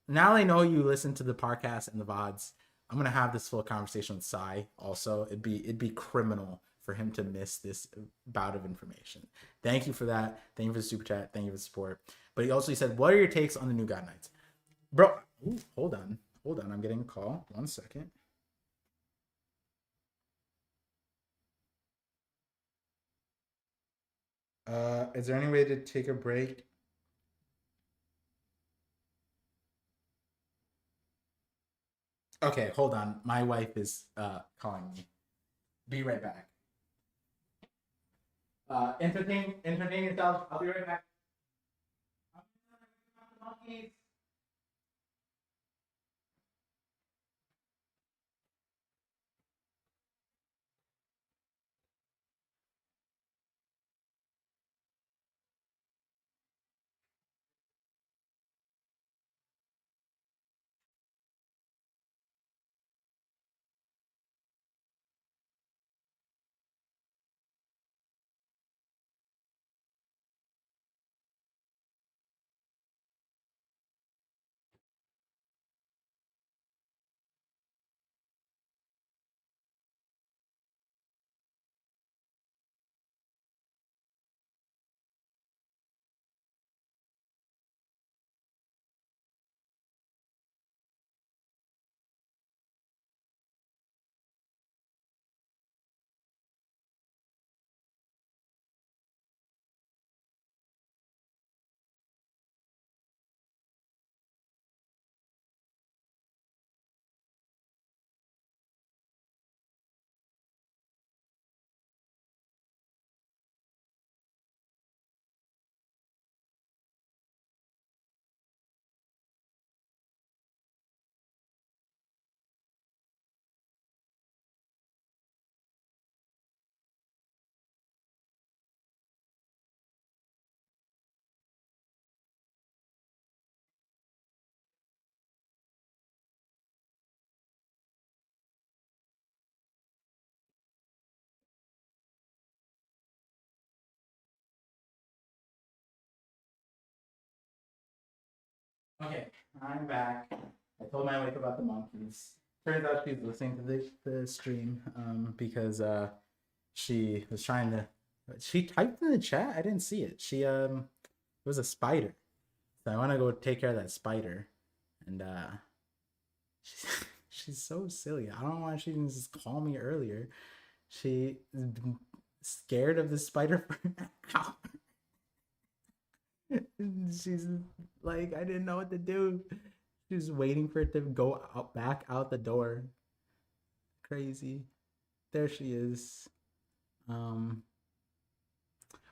Now I know you listen to the podcast and the vods. I'm gonna have this full conversation with Sai. Also, it'd be criminal for him to miss this bout of information. Thank you for that. Thank you for the super chat. Thank you for the support. But he also said, "What are your takes on the new God Knights, bro?" Ooh, hold on. I'm getting a call. 1 second. Is there any way to take a break? Okay, hold on. My wife is calling me. Be right back. Entertain yourself. I'll be right back. Okay, I'm back. I told my wife about the monkeys. Turns out she's listening to the stream because she was trying to. She typed in the chat. I didn't see it. It was a spider. So I want to go take care of that spider, and she's she's so silly. I don't know why she didn't just call me earlier. She been scared of the spider for an hour. She's like, I didn't know what to do. She's waiting for it to go out back out the door. Crazy. There she is. Um,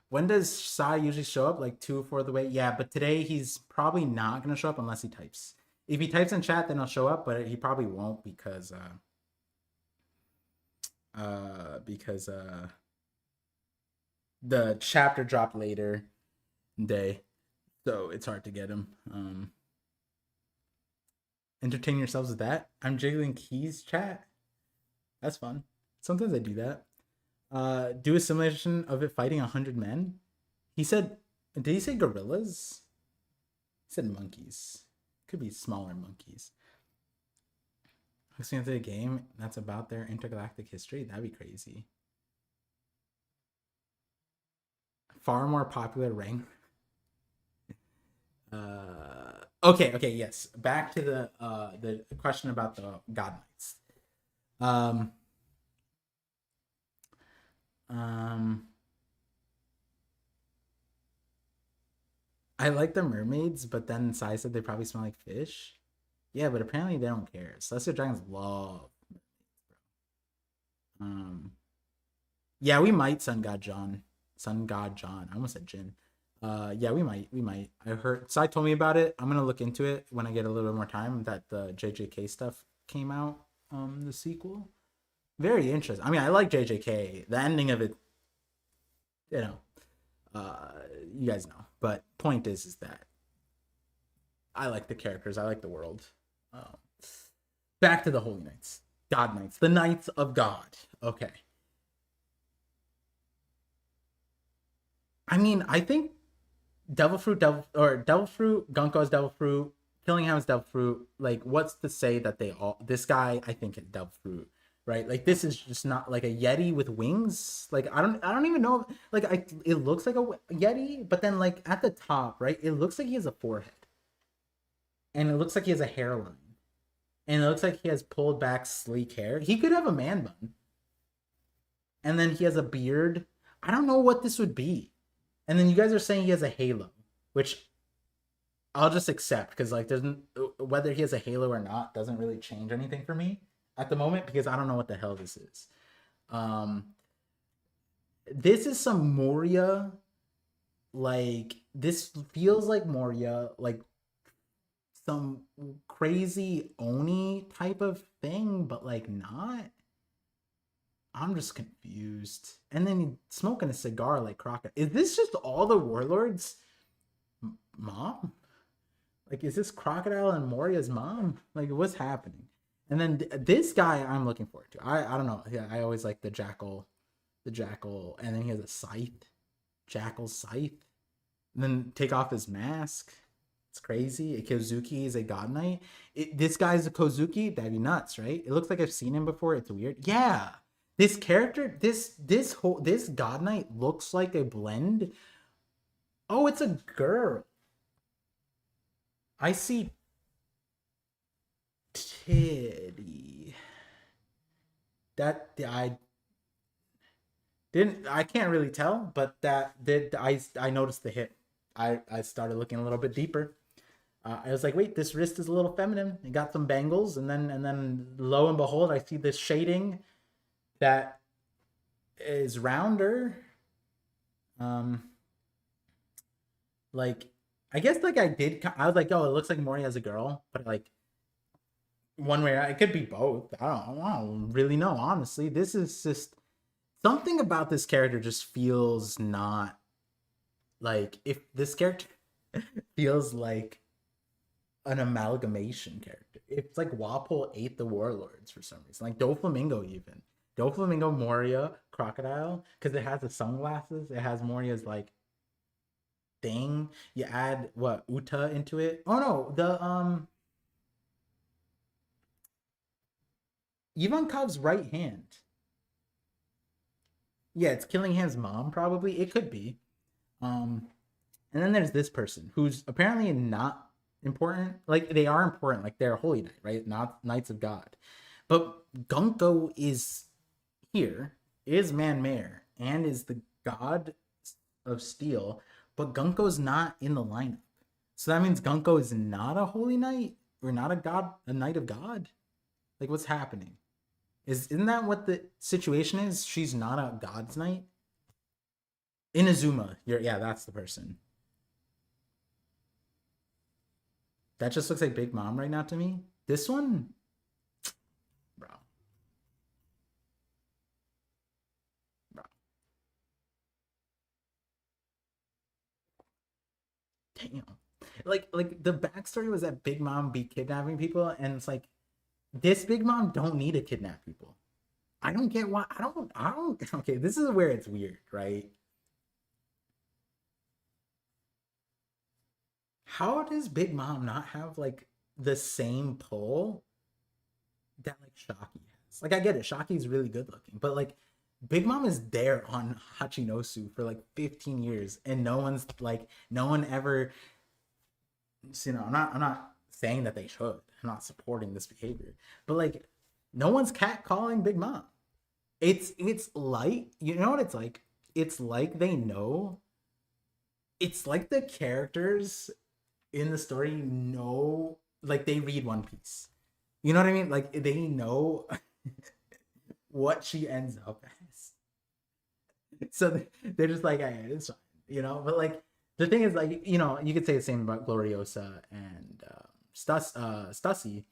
when does Sai usually show up? Like 2 or 4 of the way? Yeah, but today he's probably not gonna show up unless he types. If he types in chat, then he'll show up, but he probably won't because the chapter dropped later day, so it's hard to get him. Entertain yourselves with that. I'm jiggling keys chat. That's fun. Sometimes I do that. Do a simulation of it fighting 100 men. He said, did he say gorillas? He said monkeys. Could be smaller monkeys. Hosting into the game that's about their intergalactic history. That'd be crazy. Far more popular rank. Okay, yes. Back to the question about the God Knights. I like the mermaids, but then Sai said they probably smell like fish. Yeah, but apparently they don't care. Celestial dragons love mermaids, bro. Yeah, we might Sun God John. Sun God John. I almost said Jin. Yeah, we might. I heard Sai told me about it. I'm gonna look into it when I get a little bit more time. That the JJK stuff came out the sequel. Very interesting. I mean, I like JJK. The ending of it, you know, uh, you guys know. But point is that I like the characters. I like the world. Um, Back to the Holy Knights, God Knights, the Knights of God. Okay. I mean, I think Devil Fruit, Gunko's Devil Fruit, Killingham's Devil Fruit. Like, what's to say that they all? This guy, I think, is Devil Fruit, right? Like, this is just not like a Yeti with wings. Like, I don't even know. Like, it looks like a Yeti, but then like at the top, right? It looks like he has a forehead, and it looks like he has a hairline, and it looks like he has pulled back sleek hair. He could have a man bun, and then he has a beard. I don't know what this would be. And then you guys are saying he has a halo, which I'll just accept because like there's whether he has a halo or not doesn't really change anything for me at the moment because I don't know what the hell this is. Um, this is some Moria, like this feels like Moria, like some crazy Oni type of thing, but like not. I'm just confused. And then he's smoking a cigar like Crockett. Is this just all the warlords' mom? Like, is this Crocodile and Moria's mom? Like, what's happening? And then this guy I'm looking forward to. I don't know. Yeah, I always like the jackal, and then he has a scythe, jackal scythe. And then take off his mask. It's crazy. A Kozuki is a god knight. This guy's a Kozuki. That'd be nuts, right? It looks like I've seen him before. It's weird. Yeah. This character, this god knight looks like a blend. Oh, it's a girl. I see titty. That I didn't. I can't really tell, but that did. I noticed the hip. I started looking a little bit deeper. I was like, wait, this wrist is a little feminine. It got some bangles, and then lo and behold, I see this shading that is rounder. Like I guess like I was like, oh, it looks like Mori as a girl, but like one way it could be both. I don't really know, honestly. This is just something about this character just feels not like if this character feels like an amalgamation character. It's like Walpole ate the warlords for some reason. Like Doflamingo even. Doflamingo, Moria, Crocodile, because it has the sunglasses. It has Moria's like thing. You add what Uta into it. Oh no, the Ivankov's right hand. Yeah, it's Killingham's mom, probably. It could be. And then there's this person who's apparently not important. Like they are important, like they're a holy knight, right? Not knights of God. But Gunko is here, is Manmare, and is the god of steel, but Gunko's not in the lineup. So that means Gunko is not a holy knight or not a god, a knight of God. Like what's happening? Isn't that what the situation is? She's not a god's knight. Inazuma, yeah, that's the person. That just looks like Big Mom right now to me. This one, bro, bro. Damn. Like the backstory was that Big Mom be kidnapping people, and it's like this Big Mom don't need to kidnap people. I don't get why. I don't. Okay, this is where it's weird, right? How does Big Mom not have like the same pull that like Shocky has? Like I get it, Shocky's really good looking, but like Big Mom is there on Hachinosu for like 15 years, and no one ever. You know, I'm not saying that they should. I'm not supporting this behavior, but like, no one's catcalling Big Mom. It's like you know what it's like. It's like they know. It's like the characters in the story know, like they read One Piece. You know what I mean? Like they know what she ends up as. So they're just like, hey, it's fine, you know. But like the thing is, like you know, you could say the same about Gloriosa and Stussy,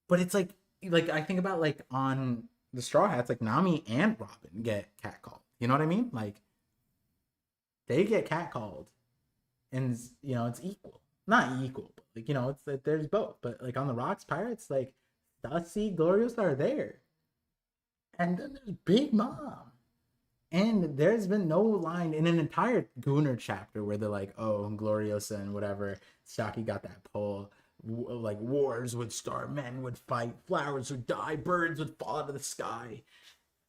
but it's like like I think about like on the Straw Hats, like Nami and Robin get catcalled. You know what I mean? Like they get catcalled, and you know it's equal, not equal, but like you know it's like there's both. But like on the Rocks Pirates, like Dusty, Gloriosa are there, and then there's Big Mom. And there's been no line in an entire Gooner chapter where they're like, oh, Gloriosa and whatever, Saki got that pull. Like, wars would start, men would fight, flowers would die, birds would fall out of the sky.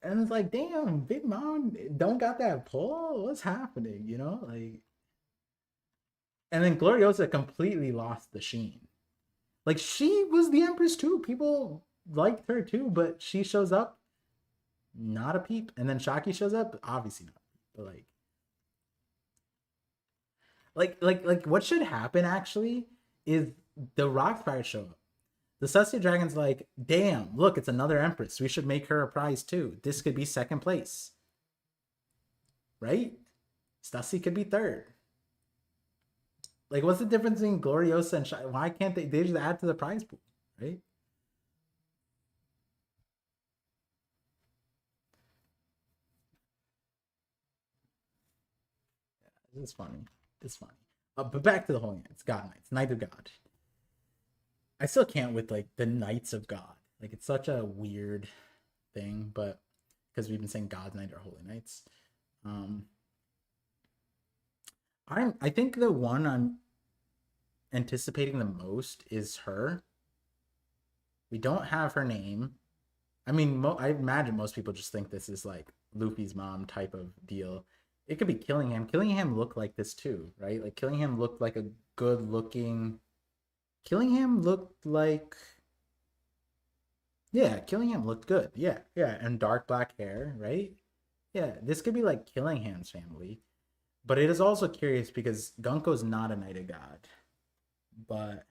And it's like, damn, Big Mom don't got that pull? What's happening, you know? Like, and then Gloriosa completely lost the sheen. Like, she was the Empress too. People liked her too, but she shows up, not a peep. And then Shaki shows up, obviously not. But like what should happen actually is the Rock Pirates show up. The Celestial Dragon's like, damn, look, it's another Empress. We should make her a prize too. This could be second place. Right? Stussy could be third. Like, what's the difference between Gloriosa and Shaki? Why can't they just add to the prize pool, right? This is funny. It's funny. But back to the Holy Knights, God Knights, Knight of God. I still can't with like the Knights of God. Like it's such a weird thing, but because we've been saying God's Knight or Holy Knights. I think the one I'm anticipating the most is her. We don't have her name. I mean, I imagine most people just think this is like Luffy's mom type of deal. It could be Killingham. Killingham looked like this too, right? Like Killingham looked like a good looking. Killingham looked like. Yeah, Killingham looked good. Yeah, yeah, and dark black hair, right? Yeah, this could be like Killingham's family. But it is also curious because Gunko's not a Knight of God, but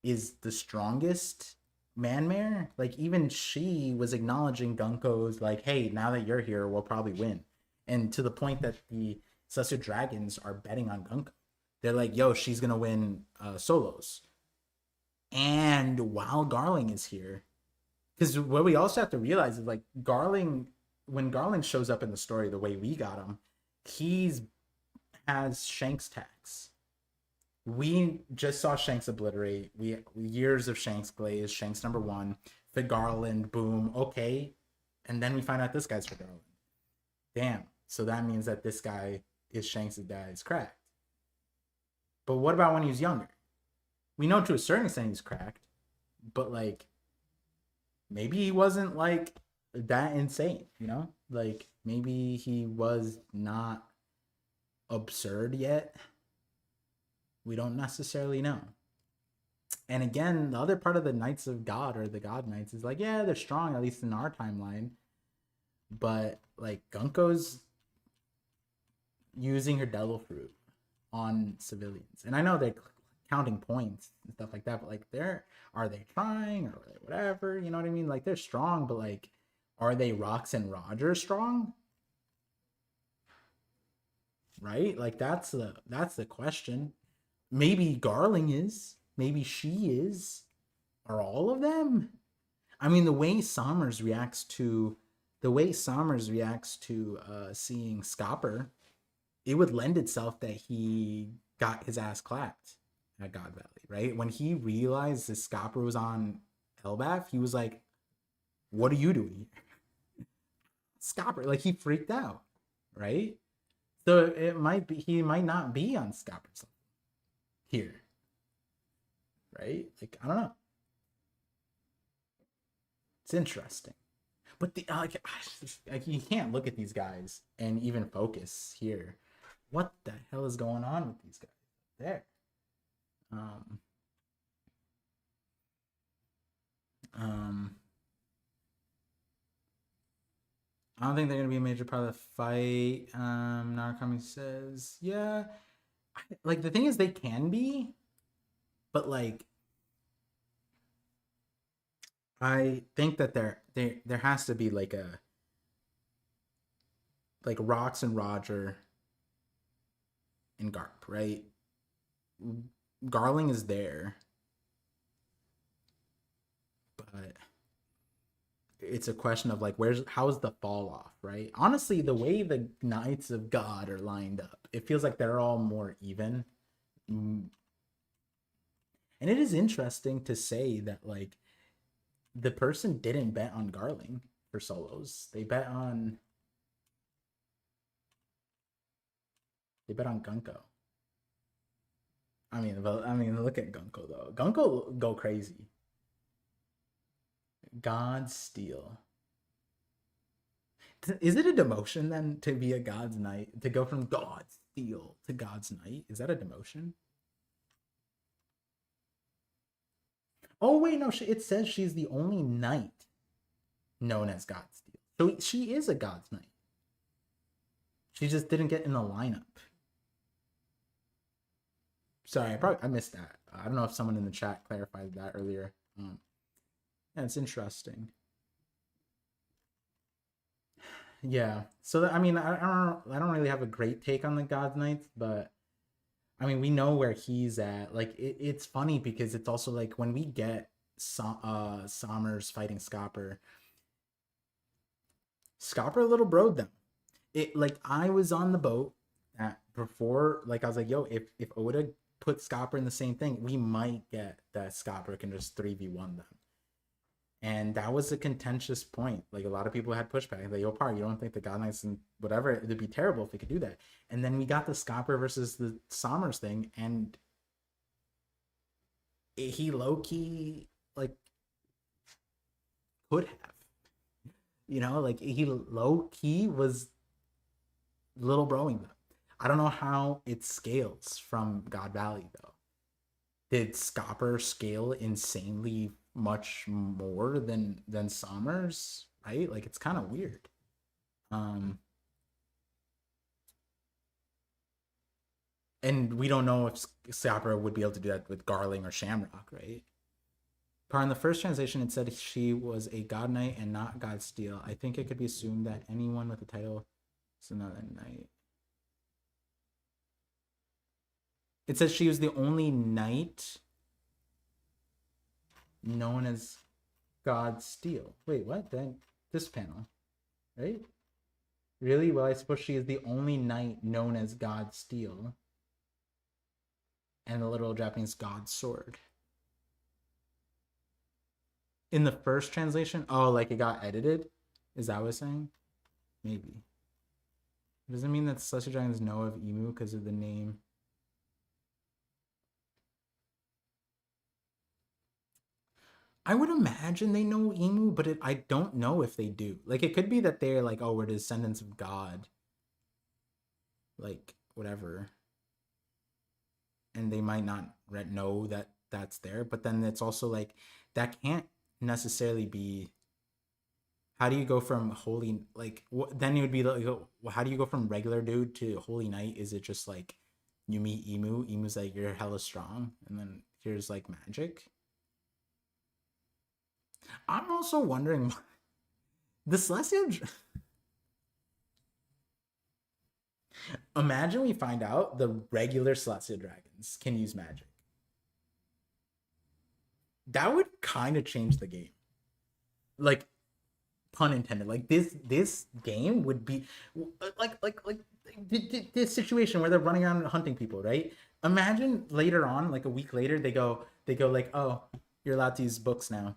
is the strongest man mare. Like even she was acknowledging Gunko's like, hey, now that you're here, we'll probably win. And to the point that the Celestial Dragons are betting on Gunko. They're like, yo, she's gonna win solos. And while Garling is here, because what we also have to realize is like Garling, when Garling shows up in the story the way we got him, he's has Shanks tax. We just saw Shanks obliterate. We years of Shanks glaze. Shanks number one. For Garland, boom, okay, and then we find out this guy's for Garland. Damn. So that means that this guy is Shanks' dad is cracked. But what about when he was younger? We know to a certain extent he's cracked, but like maybe he wasn't like that insane, you know? Like maybe he was not absurd yet. We don't necessarily know. And again, the other part of the Knights of God or the God Knights is like, yeah, they're strong, at least in our timeline. But like Gunko's using her devil fruit on civilians. And I know they're counting points and stuff like that, but like are they trying or whatever? You know what I mean? Like they're strong, but like are they Rox and Roger strong? Right? Like that's the question. Maybe Garling is. Maybe she is. Are all of them? I mean, the way Sommers reacts to seeing Scopper, it would lend itself that he got his ass clapped at God Valley, right? When he realized that Scopper was on Elbaf, he was like, "What are you doing here?" Scopper, like he freaked out, right? So it might be he might not be on Scopper's here, right? Like I don't know. It's interesting. But the like you can't look at these guys and even focus here. What the hell is going on with these guys there? Um, I don't think they're gonna be a major part of the fight. Narukami says, yeah. Like the thing is, they can be, but like, I think that there has to be like Rox and Roger and Garp, right? Garling is there. but it's a question of like how's the fall off, right? Honestly, the way the Knights of God are lined up, it feels like they're all more even. Mm. And it is interesting to say that like the person didn't bet on Garling for solos. They bet on Gunko. Look at Gunko though. Gunko go crazy. God Steel. Is it a demotion then to be a God's Knight? To go from God's Steel to God's Knight? Is that a demotion? Oh wait, no. It says she's the only knight known as God's Steel. So she is a God's Knight. She just didn't get in the lineup. Sorry, I missed that. I don't know if someone in the chat clarified that earlier. Yeah, it's interesting. Yeah. So I don't really have a great take on the God's Knights, but I mean, we know where he's at. Like, it's funny because it's also like when we get Sommers fighting Scopper little broed them. It like I was on the boat before, like I was like, yo, if Oda put Scopper in the same thing, we might get that Scopper can just 3v1 them. And that was a contentious point. Like a lot of people had pushback. Like, yo, Par, you don't think the God Knights and whatever, it'd be terrible if we could do that. And then we got the Scopper versus the Sommers thing, and he low-key like could have. Like he low-key was little broing them. I don't know how it scales from God Valley though. Did Scopper scale insanely much more than Sommers, right? Like it's kind of weird. And we don't know if Scopper would be able to do that with Garling or Shamrock, right? Par, in the first translation, it said she was a God Knight and not God Steel. I think it could be assumed that anyone with the title is another knight. It says she was the only knight known as God Steel. Wait, what? Then this panel, right? Really? Well, I suppose she is the only knight known as God Steel and the literal Japanese God Sword. In the first translation, oh, like it got edited? Is that what it's saying? Maybe. Does it mean that Celestial Dragons know of Emu because of the name? I would imagine they know Emu, but I don't know if they do. Like, it could be that they're like, oh, we're descendants of God. Like, whatever. And they might not know that that's there. But then it's also like, that can't necessarily be. How do you go from holy, like, then it would be like, how do you go from regular dude to holy knight? Is it just like, you meet Emu's like, you're hella strong, and then here's like magic? I'm also wondering, the Celestial. Imagine we find out the regular Celestial Dragons can use magic. That would kind of change the game. Like, pun intended. Like this game would be like this situation where they're running around hunting people, right? Imagine later on, like a week later, they go like, oh, you're allowed to use books now.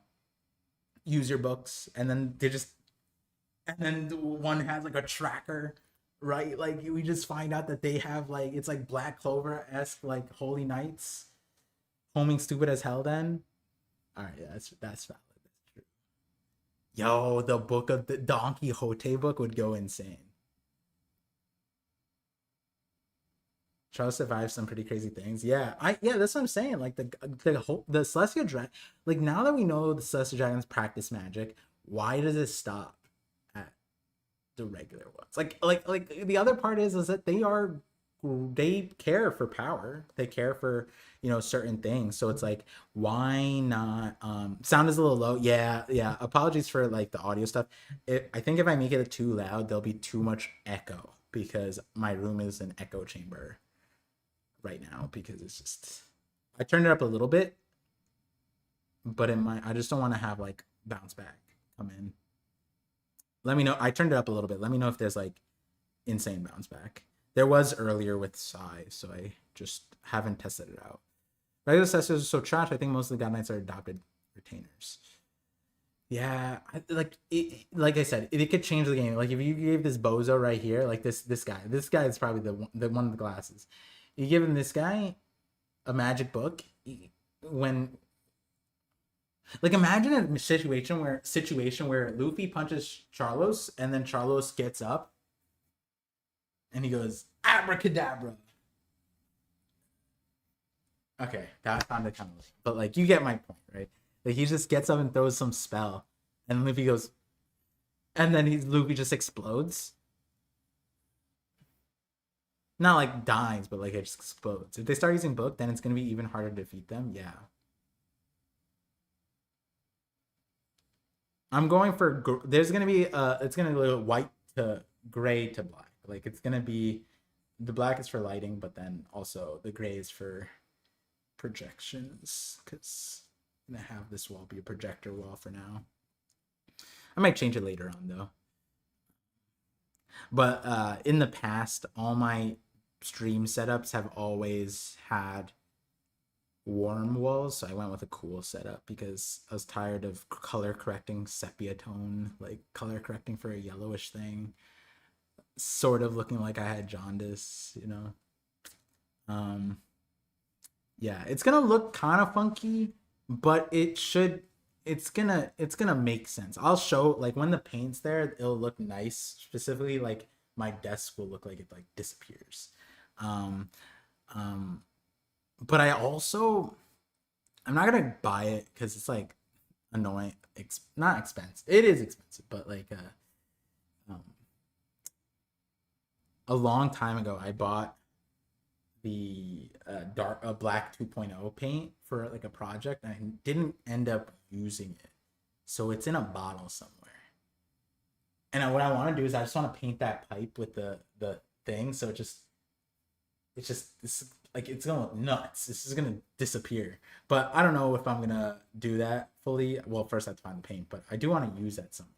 Use your books, and then and then one has like a tracker, right? Like we just find out that they have like it's like Black Clover-esque like holy knights, homing stupid as hell. Then, all right, yeah, that's valid. That's true. Yo, the book of the Don Quixote book would go insane. Charles survived some pretty crazy things. Yeah, that's what I'm saying. Like the Celestial Dragon. Like now that we know the Celestial Dragons practice magic, why does it stop at the regular ones? Like the other part is that they care for power. They care for certain things. So it's like, why not? Sound is a little low. Yeah. Apologies for like the audio stuff. I think if I make it too loud, there'll be too much echo because my room is an echo chamber right now because it's just I turned it up a little bit. but it might. I just don't want to have like bounce back come in. Let me know. I turned it up a little bit. Let me know if there's like insane bounce back. There was earlier with Psy, so I just haven't tested it out. Regular assessors are so trash. I think most of the God Knights are adopted retainers. Yeah, like I said, it could change the game. Like if you gave this bozo right here, like this guy is probably the one of the glasses. You give him this guy a magic book when like imagine a situation where Luffy punches Charlos and then Charlos gets up and he goes abracadabra. Okay, that sounded kind of lame, but like you get my point, right? Like he just gets up and throws some spell, and Luffy goes, and then Luffy just explodes. Not like dies, but like it just explodes. If they start using book, then it's gonna be even harder to defeat them. Yeah. I'm going for there's gonna be it's gonna go white to gray to black. Like it's gonna be the black is for lighting, but then also the gray is for projections because I'm gonna have this wall be a projector wall for now. I might change it later on though. But in the past, all my stream setups have always had warm walls, so I went with a cool setup because I was tired of color correcting sepia tone, like color correcting for a yellowish thing, sort of looking like I had jaundice, you know. Yeah, it's gonna look kind of funky, but it's gonna make sense. I'll show like when the paint's there, it'll look nice. Specifically, like my desk will look like it like disappears. Um, um, but I'm not gonna buy it because it's like annoying. Not expensive. It is expensive, but like um, a long time ago, I bought the black 2.0 paint for like a project, and I didn't end up using it, so it's in a bottle somewhere. And what I want to do is I just want to paint that pipe with the thing, so it's just this like it's gonna look nuts. This is gonna disappear. But I don't know if I'm gonna do that fully. Well, first I have to find the paint, but I do want to use that somewhere.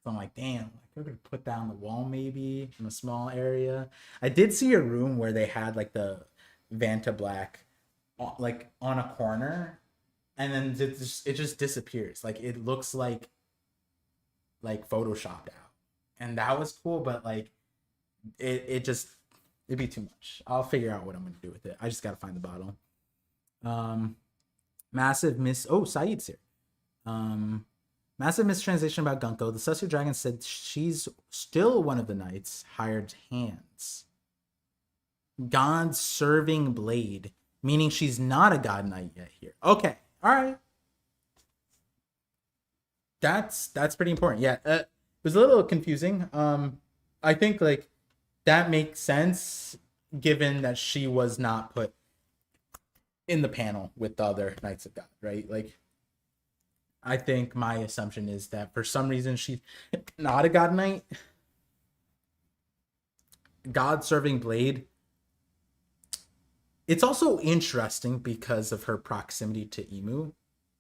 So I'm like, damn, like we're gonna put that on the wall maybe in a small area. I did see a room where they had like the Vanta Black like on a corner, and then it just disappears. Like it looks like photoshopped out, and that was cool. But like it just it'd be too much. I'll figure out what I'm gonna do with it. I just gotta find the bottle. Massive miss. Oh, Saeed's here. Massive mistranslation about Gunko. The Celestial Dragon said she's still one of the knights hired hands. God serving blade, meaning she's not a god knight yet here. Okay, all right. That's pretty important. Yeah, it was a little confusing. I think like that makes sense given that she was not put in the panel with the other Knights of God, right? Like, I think my assumption is that for some reason she's not a God Knight. God serving blade. It's also interesting because of her proximity to Emu.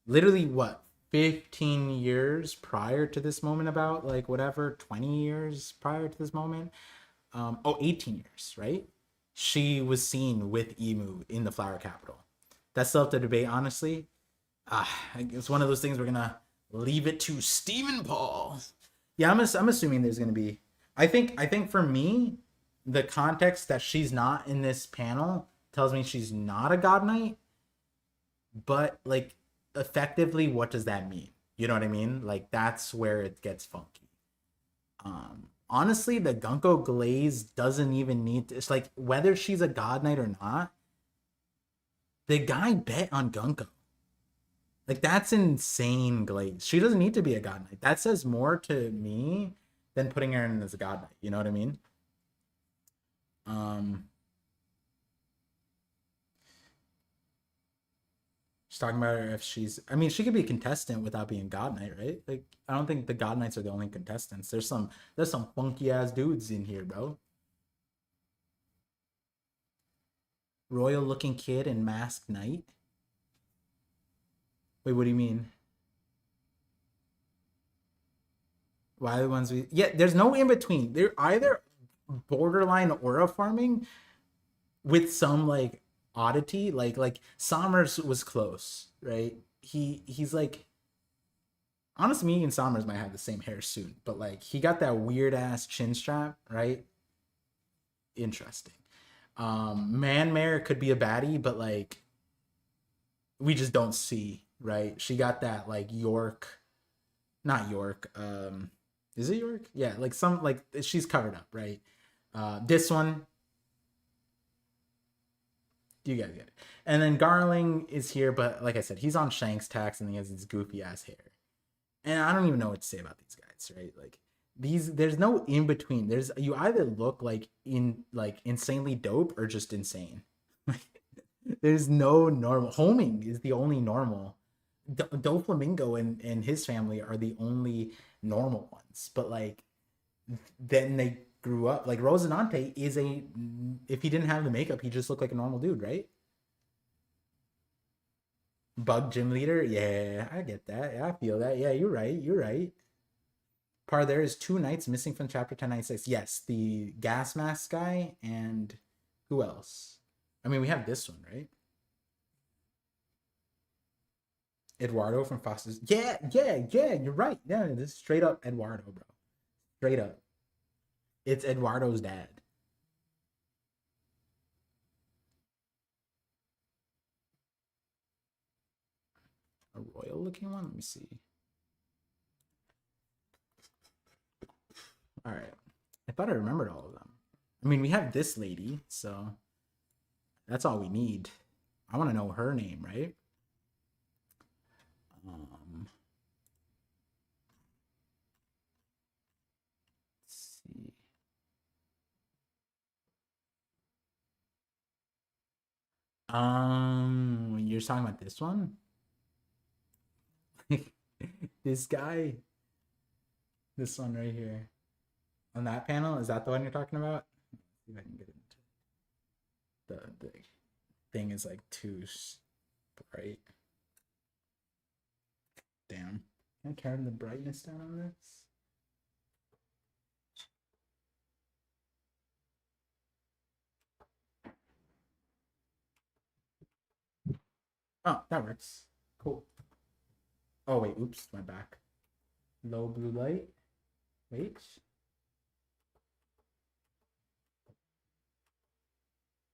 Literally, what, 15 years prior to this moment, about like whatever, 20 years prior to this moment. 18 years, right? She was seen with Emu in the Flower Capital. That's still up to debate, honestly. It's one of those things we're gonna leave it to Stephen Paul. Yeah, I'm assuming there's gonna be. I think for me, the context that she's not in this panel tells me she's not a God Knight. But like, effectively, what does that mean? You know what I mean? Like that's where it gets funky. Honestly, the Gunko glaze doesn't even need to, it's like whether she's a God Knight or not. The guy bet on Gunko. Like that's insane glaze. She doesn't need to be a God Knight. That says more to me than putting her in as a God Knight. You know what I mean? She's talking about her if she's. I mean, she could be a contestant without being God Knight, right? Like, I don't think the God Knights are the only contestants. There's some funky ass dudes in here, bro. Royal looking kid and masked knight. Wait, what do you mean? Why the ones we? Yeah, there's no in between. They're either borderline aura farming with some like oddity, like Sommers was close, right? He's like, honestly, me and Sommers might have the same hair suit, but like he got that weird ass chin strap, right? Interesting. Man Mare could be a baddie, but like we just don't see, right? She got that like York, not York. Is it York? Yeah, like some like she's covered up, right? This one, you guys get it. And then Garling is here, but like I said, he's on Shanks tax and he has this goofy ass hair. And I don't even know what to say about these guys, right? Like these, there's no in between. There's you either look like insanely dope or just insane. There's no normal. Homing is the only normal. Doflamingo and his family are the only normal ones. But like then they grew up. Like Rosinante is a, if he didn't have the makeup, he just looked like a normal dude, right? Bug gym leader, yeah, I get that. Yeah, I feel that. Yeah, you're right. You're right. There is two knights missing from chapter 1096. Yes, the gas mask guy and who else? I mean, we have this one, right? Eduardo from Foster's. Yeah, yeah, yeah, you're right. Yeah, this is straight up Eduardo, bro. Straight up. It's Eduardo's dad. A royal looking one? Let me see. All right. I thought I remembered all of them. I mean, we have this lady, so that's all we need. I want to know her name, right? Let's see. You're talking about this one? This guy, this one right here on that panel, is that the one you're talking about? Let's see if I can get into the thing is like too bright. Damn, can I turn the brightness down on this? Oh, that works. Cool. Oh wait, oops, my back. Low blue light. Wait.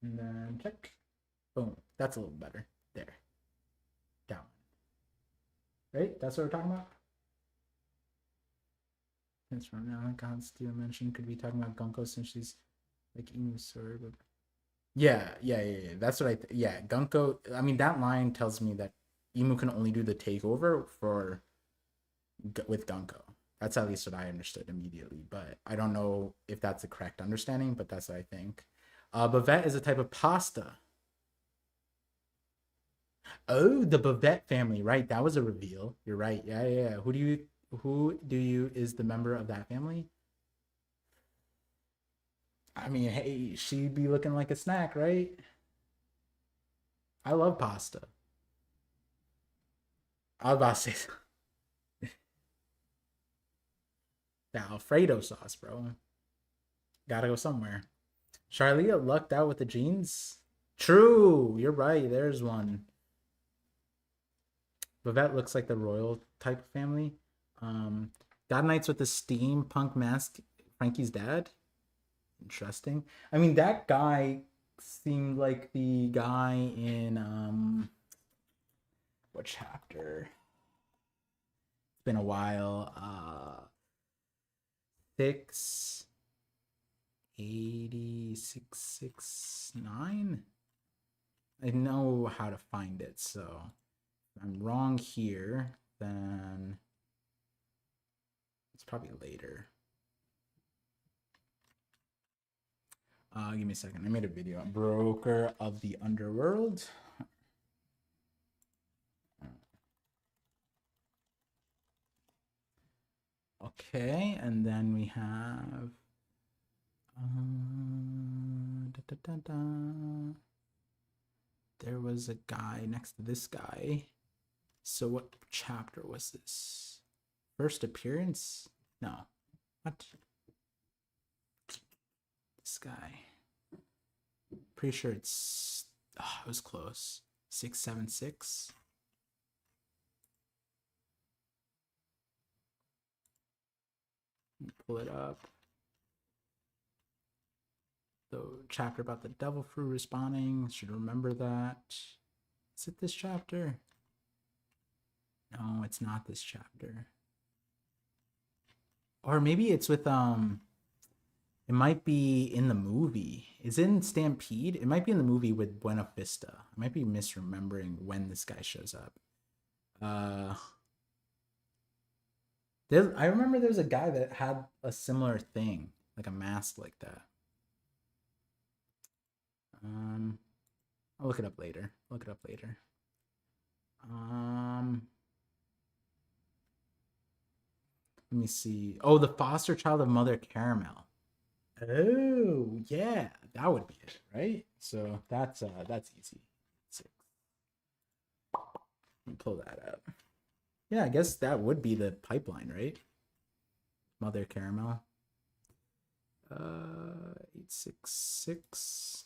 And then check. Boom. That's a little better. There. Down. Right? That's what we're talking about? Since from now, God Steel mentioned could be talking about Gunko since she's like Emu Sword. But... yeah. That's what yeah, Gunko. I mean, that line tells me that Emu can only do the takeover for with Gunko. That's at least what I understood immediately, but I don't know if that's the correct understanding, but that's what I think. Bavette is a type of pasta. Oh, the Bavette family, right? That was a reveal. You're right. Yeah. Who do you is the member of that family? I mean, hey, she'd be looking like a snack, right? I love pasta. I was about to say the Alfredo sauce, bro. Gotta go somewhere. Charlia lucked out with the jeans. True, you're right. There's one. Bavette looks like the royal type of family. God Knights with the steampunk mask. Frankie's dad. Interesting. I mean, that guy seemed like the guy in what chapter? It's been a while. 68669. I know how to find it, so if I'm wrong here, then it's probably later. Give me a second. I made a video. Broker of the Underworld. Okay, and then we have there was a guy next to this guy. So what chapter was this? First appearance? No. What? This guy. Pretty sure it's... Oh, it was close. 676. Pull it up. The chapter about the devil fruit respawning. Should remember that. Is it this chapter? No, it's not this chapter. Or maybe it's with it might be in the movie. Is it in Stampede? It might be in the movie with Buena Vista. I might be misremembering when this guy shows up. I remember there was a guy that had a similar thing, like a mask like that. I'll look it up later. Let me see. Oh, the foster child of Mother Caramel. Oh, yeah, that would be it, right? So that's easy. 6. Let me pull that up. Yeah, I guess that would be the pipeline, right? Mother Caramel. 866.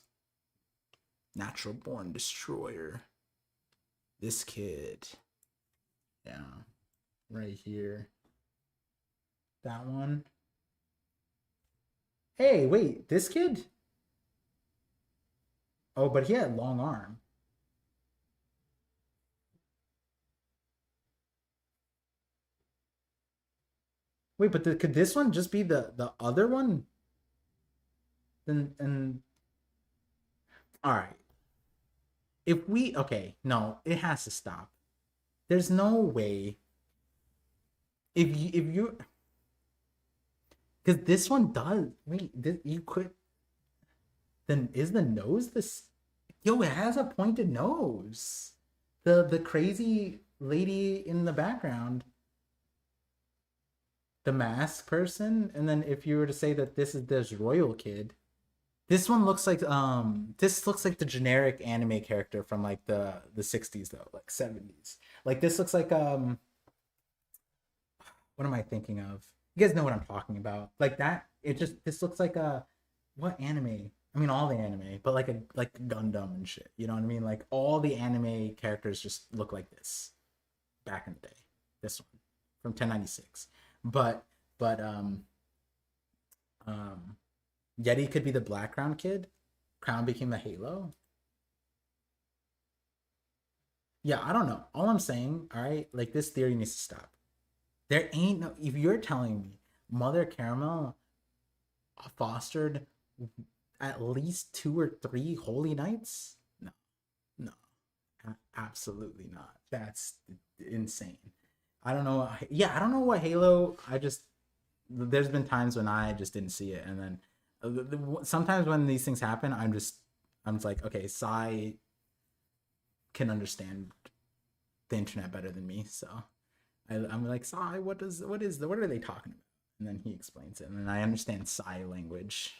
Natural Born Destroyer. This kid. Yeah. Right here. That one. Hey, wait, this kid? Oh, but he had long arm. Wait, but could this one just be the other one? Then all right. If we no, it has to stop. There's no way. If you because this one does. Wait, you could. Then is the nose this? Yo, it has a pointed nose. The crazy lady in the background. The mask person, and then if you were to say that this is this royal kid, this one looks like this looks like the generic anime character from like the 60s though, like 70s. Like this looks like what am I thinking of? You guys know what I'm talking about. Like that, this looks like a what anime? I mean all the anime, but like Gundam and shit. You know what I mean? Like all the anime characters just look like this back in the day. This one from 1096. But Yeti could be the Black Crown kid. Crown became the Halo. Yeah, I don't know. All I'm saying, all right, like this theory needs to stop. There ain't no. If you're telling me Mother Caramel fostered at least 2 or 3 holy knights, no, absolutely not. That's insane. I don't know. Yeah, I don't know what Halo. There's been times when I just didn't see it, and then sometimes when these things happen, I'm just like, okay, Sai can understand the internet better than me, so I'm like, Sai, what are they talking about? And then he explains it, and then I understand Sai language.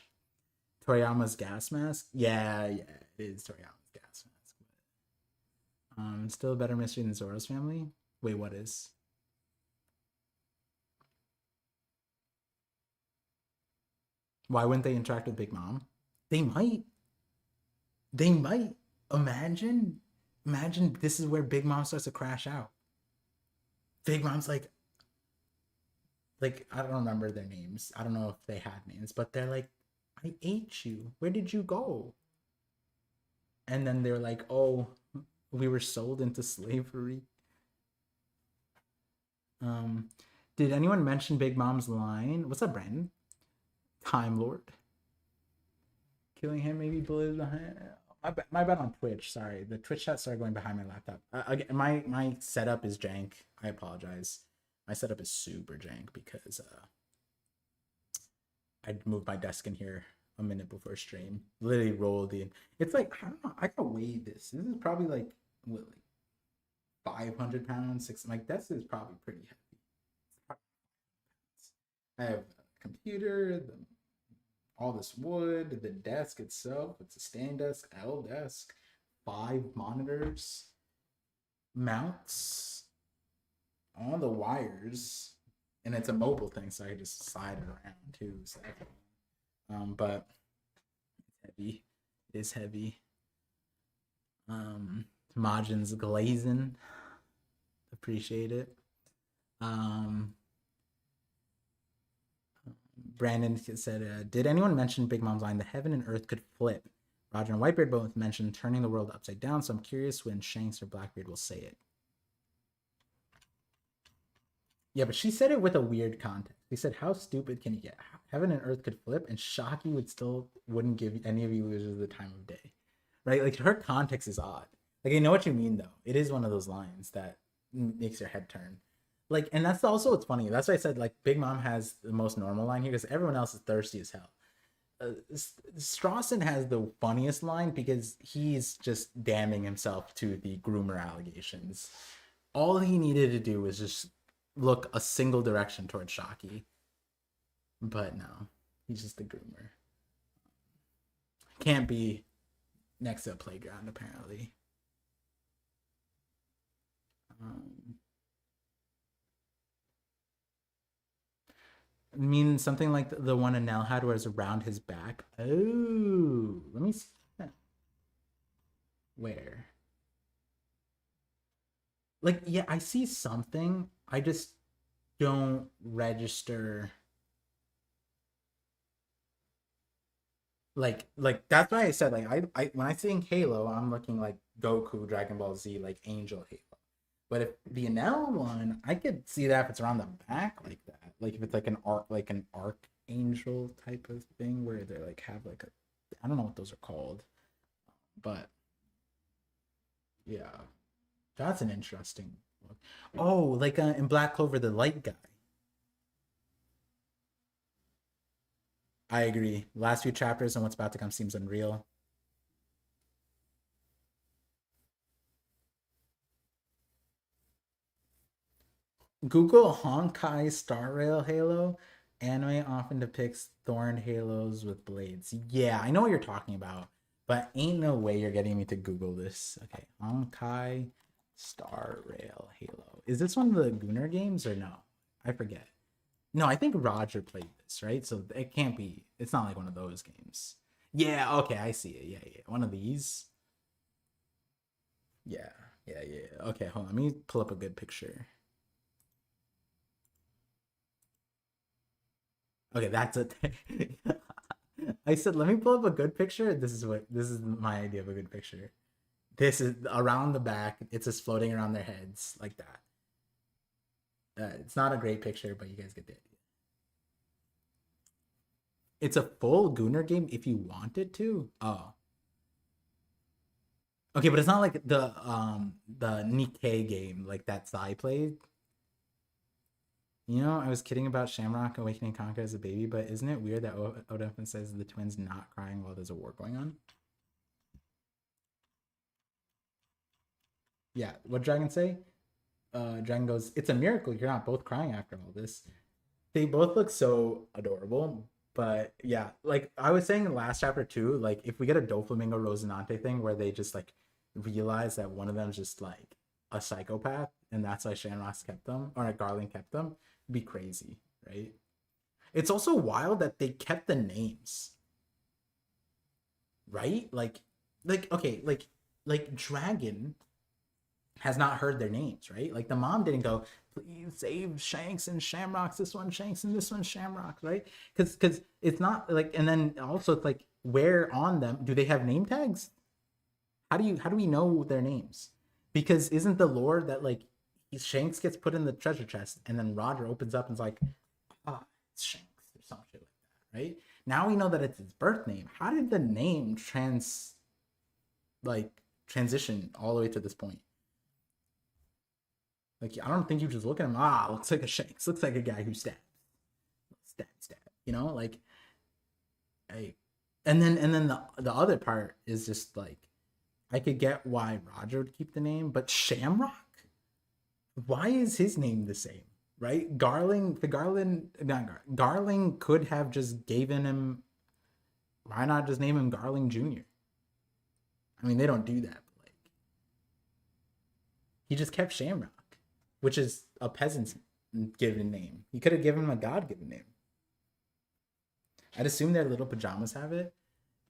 Toriyama's gas mask, yeah, it is Toriyama's gas mask. But, still a better mystery than Zoro's family. Wait, what is? Why wouldn't they interact with Big Mom? They might. They might. Imagine this is where Big Mom starts to crash out. Big Mom's like I don't remember their names. I don't know if they had names, but they're like, I ate you. Where did you go? And then they're like, oh, we were sold into slavery. Did anyone mention Big Mom's line? What's up, Brandon? Time Lord. Killing him, maybe bullet behind. My bad on Twitch. Sorry, the Twitch chat started going behind my laptop. Again, my setup is jank. I apologize. My setup is super jank because I moved my desk in here a minute before stream. Literally rolled in. It's like I don't know. I gotta weigh this. This is probably like what, like 500 pounds. Like this is probably pretty heavy. I have a computer, all this wood, the desk itself. It's a stand desk, L desk, 5 monitors, mounts. all the wires, and it's a mobile thing, so I can just slide it around too. So, but it's heavy. It is heavy. Majin's glazing. Appreciate it. Brandon said, did anyone mention Big Mom's line, the heaven and earth could flip? Roger and Whitebeard both mentioned turning the world upside down, so I'm curious when Shanks or Blackbeard will say it. Yeah, but she said it with a weird context. She said, how stupid can you get? Heaven and earth could flip, and Shocky wouldn't give any of you losers the time of day. Right? Like, her context is odd. Like, I know what you mean, though. It is one of those lines that makes your head turn. Like, and that's also what's funny. That's why I said, like, Big Mom has the most normal line here, because everyone else is thirsty as hell. Strawson has the funniest line because he's just damning himself to the groomer allegations. All he needed to do was just look a single direction towards Shocky. But no, he's just the groomer. Can't be next to a playground, apparently. I mean, something like the one Anel had where it's around his back. Oh, let me see. Where? Like, yeah, I see something. I just don't register. Like that's why I said, like, I when I think Halo, I'm looking like Goku, Dragon Ball Z, like Angel Halo. But if the Enel one, I could see that if it's around the back like that. Like if it's like an archangel type of thing where they like have like a, I don't know what those are called. But yeah. That's an interesting look. Oh, like in Black Clover, the light guy. I agree. Last few chapters and what's about to come seems unreal. Google Honkai Star Rail Halo. Anime often depicts thorned halos with blades. Yeah, I know what you're talking about, but ain't no way you're getting me to Google this. Okay, Honkai Star Rail Halo. Is this one of the Gunnar games or no? I forget. No, I think Roger played this, right? So it can't be. It's not like one of those games. Yeah, okay, I see it. Yeah. One of these. Yeah. Okay, hold on. Let me pull up a good picture. Okay, that's it. I said, let me pull up a good picture. This is my idea of a good picture. This is around the back. It's just floating around their heads like that. It's not a great picture, but you guys get the idea. It's a full Gunnar game if you wanted to. Oh. Okay, but it's not like the Nikkei game like that Sai played. You know, I was kidding about Shamrock awakening Conker as a baby, but isn't it weird that Odin says the twins not crying while there's a war going on? Yeah, what Dragon say? Dragon goes, it's a miracle you're not both crying after all this. They both look so adorable, but yeah, like I was saying in last chapter too, like if we get a Doflamingo Rosinante thing where they just like realize that one of them's just like a psychopath and that's why Shamrock's kept them, or like Garland kept them, it'd be crazy, right? It's also wild that they kept the names, right? Like okay, like Dragon has not heard their names, right? Like the mom didn't go, please save Shanks and Shamrocks, this one Shanks and this one Shamrocks, right? Because it's not like, and then also it's like, where on them do they have name tags? How do we know their names? Because isn't the lore that like Shanks gets put in the treasure chest and then Roger opens up and's like, it's Shanks or some shit like that, right? Now we know that it's his birth name. How did the name transition all the way to this point? Like, I don't think you just look at him, looks like a Shanks, looks like a guy who stab. You know, like, hey, and then the other part is just like, I could get why Roger would keep the name, but Shamrock, why is his name the same, right? Garling could have just given him. Why not just name him Garling Jr.? I mean, they don't do that, but like, he just kept Shamrock, which is a peasant's given name. He could have given him a God-given name. I'd assume their little pajamas have it.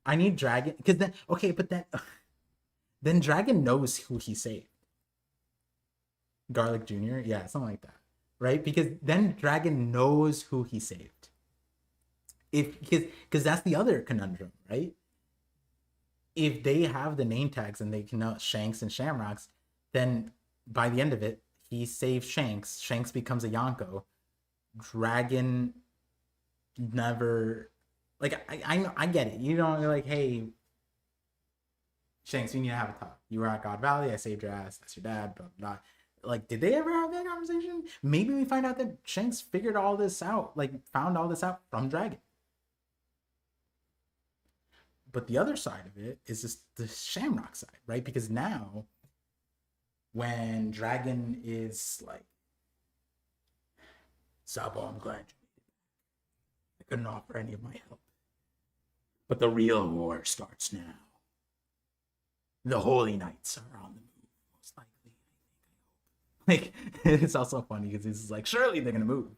I need Dragon because then okay, but then Dragon knows who he saved. Garlic Jr. Yeah, something like that, right? Because then Dragon knows who he saved. If because that's the other conundrum, right? If they have the name tags and they can know Shanks and Shamrocks, then by the end of it, he saves Shanks. Shanks becomes a Yonko. Dragon never like I get it. You don't, you're like, hey, Shanks, we need to have a talk. You were at God Valley. I saved your ass. That's your dad. Blah, blah. Like, did they ever have that conversation? Maybe we find out that Shanks figured all this out, like found all this out from Dragon. But the other side of it is just the Shamrock side, right? Because now, when Dragon is like, Sabo, I'm glad you made it. I couldn't offer any of my help. But the real war starts now. The Holy Knights are on the move, most likely. Like, it's also funny because he's like, surely they're gonna move.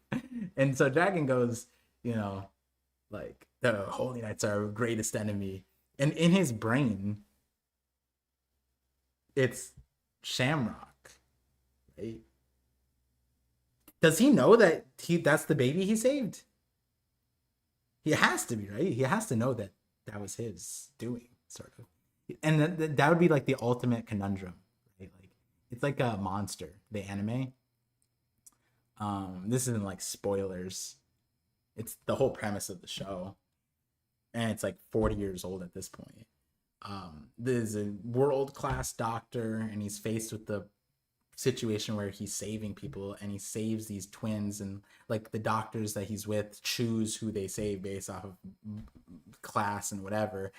And so Dragon goes, you know, like, the Holy Knights are our greatest enemy. And in his brain, it's Shamrock, right? Does he know that that's the baby he saved? He has to be, right? He has to know that that was his doing, sort of. And that would be like the ultimate conundrum, right? Like, it's like a Monster, the anime. This isn't like spoilers. It's the whole premise of the show. And it's like 40 years old at this point. There's a world-class doctor, and he's faced with the situation where he's saving people, and he saves these twins, and like the doctors that he's with choose who they save based off of class and whatever.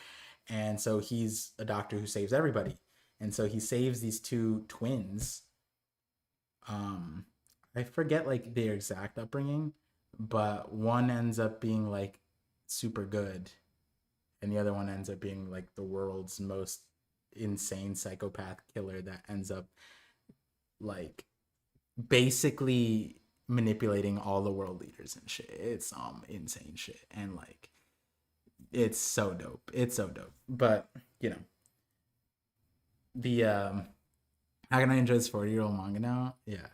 And so he's a doctor who saves everybody. And so he saves these two twins. I forget like their exact upbringing, but one ends up being like super good, and the other one ends up being like the world's most insane psychopath killer that ends up like basically manipulating all the world leaders and shit. It's insane shit, and like it's so dope. It's so dope. But you know, the how can I enjoy this 40-year-old manga now? Yeah.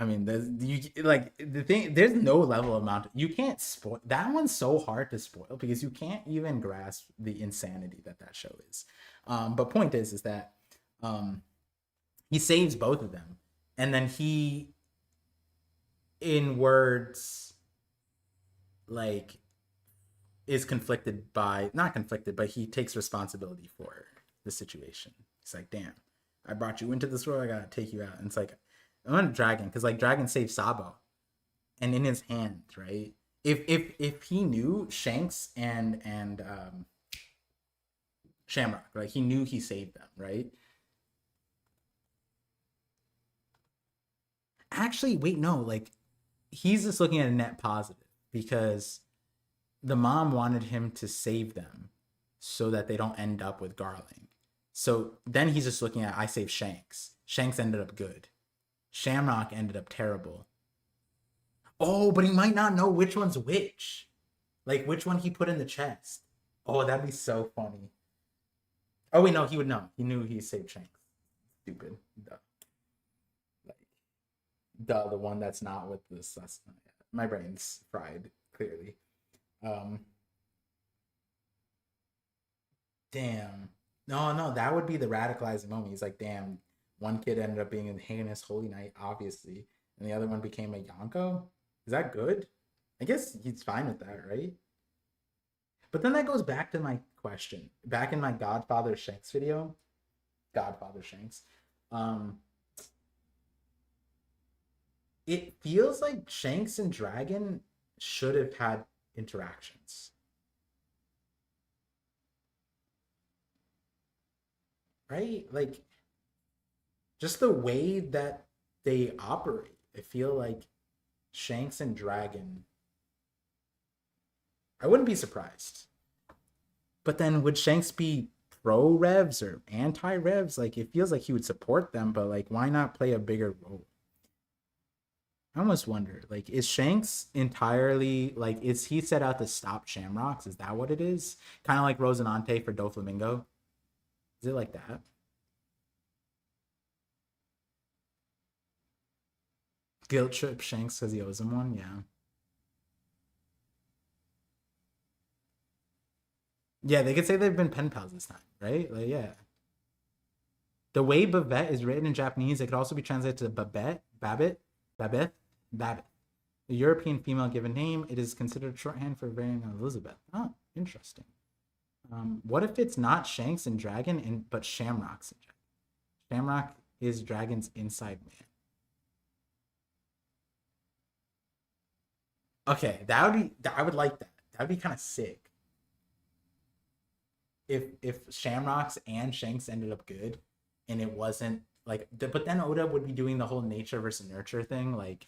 I mean, there's the thing. There's no level amount. You can't spoil that one's so hard to spoil because you can't even grasp the insanity that show is. But point is that he saves both of them, and then he, in words, like, is conflicted by not conflicted, but he takes responsibility for the situation. He's like, damn, I brought you into this world. I gotta take you out. And it's like, I want Dragon, because like Dragon saved Sabo, and in his hands, right? If he knew Shanks and Shamrock, like he knew he saved them, right? Actually, wait, no, like he's just looking at a net positive because the mom wanted him to save them so that they don't end up with Garling. So then he's just looking at, I saved Shanks. Shanks ended up good. Shamrock ended up terrible. Oh, but he might not know which one's which. Like which one he put in the chest. Oh, that'd be so funny. Oh, wait, no, he would know. He knew he saved Shanks. Stupid. Duh. Like, duh, the one that's not with this. That's not, my brain's fried, clearly. Damn. No, that would be the radicalizing moment. He's like, damn, one kid ended up being a heinous holy knight, obviously, and the other one became a Yonko. Is that good? I guess he's fine with that, right? But then that goes back to my question. Back in my Godfather Shanks video, Godfather Shanks, it feels like Shanks and Dragon should have had interactions. Right? Like, just the way that they operate. I feel like Shanks and Dragon, I wouldn't be surprised. But then would Shanks be pro Revs or anti Revs? Like, it feels like he would support them, but like, why not play a bigger role? I almost wonder, like, is Shanks entirely like, is he set out to stop Shamrocks? Is that what it is? Kind of like Rosinante for Doflamingo? Is it like that? Guilt trip Shanks because he owes him one? Yeah. Yeah, they could say they've been pen pals this time, right? Like, yeah. The way Babette is written in Japanese, it could also be translated to Babette, Babbitt, Babette, Babbitt. A European female given name, it is considered shorthand for varying Elizabeth. Oh, interesting. What if it's not Shanks and Dragon, and but Shamrock's and Dragon? Shamrock is Dragon's inside man. Okay, that would be. I would like that. That would be kind of sick. If Shamrocks and Shanks ended up good, and it wasn't like, but then Oda would be doing the whole nature versus nurture thing, like,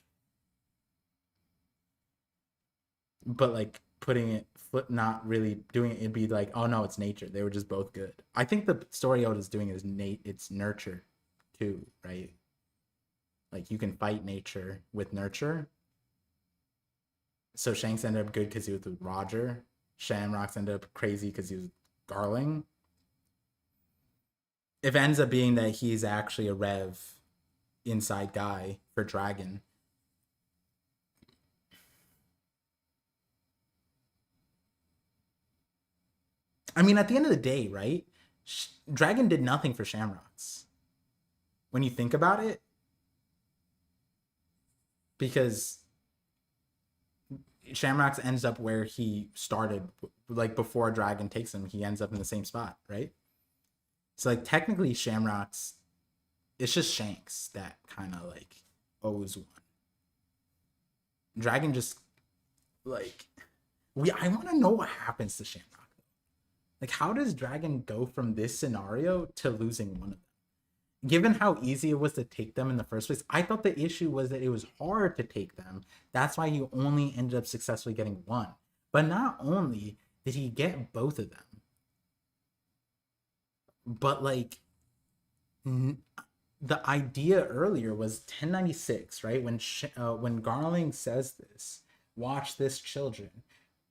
but like putting it foot not really doing it, it'd be like, oh no, it's nature. They were just both good. I think the story Oda's doing is it's nurture too, right? Like you can fight nature with nurture. So Shanks ended up good because he was with Roger. Shamrocks ended up crazy because he was Garling. If it ends up being that he's actually a Rev inside guy for Dragon. I mean, at the end of the day, right? Dragon did nothing for Shamrocks. When you think about it, because Shamrocks ends up where he started, like before Dragon takes him, he ends up in the same spot, right? So like technically Shamrocks, it's just Shanks that kind of like owes one. Dragon just like I want to know what happens to Shamrock. Like how does Dragon go from this scenario to losing one of them? Given how easy it was to take them in the first place, I thought the issue was that it was hard to take them. That's why he only ended up successfully getting one. But not only did he get both of them, but like the idea earlier was 1096, right? When Garling says this, watch this, children.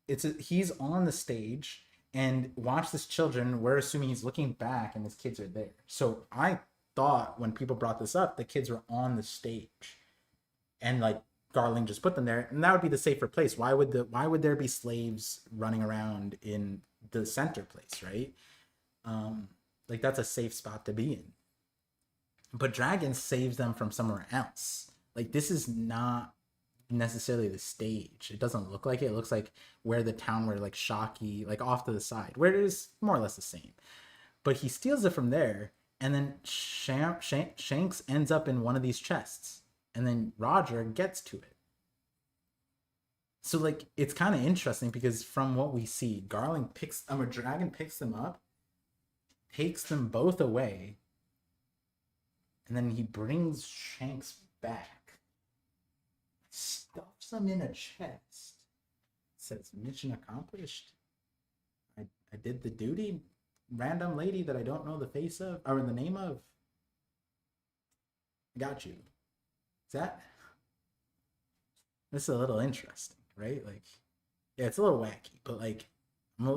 He's on the stage and watch this, children. We're assuming he's looking back and his kids are there. So I thought when people brought this up, the kids were on the stage, and like Garling just put them there, and that would be the safer place. Why would there be slaves running around in the center place, right? Like that's a safe spot to be in. But Dragon saves them from somewhere else. Like this is not necessarily the stage. It doesn't look like it. It looks like where the town where like Shocky, like off to the side, where it is more or less the same. But he steals it from there, and then Shanks ends up in one of these chests, and then Roger gets to it. So like it's kind of interesting because from what we see, Dragon picks them up, takes them both away, and then he brings Shanks back, stuffs them in a chest, says mission accomplished. I did the duty. Random lady that I don't know the face of or the name of. I got you. Is that? This is a little interesting, right? Like, yeah, it's a little wacky, but like,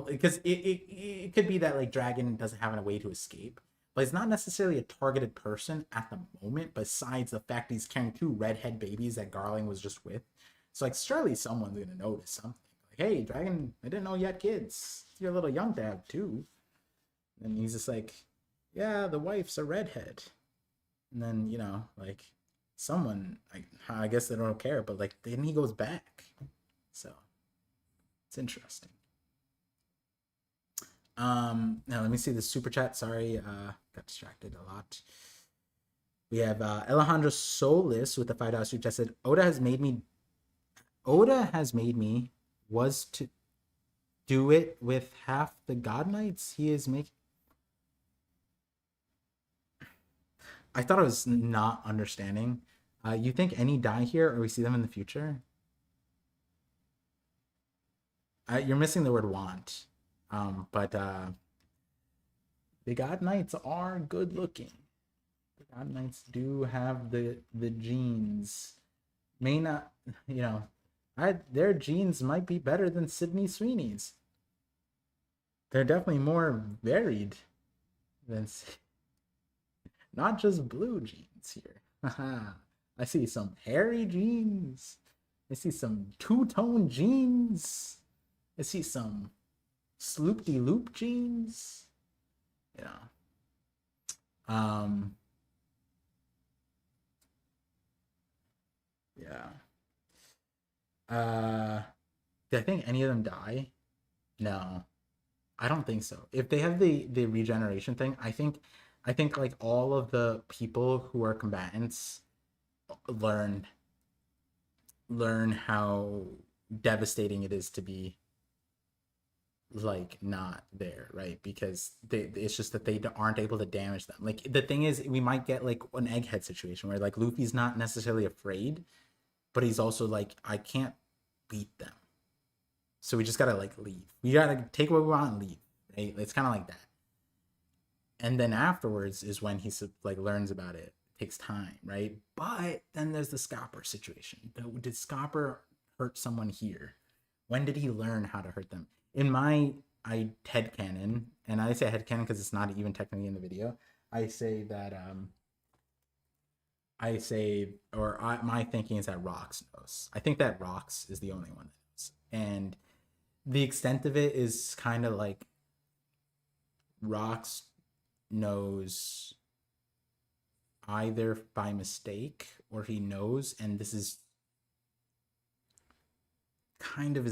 because it could be that like Dragon doesn't have a way to escape, but he's not necessarily a targeted person at the moment. Besides the fact he's carrying two redhead babies that Garling was just with, so like surely someone's gonna notice something. Like, hey, Dragon, I didn't know you had kids. You're a little young to have two. And he's just like, yeah, the wife's a redhead. And then, like someone, I guess they don't care, but like then he goes back. So it's interesting. Now let me see the super chat. Sorry, got distracted a lot. We have Alejandro Solis with the $5 super chat said, Oda has made me was to do it with half the God Knights he is making. I thought I was not understanding. You think any die here or we see them in the future? You're missing the word want. But the God Knights are good looking. The God Knights do have the genes. may not, you know, their genes might be better than Sydney Sweeney's. They're definitely more varied than not just blue genes here. I see some hairy genes. I see some two-tone genes. I see some sloop-de-loop genes. You know. Yeah. Do I think any of them die? No. I don't think so. If they have the regeneration thing, I think like all of the people who are combatants learn how devastating it is to be like not there, right? Because it's just that they aren't able to damage them. Like the thing is, we might get like an egghead situation where like Luffy's not necessarily afraid, but he's also like, I can't beat them, so we just gotta like leave. We gotta take what we want and leave, right? It's kind of like that. And then afterwards is when he like learns about it. It takes time, right? But then there's the Scopper situation. Did Scopper hurt someone here? When did he learn how to hurt them? In my headcanon, and I say headcanon because it's not even technically in the video, I say that my thinking is that Rox knows. I think that Rox is the only one that knows. And the extent of it is kind of like Rox knows either by mistake or he knows, and this is kind of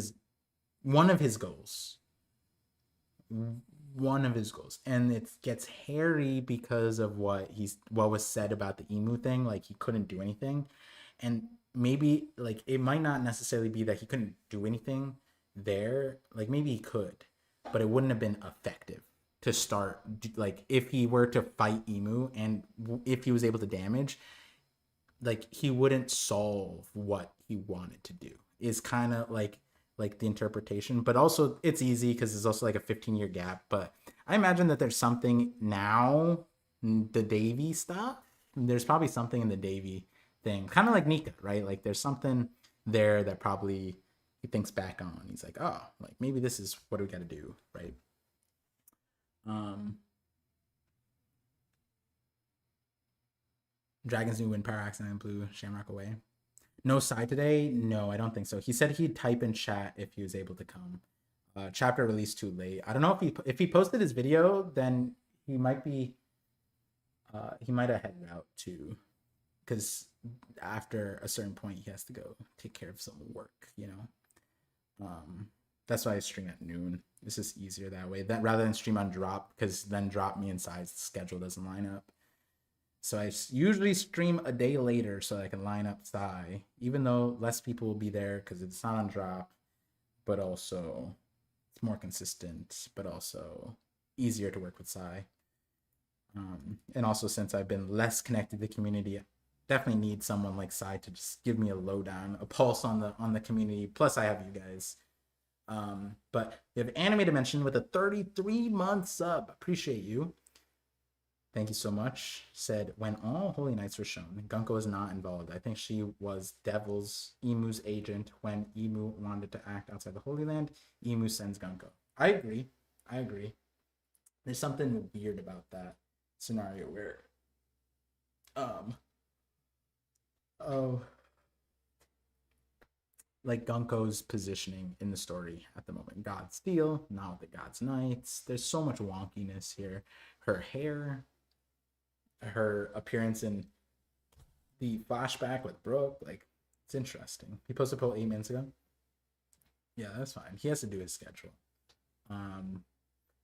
one of his goals, and it gets hairy because of what was said about the emu thing. Like he couldn't do anything, and maybe like it might not necessarily be that he couldn't do anything there. Like maybe he could, but it wouldn't have been effective to start. Like if he were to fight emu and if he was able to damage, like he wouldn't solve what he wanted to do, is kind of like the interpretation. But also it's easy because there's also like a 15-year gap. But I imagine that there's something now, the Davy stuff, there's probably something in the Davy thing, kind of like Nika, right? Like there's something there that probably he thinks back on. He's like, oh, like maybe this is what we got to do, right? Dragon's new wind power accident blew Shamrock away. No side today? No, I don't think so. He said he'd type in chat if he was able to come. Chapter released too late. I don't know if he posted his video, then he might be he might have headed out too, because after a certain point he has to go take care of some work, you know. That's why I stream at noon. It's just easier that way, that rather than stream on drop, because then drop me and Sai's schedule doesn't line up. So I usually stream a day later so I can line up Sai, even though less people will be there because it's not on drop, but also it's more consistent, but also easier to work with Sai. And also since I've been less connected to the community, I definitely need someone like Sai to just give me a lowdown, a pulse on the community. Plus I have you guys. But we have Anime Dimension with a 33-month sub. Appreciate you. Thank you so much. Said, when all Holy Knights were shown, Gunko is not involved. I think she was Emu's agent. When Emu wanted to act outside the Holy Land, Emu sends Gunko. I agree. There's something weird about that scenario where like Gunko's positioning in the story at the moment. God's Steel, now the God's Knights. There's so much wonkiness here. Her hair, her appearance in the flashback with Brooke, like it's interesting. He posted a poll 8 minutes ago. Yeah, that's fine. He has to do his schedule.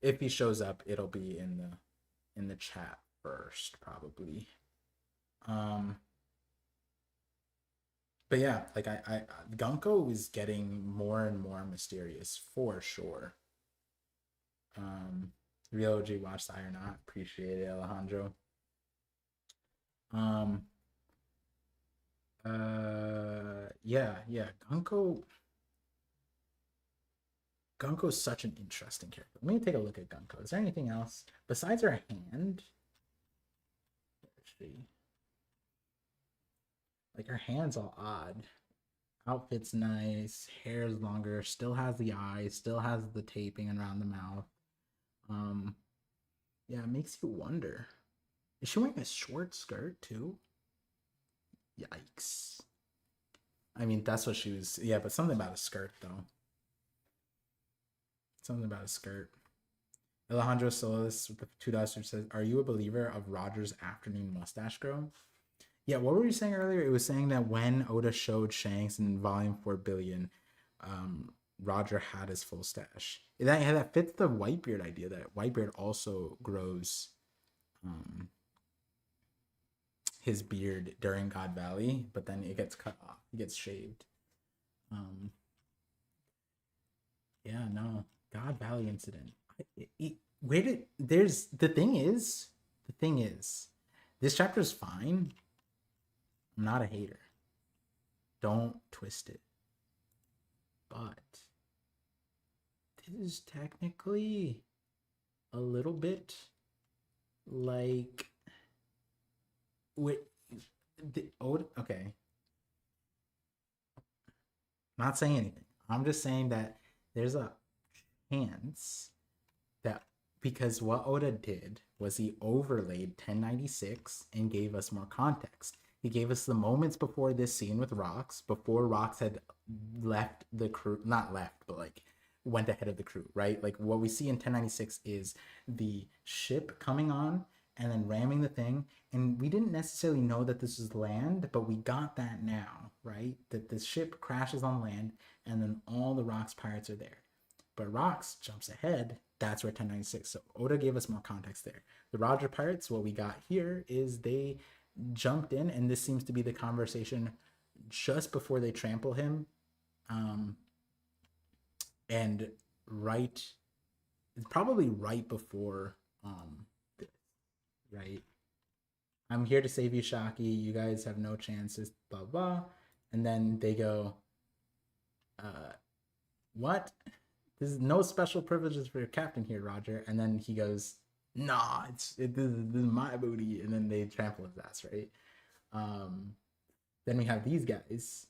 If he shows up, it'll be in the chat first, probably. But yeah, like I Gunko is getting more and more mysterious for sure. Real OG watched I or not. Appreciate it, Alejandro. Yeah. Gunko's such an interesting character. Let me take a look at Gunko. Is there anything else besides her hand? Like her hand's all odd. Outfit's nice, hair's longer, still has the eyes, still has the taping around the mouth. Um, yeah, it makes you wonder. Is she wearing a short skirt too? Yikes. I mean, that's what she was. Yeah, but something about a skirt though. Something about a skirt. Alejandro Solis with the $2 says, "Are you a believer of Roger's afternoon mustache grow?" Yeah, what were you saying earlier? It was saying that when Oda showed Shanks in Volume 4 billion, Roger had his full stash. That fits the Whitebeard idea that Whitebeard also grows his beard during God Valley, but then it gets cut off. It gets shaved. Yeah, no. God Valley incident. Where did there's the thing is, this chapter is fine. I'm not a hater. Don't twist it. But this is technically a little bit like with the old. Okay. Not saying anything. I'm just saying that there's a chance that because what Oda did was he overlaid 1096 and gave us more context. He gave us the moments before this scene with Rox, before Rox had left the crew, not left, but like went ahead of the crew, right? Like what we see in 1096 is the ship coming on and then ramming the thing. And we didn't necessarily know that this was land, but we got that now, right? That the ship crashes on land and then all the Rox pirates are there. But Rox jumps ahead. That's where 1096. So Oda gave us more context there. The Roger pirates, what we got here is they jumped in, and this seems to be the conversation just before they trample him. And probably right before this, right? I'm here to save you, Shaki. You guys have no chances, blah, blah. And then they go, what? There's no special privileges for your captain here, Roger. And then he goes, nah, this is my booty. And then they trample his ass, right? Then we have these guys.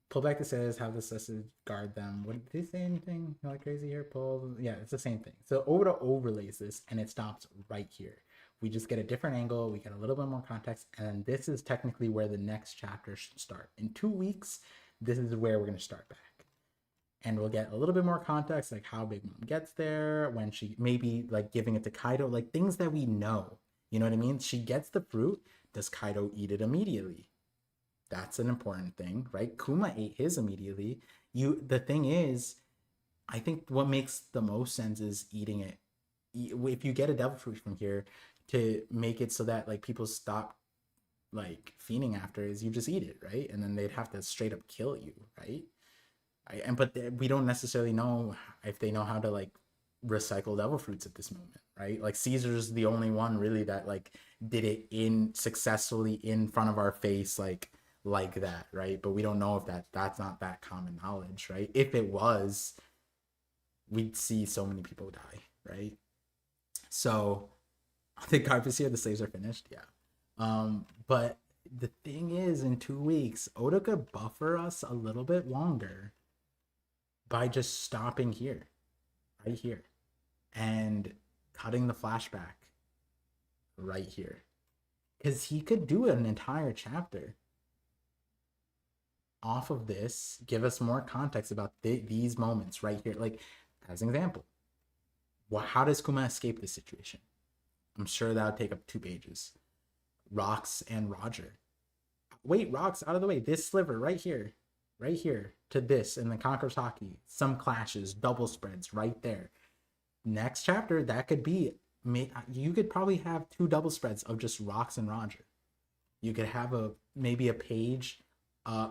Pull back the sails, have the sisters guard them. What did they say anything like crazy here? Pull, yeah, it's the same thing. So Oda overlays this and it stops right here. We just get a different angle, we get a little bit more context, and this is technically where the next chapter should start. In 2 weeks, this is where we're going to start back. And we'll get a little bit more context, like how Big Mom gets there, when she maybe like giving it to Kaido, like things that we know. You know what I mean? She gets the fruit. Does Kaido eat it immediately? That's an important thing, right? Kuma ate his immediately. The thing is, I think what makes the most sense is eating it. If you get a devil fruit from here, to make it so that like people stop like fiending after, is you just eat it, right? And then they'd have to straight up kill you, right? But we don't necessarily know if they know how to like recycle devil fruits at this moment, right? Like Caesar's the only one really that like did it successfully in front of our face, like that, right? But we don't know if that's not that common knowledge, right? If it was, we'd see so many people die, right? So the carpets here, the slaves are finished, yeah. But the thing is, in 2 weeks, Oda could buffer us a little bit longer by just stopping here, right here, and cutting the flashback right here. Because he could do an entire chapter off of this, give us more context about these moments right here. Like, as an example, how does Kuma escape this situation? I'm sure that would take up 2 pages. Rox and Roger. Wait, Rox, out of the way. This sliver right here to this and the Conqueror's Haki. Some clashes, double spreads right there. Next chapter, that could be, you could probably have 2 double spreads of just Rox and Roger. You could have maybe a page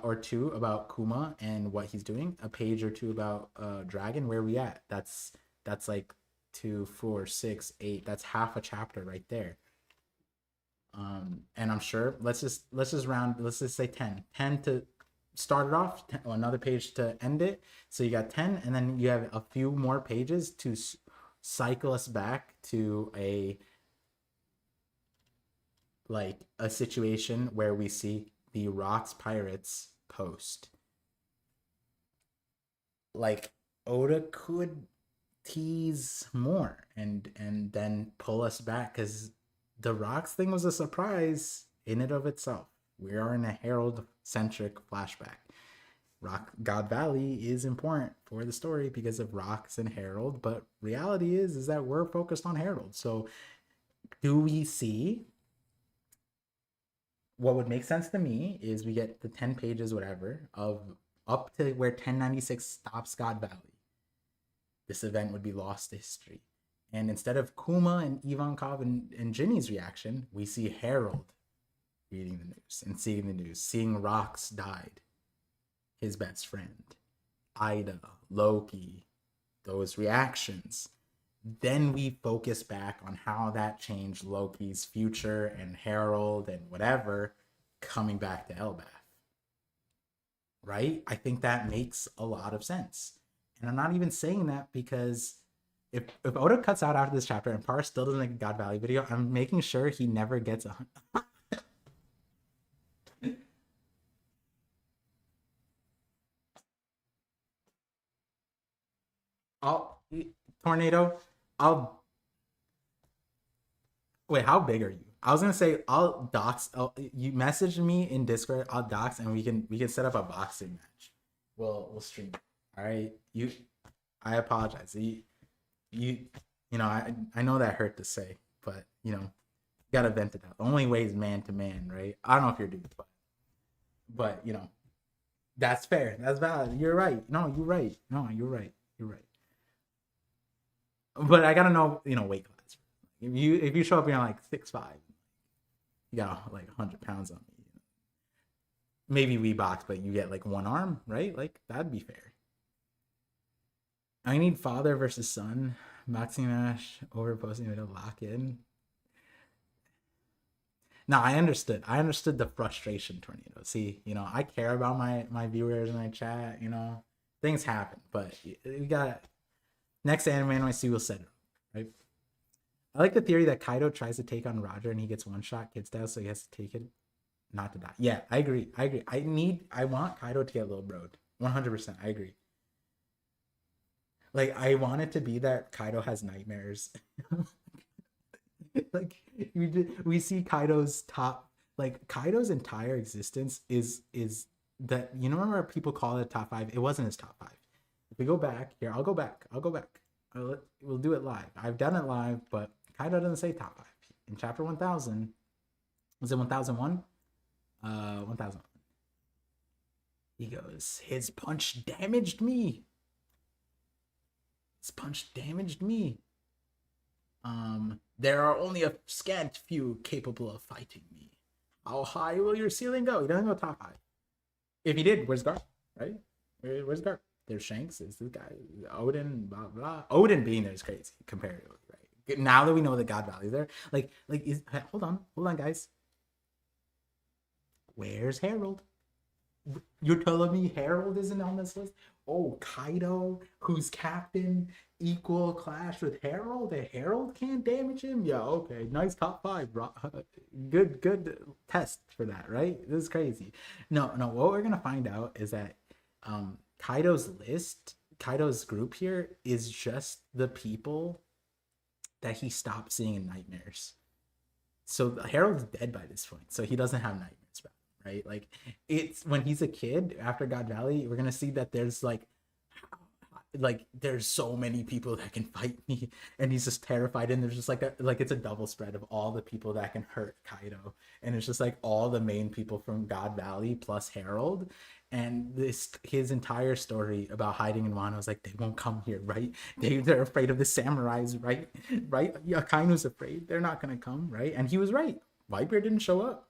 or 2 about Kuma and what he's doing. A page or 2 about Dragon. Where are we at? That's like 2, 4, 6, 8. That's half a chapter right there. And I'm sure let's just say 10 to start it off, another page to end it. So you got 10, and then you have a few more pages to cycle us back to a situation where we see the Rocks Pirates post, like Oda could tease more and then pull us back, because the Rocks thing was a surprise in and of itself. We are in a Herald centric flashback. Rock God Valley is important for the story because of Rocks and Herald, but reality is that we're focused on Herald. So do we see, what would make sense to me is we get the 10 pages whatever of up to where 1096 stops God Valley. This event would be lost to history. And instead of Kuma and Ivankov and Ginny's reaction, we see Harold reading the news and seeing the news, seeing Rocks died, his best friend, Ida, Loki, those reactions. Then we focus back on how that changed Loki's future and Harold and whatever coming back to Elbaf. Right? I think that makes a lot of sense. And I'm not even saying that because if Oda cuts out after this chapter and Par still doesn't make a God Valley video, I'm making sure he never gets a I'll Tornado. I'll wait. How big are you? I was gonna say I'll dox. You message me in Discord. I'll dox, and we can set up a boxing match. We'll stream. All right. I apologize. You know I know that hurt to say, but you know, you gotta vent it out. The only way is man to man, right? I don't know if you're dude, but you know, that's fair. That's valid. You're right. No, you're right. No, you're right. You're right. But I gotta know, you know, weight class. If you show up, you're like 6'5", you got like 100 pounds on me. Maybe we box, but you get like one arm, right? Like that'd be fair. I need father versus son. Boxing match over posting to lock in. No, I understood. I understood the frustration, Tornado. See, you know, I care about my viewers and my chat. You know, things happen, but we got next anime I see will set it up, right? I like the theory that Kaido tries to take on Roger and he gets one shot kid style, so he has to take it not to die. Yeah, I agree. I want Kaido to get little broed. 100%. I agree. Like, I want it to be that Kaido has nightmares. Like, we see Kaido's top, like Kaido's entire existence is that, you know, remember people call it top 5? It wasn't his top 5. If we go back here, I'll go back. We'll do it live. I've done it live, but Kaido doesn't say top 5. In chapter 1000, was it 1001? 1000. He goes, his punch damaged me. His punch damaged me. There are only a scant few capable of fighting me. How high will your ceiling go? He doesn't go top 5. If he did, where's Garp? Right? Where's Garp? There's Shanks. There's this guy. Odin, blah, blah. Odin being there is crazy comparatively, right? Now that we know that God Valley's there, hold on, guys. Where's Harold? You're telling me Harold isn't on this list? Oh, Kaido, who's captain, equal clash with Harold, and Harold can't damage him? Yeah, okay. Nice top 5. Good test for that, right? This is crazy. No, what we're gonna find out is that Kaido's group here is just the people that he stopped seeing in nightmares. So Harold's dead by this point, so he doesn't have nightmares, right? Like, it's when he's a kid after God Valley, we're gonna see that there's like there's so many people that can fight me, and he's just terrified, and there's just like it's a double spread of all the people that can hurt Kaido, and it's just like all the main people from God Valley plus Harold. And his entire story about hiding in Wano is like, they won't come here, right? They're afraid of the samurais, right? Yeah, Akainu's afraid they're not gonna come, right? And he was right. Whitebeard didn't show up,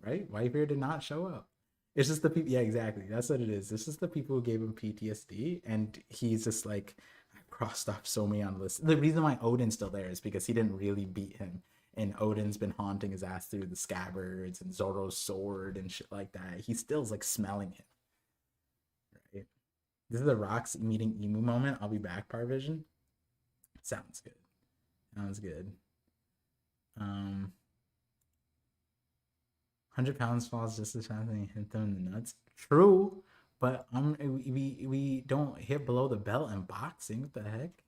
right? Whitebeard did not show up. It's just the people. Yeah, exactly. That's what it is. This is the people who gave him PTSD, and he's just like, I crossed off so many on the list. The reason why Odin's still there is because he didn't really beat him, and Odin's been haunting his ass through the scabbards and Zoro's sword and shit like that. He still's like smelling him. Right. This is the Rocks meeting Emu moment. I'll be back, ParVision. Sounds good. Sounds good. 100 pounds falls just as fast as you hit them in the nuts. True, but we don't hit below the belt in boxing. What the heck?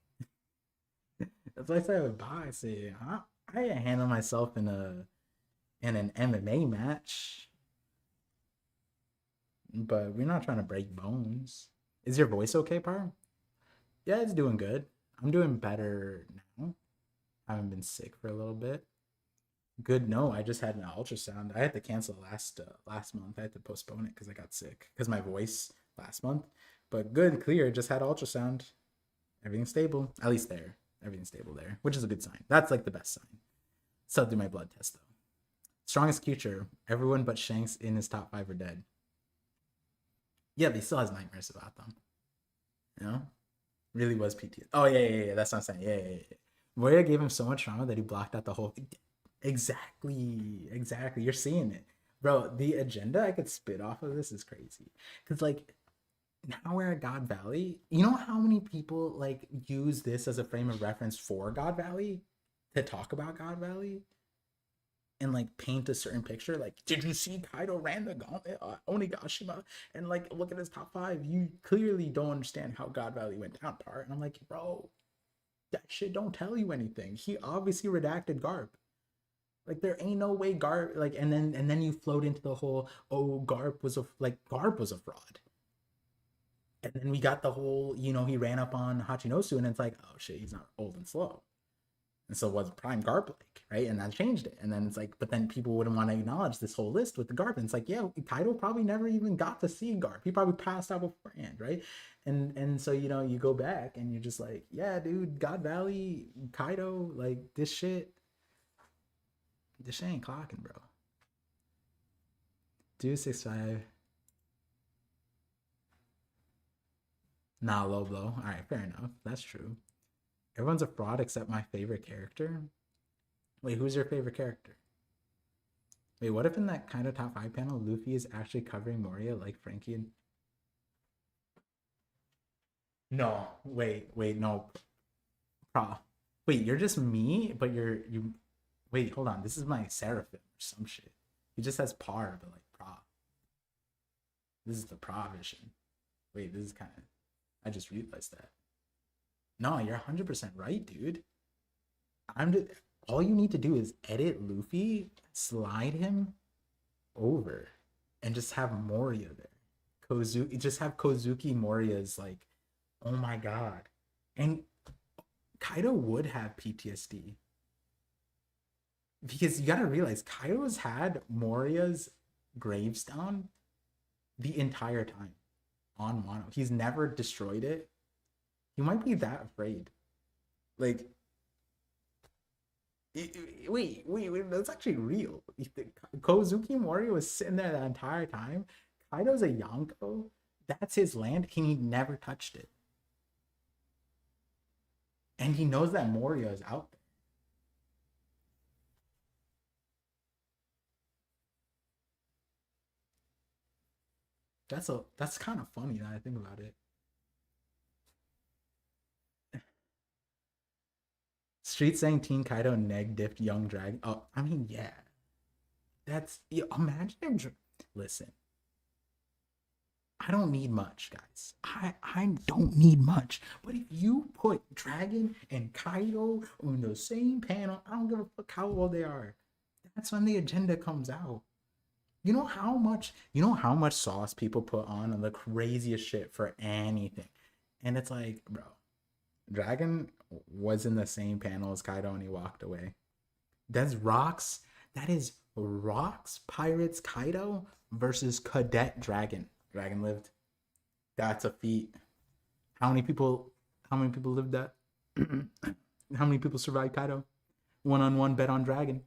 That's why I say with boxing. I handle myself in an MMA match, but we're not trying to break bones. Is your voice okay, Par? Yeah, it's doing good. I'm doing better now. I haven't been sick for a little bit. Good. No, I just had an ultrasound. I had to cancel last month. I had to postpone it because I got sick because my voice last month. But good, clear. Just had ultrasound. Everything's stable. At least there. Everything's stable there, which is a good sign. That's like the best sign. Still do my blood test though. Strongest creature. Everyone but Shanks in his top 5 are dead. Yeah, but he still has nightmares about them. You know? Really was PTSD. Oh yeah. That's what I'm saying. Yeah. Moria gave him so much trauma that he blocked out the whole thing. Exactly. You're seeing it, bro. The agenda I could spit off of this is crazy. Cause like now we're at God Valley. You know how many people like use this as a frame of reference for God Valley to talk about God Valley and like paint a certain picture. Like, did you see Kaido ran the gauntlet Onigashima and like look at his top 5? You clearly don't understand how God Valley went down, part. And I'm like, bro, that shit don't tell you anything. He obviously redacted Garp. Like there ain't no way Garp like and then you float into the whole Garp was a fraud. And then we got the whole, he ran up on Hachinosu and it's like, oh shit, he's not old and slow. And so was Prime Garp like, right? And that changed it. And then it's like, but then people wouldn't want to acknowledge this whole list with the Garp. And it's like, yeah, Kaido probably never even got to see Garp. He probably passed out beforehand, right? And so, you go back and you're just like, yeah, dude, God Valley, Kaido, like this shit ain't clocking, bro. Do 6'5". Nah, low blow. All right, fair enough. That's true. Everyone's a fraud except my favorite character. Wait, who's your favorite character? Wait, what if in that kind of top 5 panel, Luffy is actually covering Moria like Frankie and... No, wait, no. Wait, you're just me, but you... Wait, hold on. This is my Seraphim or some shit. He just has par, but like Pra. This is the ParVision. Wait, this is kind of... I just realized that. No, you're 100% right, dude. All you need to do is edit Luffy, slide him over, and just have Moria there. Just have Kozuki Moria's like, oh my god. And Kaido would have PTSD. Because you gotta realize Kaido's had Moria's gravestone the entire time on Wano. He's never destroyed it. He might be that afraid. Like, wait, that's actually real. Kozuki Moria was sitting there that entire time. Kaido's a Yonko. That's his land. He never touched it. And he knows that Moria is out there. That's kind of funny now I think about it. Street saying Teen Kaido neg dipped Young Dragon. Oh, I mean, yeah. Imagine him. Listen, I don't need much, guys. I don't need much. But if you put Dragon and Kaido on the same panel, I don't give a fuck how old they are. That's when the agenda comes out. You know how much sauce people put on the craziest shit for anything. And it's like, bro, Dragon was in the same panel as Kaido and he walked away. That is Rocks Pirates Kaido versus Cadet Dragon. Dragon lived. That's a feat. How many people lived that? How many people survived Kaido? 1-on-1 bet on Dragon.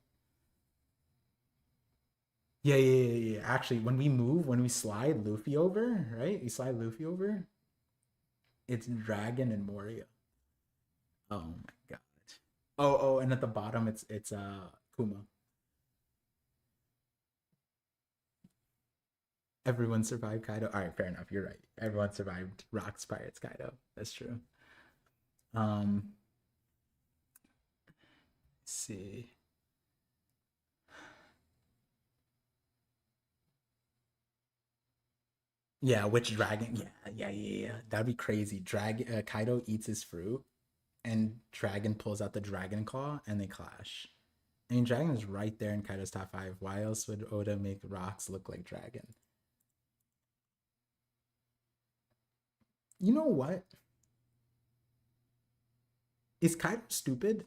Yeah. Actually, when we slide Luffy over, right? We slide Luffy over. It's Dragon and Moria. Oh my god. Oh, and at the bottom it's Kuma. Everyone survived Kaido. All right, fair enough. You're right. Everyone survived Rocks Pirates Kaido. That's true. Um, let's see. Yeah, which dragon? Yeah. That'd be crazy. Kaido eats his fruit, and Dragon pulls out the Dragon Claw, and they clash. I mean, Dragon is right there in Kaido's top five. Why else would Oda make rocks look like Dragon? You know what? Is Kaido stupid?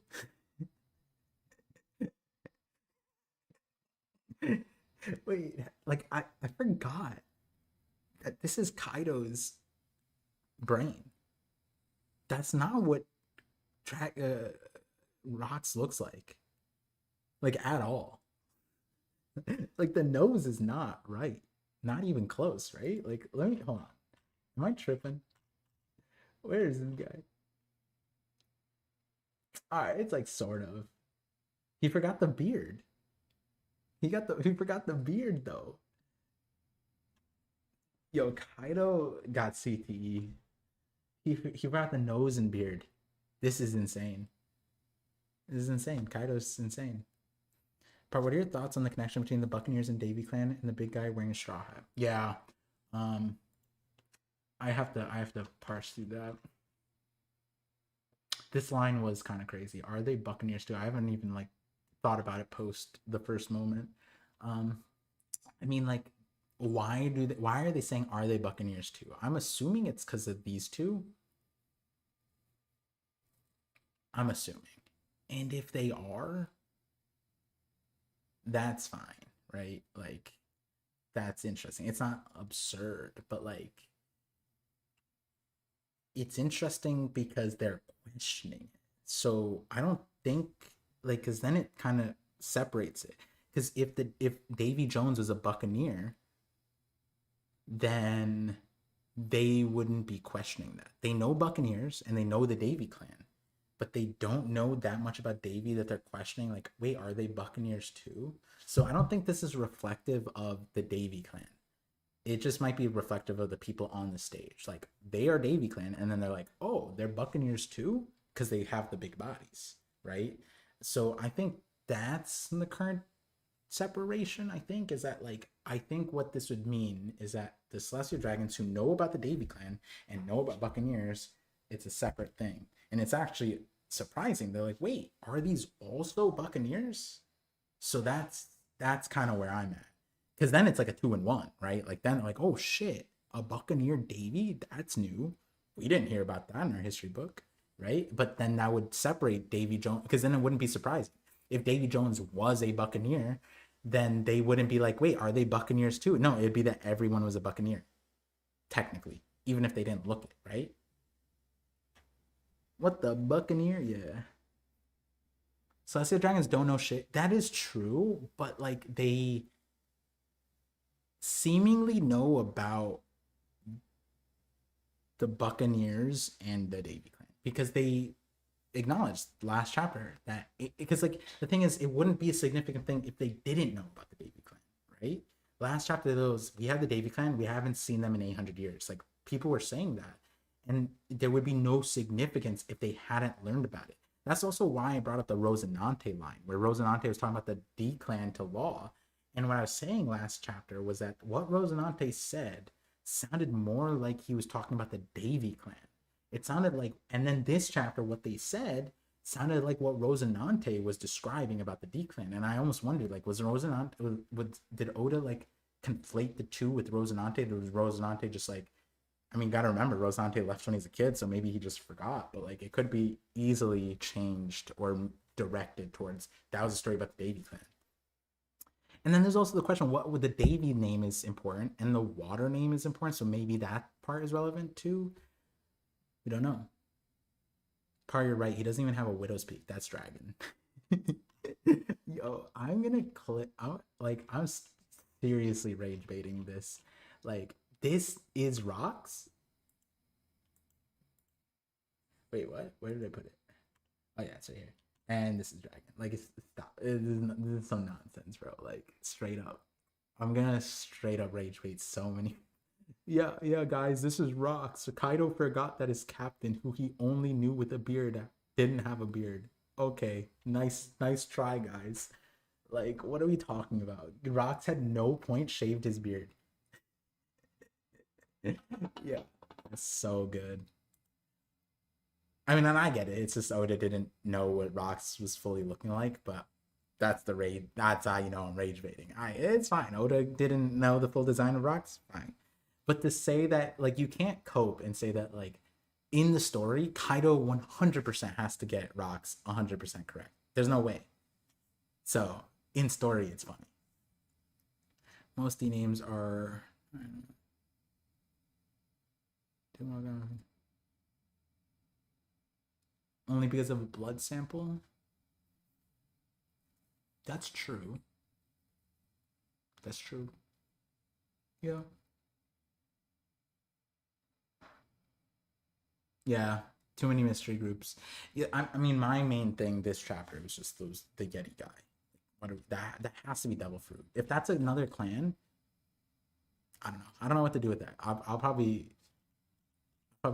Wait, like I forgot that this is Kaido's brain. That's not what rocks looks like at all. Like the nose is not right, not even close, right? Like let me hold on. Am I tripping? Where is this guy? All right, it's like sort of. He forgot the beard. He forgot the beard though. Yo, Kaido got CTE. He forgot the nose and beard. This is insane. This is insane. Kaido's insane. But what are your thoughts on the connection between the Buccaneers and Davy Clan and the big guy wearing a straw hat? Yeah. Um I have to parse through that. This line was kind of crazy. Are they Buccaneers too? I haven't even like thought about it post the first moment. Um I mean like why are they saying are they Buccaneers too? I'm assuming it's because of these two. I'm assuming. And if they are, that's fine, right? Like that's interesting. It's not absurd, but like it's interesting because they're questioning it. So I don't think like because then it kind of separates it. Because if Davy Jones was a Buccaneer, then they wouldn't be questioning that. They know Buccaneers and they know the Davy clan, but they don't know that much about Davy that they're questioning. Like, wait, are they Buccaneers too? So I don't think this is reflective of the Davy clan. It just might be reflective of the people on the stage. Like they are Davy clan, and then they're like, oh, they're Buccaneers too, because they have the big bodies, right? So I think that's the current separation. I think is that like I think what this would mean is that the Celestial Dragons who know about the Davy clan and know about Buccaneers, it's a separate thing, and it's actually surprising. They're like, wait, are these also Buccaneers? So that's kind of where I'm at. Because then it's like a 2-1, right? Like then like, oh shit, a Buccaneer Davy, that's new. We didn't hear about that in our history book, right? But then that would separate Davy Jones because then it wouldn't be surprising. If Davy Jones was a Buccaneer, then they wouldn't be like, wait, are they Buccaneers too? No, it'd be that everyone was a Buccaneer, technically, even if they didn't look it, right? What the Buccaneer? Yeah. Celestial Dragons don't know shit. That is true, but like they seemingly know about the Buccaneers and the Davy clan because they acknowledged last chapter that because like the thing is it wouldn't be a significant thing if they didn't know about the Davy clan, right? Last chapter those we have the Davy clan, we haven't seen them in 800 years. Like people were saying that, and there would be no significance if they hadn't learned about it. That's also why I brought up the Rosinante line, where Rosinante was talking about the D clan to law. And what I was saying last chapter was that what Rosinante said sounded more like he was talking about the Davy clan. It sounded like, and then this chapter, what they said sounded like what Rosinante was describing about the D clan. And I almost wondered, like, was Rosinante, did Oda like conflate the two with Rosinante? Or was Rosinante just like, I mean, gotta remember, Rosinante left when he's a kid, so maybe he just forgot, but like it could be easily changed or directed towards that was a story about the Davy clan. And then there's also the question: what would the Davy name is important, and the water name is important, so maybe that part is relevant too. We don't know. Par, you're right. He doesn't even have a widow's peak. That's dragon. Yo, I'm gonna click out. Like, I'm seriously rage baiting this. Like, this is rocks. Wait, what? Where did I put it? Oh yeah, it's right here. And this is dragon. Like, it's stop. This is some nonsense, bro. Like, straight up. I'm gonna straight up rage bait so many. Yeah, guys, this is rocks. Kaido forgot that his captain, who he only knew with a beard, didn't have a beard. Okay, nice try, guys. Like, what are we talking about? Rocks had no point shaved his beard. Yeah, it's so good. I mean, and I get it. It's just Oda didn't know what Rocks was fully looking like, but that's the raid. That's how you know I'm rage baiting. It's fine. Oda didn't know the full design of Rocks. Fine. But to say that, like, you can't cope and say that, like, in the story, Kaido 100% has to get Rocks 100% correct. There's no way. So in story, it's funny. Most D names are. Only because of a blood sample? That's true. That's true. Yeah. Yeah. Too many mystery groups. Yeah, I mean, my main thing this chapter was just the Yeti guy. That has to be Devil Fruit. If that's another clan, I don't know. I don't know what to do with that. I'll probably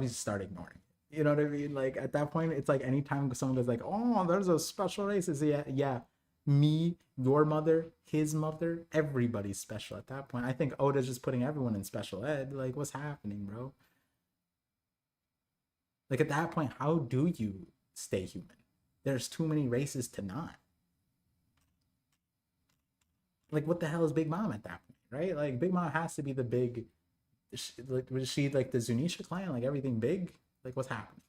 start ignoring it. You know what I mean? Like at that point, it's like anytime someone is like, "Oh, there's a special race," is yeah, me, your mother, his mother, everybody's special at that point. I think Oda's just putting everyone in special ed. Like, what's happening, bro? Like at that point, how do you stay human? There's too many races to not. Like, what the hell is Big Mom at that point, right? Like, Big Mom has to be the big. Like, was she like the Zunisha clan? Like everything big? Like, what's happening?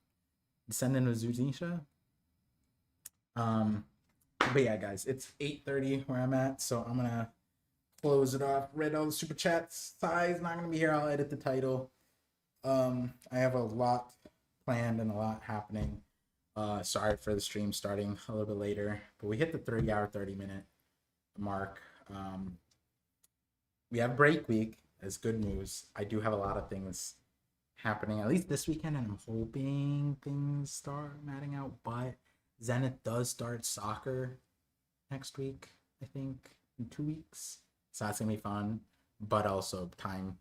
Descendant of Zunisha? Um, but yeah, guys, it's 8:30 where I'm at, so I'm gonna close it off. Read all the super chats. Sai's not gonna be here. I'll edit the title. I have a lot planned and a lot happening. Sorry for the stream starting a little bit later, but we hit the 30-hour, 30-minute mark. We have break week. That's good news. I do have a lot of things happening, at least this weekend, and I'm hoping things start matting out. But Zenith does start soccer next week, I think, in 2 weeks. So that's gonna be fun, but also time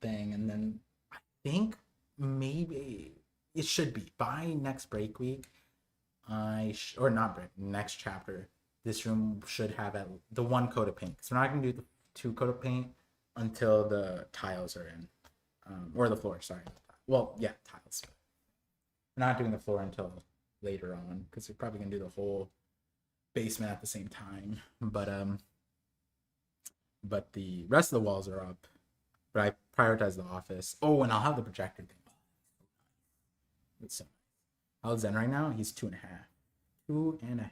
thing. And then I think maybe it should be by next break week. Or not break next chapter. This room should have at the one coat of paint. So we're not gonna do the two coat of paint until the tiles are in, or the floor. Sorry. Well, yeah, tiles. We're not doing the floor until later on because we're probably gonna do the whole basement at the same time. But the rest of the walls are up. But I prioritize the office. Oh, and I'll have the projector thing. It's so how's Zen right now? He's 2.5. 2.5.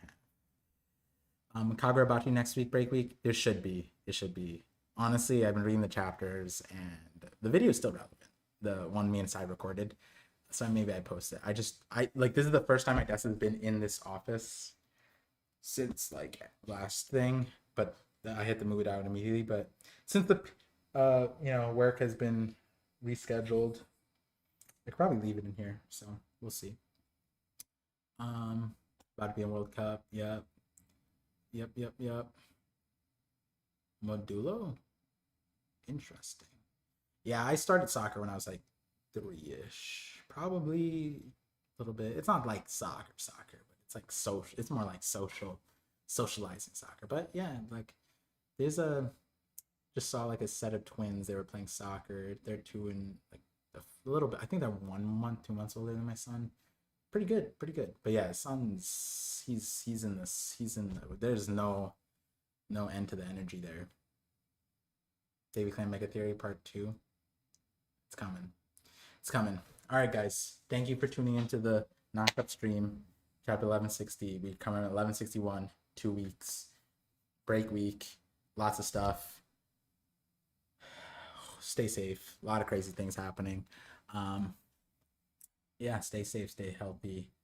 Kagura next week, break week. There should be. It should be. Honestly, I've been reading the chapters and the video is still relevant. The one me and Sai recorded. So maybe I post it. I like this is the first time I guess has been in this office since like last thing, but I had to move it out immediately. But since the work has been rescheduled, I could probably leave it in here. So we'll see. About to be a World Cup. Yep. Modulo? Interesting. Yeah, I started soccer when I was like 3-ish. Probably a little bit. It's not like soccer, but it's like social. It's more like socializing soccer. But yeah, like there's just saw like a set of twins. They were playing soccer. They're two and like a little bit. I think they're 1 month, 2 months older than my son. Pretty good, pretty good. But yeah, son's he's in this. There's no end to the energy there. David Clan Mega Theory Part 2. It's coming. It's coming. All right, guys. Thank you for tuning into the Knockup stream, chapter 1160. We come in at 1161, 2 weeks, break week, lots of stuff. Stay safe. A lot of crazy things happening. Yeah, stay safe, stay healthy.